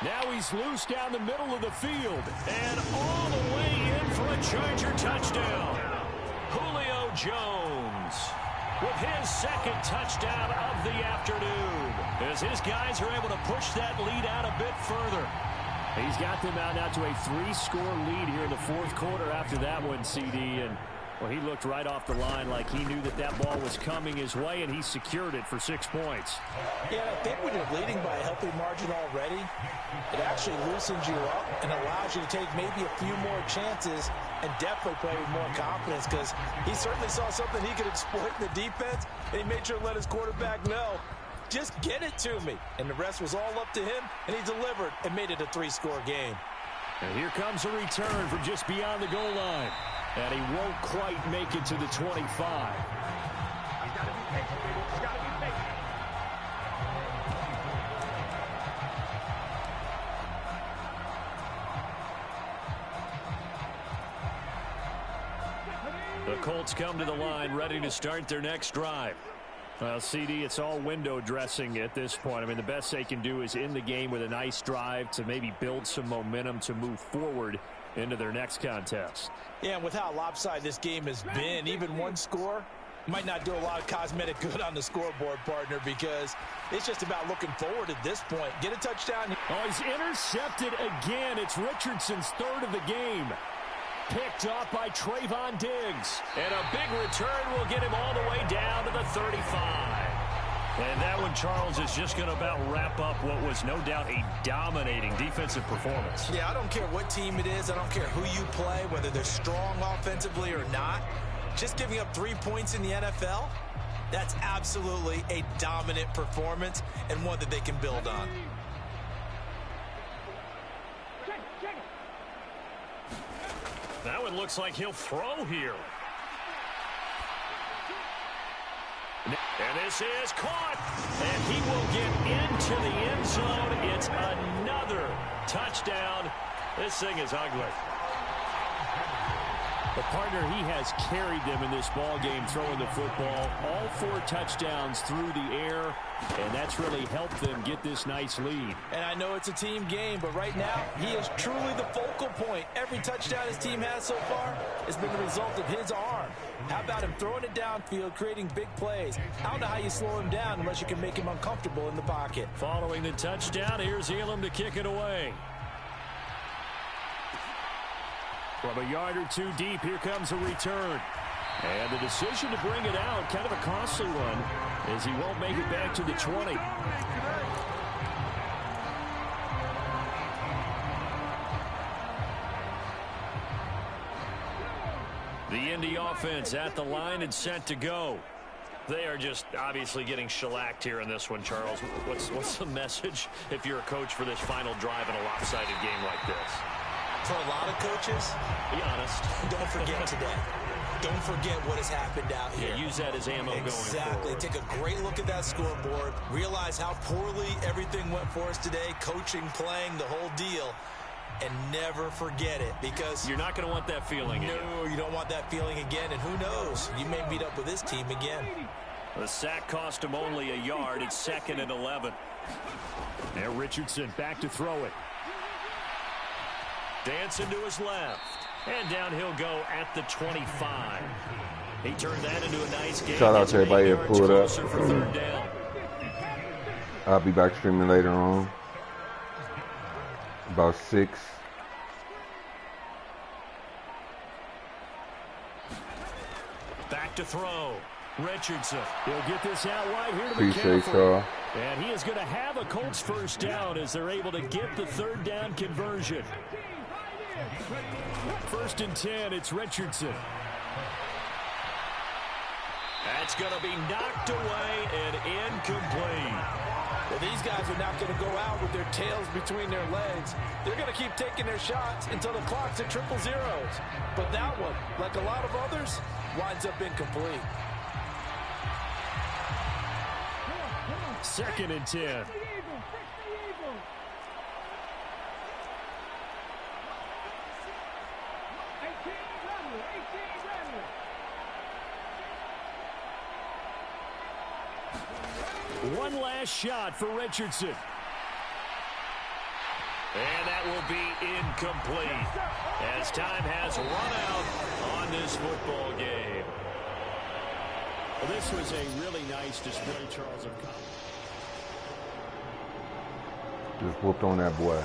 Now he's loose down the middle of the field. And all the way in for a Charger touchdown. Julio Jones with his 2nd touchdown of the afternoon as his guys are able to push that lead out a bit further. He's got them out now to a 3-score lead here in the 4th quarter after that one, CD. And, well, he looked right off the line like he knew that that ball was coming his way, and he secured it for 6 points. Yeah, I think when you're leading by a healthy margin already, it actually loosens you up and allows you to take maybe a few more chances and definitely play with more confidence because he certainly saw something he could exploit in the defense, and he made sure to let his quarterback know, just get it to me. And the rest was all up to him, and he delivered and made it a 3-score game. And here comes a return from just beyond the goal line. And he won't quite make it to the 25. Colts come to the line, ready to start their next drive. Well, CD, it's all window dressing at this point. I mean, the best they can do is end the game with a nice drive to maybe build some momentum to move forward into their next contest. Yeah, and with how lopsided this game has been, even one score might not do a lot of cosmetic good on the scoreboard, partner, because it's just about looking forward at this point. Get a touchdown. Oh, he's intercepted again. It's Richardson's third of the game. Picked off by Trayvon Diggs. And a big return will get him all the way down to the 35. And that one, Charles, is just going to about wrap up what was no doubt a dominating defensive performance. Yeah, I don't care what team it is. I don't care who you play, whether they're strong offensively or not. Just giving up 3 points in the NFL, that's absolutely a dominant performance and one that they can build on. That one looks like he'll throw here. And this is caught. And he will get into the end zone. It's another touchdown. This thing is ugly. The partner, he has carried them in this ball game throwing the football. All 4 touchdowns through the air, and that's really helped them get this nice lead. And I know it's a team game, but right now, he is truly the focal point. Every touchdown his team has so far has been the result of his arm. How about him throwing it downfield, creating big plays? I don't know how you slow him down unless you can make him uncomfortable in the pocket. Following the touchdown, here's Elam to kick it away. From a yard or 2 deep, here comes a return. And the decision to bring it out, kind of a costly one, as he won't make it back to the 20. The Indy offense at the line and set to go. They are just obviously getting shellacked here in this one, Charles. What's the message if you're a coach for this final drive in a lopsided game like this? For a lot of coaches, be honest. Don't forget today. Don't forget what has happened out here. Yeah, use that as ammo going forward. Exactly. Take a great look at that scoreboard. Realize how poorly everything went for us today. Coaching, playing, the whole deal. And never forget it, because you're not going to want that feeling again. No, you don't want that feeling again. And who knows? You may meet up with this team again. The sack cost him only a yard. It's 2nd and 11. Now Richardson back to throw it. Dancing to his left. And down he'll go at the 25. He turned that into a nice game. Shout out to everybody that pulled up. For 3rd down. I'll be back streaming later on. About 6. Back to throw. Richardson. He'll get this out wide here to Appreciate y'all. And he is going to have a Colts 1st down as they're able to get the 3rd down conversion. 1st and 10, it's Richardson. That's going to be knocked away and incomplete. Well, these guys are not going to go out with their tails between their legs. They're going to keep taking their shots until the clock's at 000. But that one, like a lot of others, winds up incomplete. 2nd and 10. One last shot for Richardson. And that will be incomplete as time has run out on this football game. Well, this was a really nice display, Charles. Just whooped on that boy.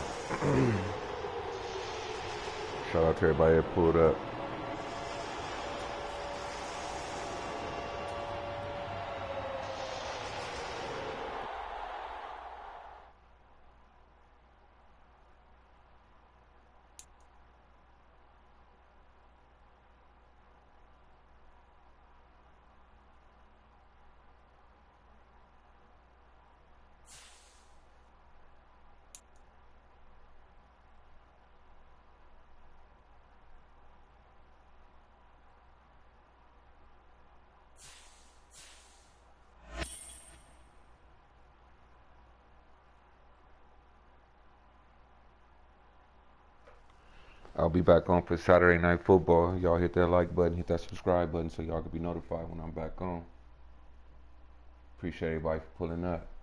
Shout out to everybody that pulled up. I'll be back on for Saturday Night Football. Y'all hit that like button, hit that subscribe button so y'all can be notified when I'm back on. Appreciate everybody for pulling up.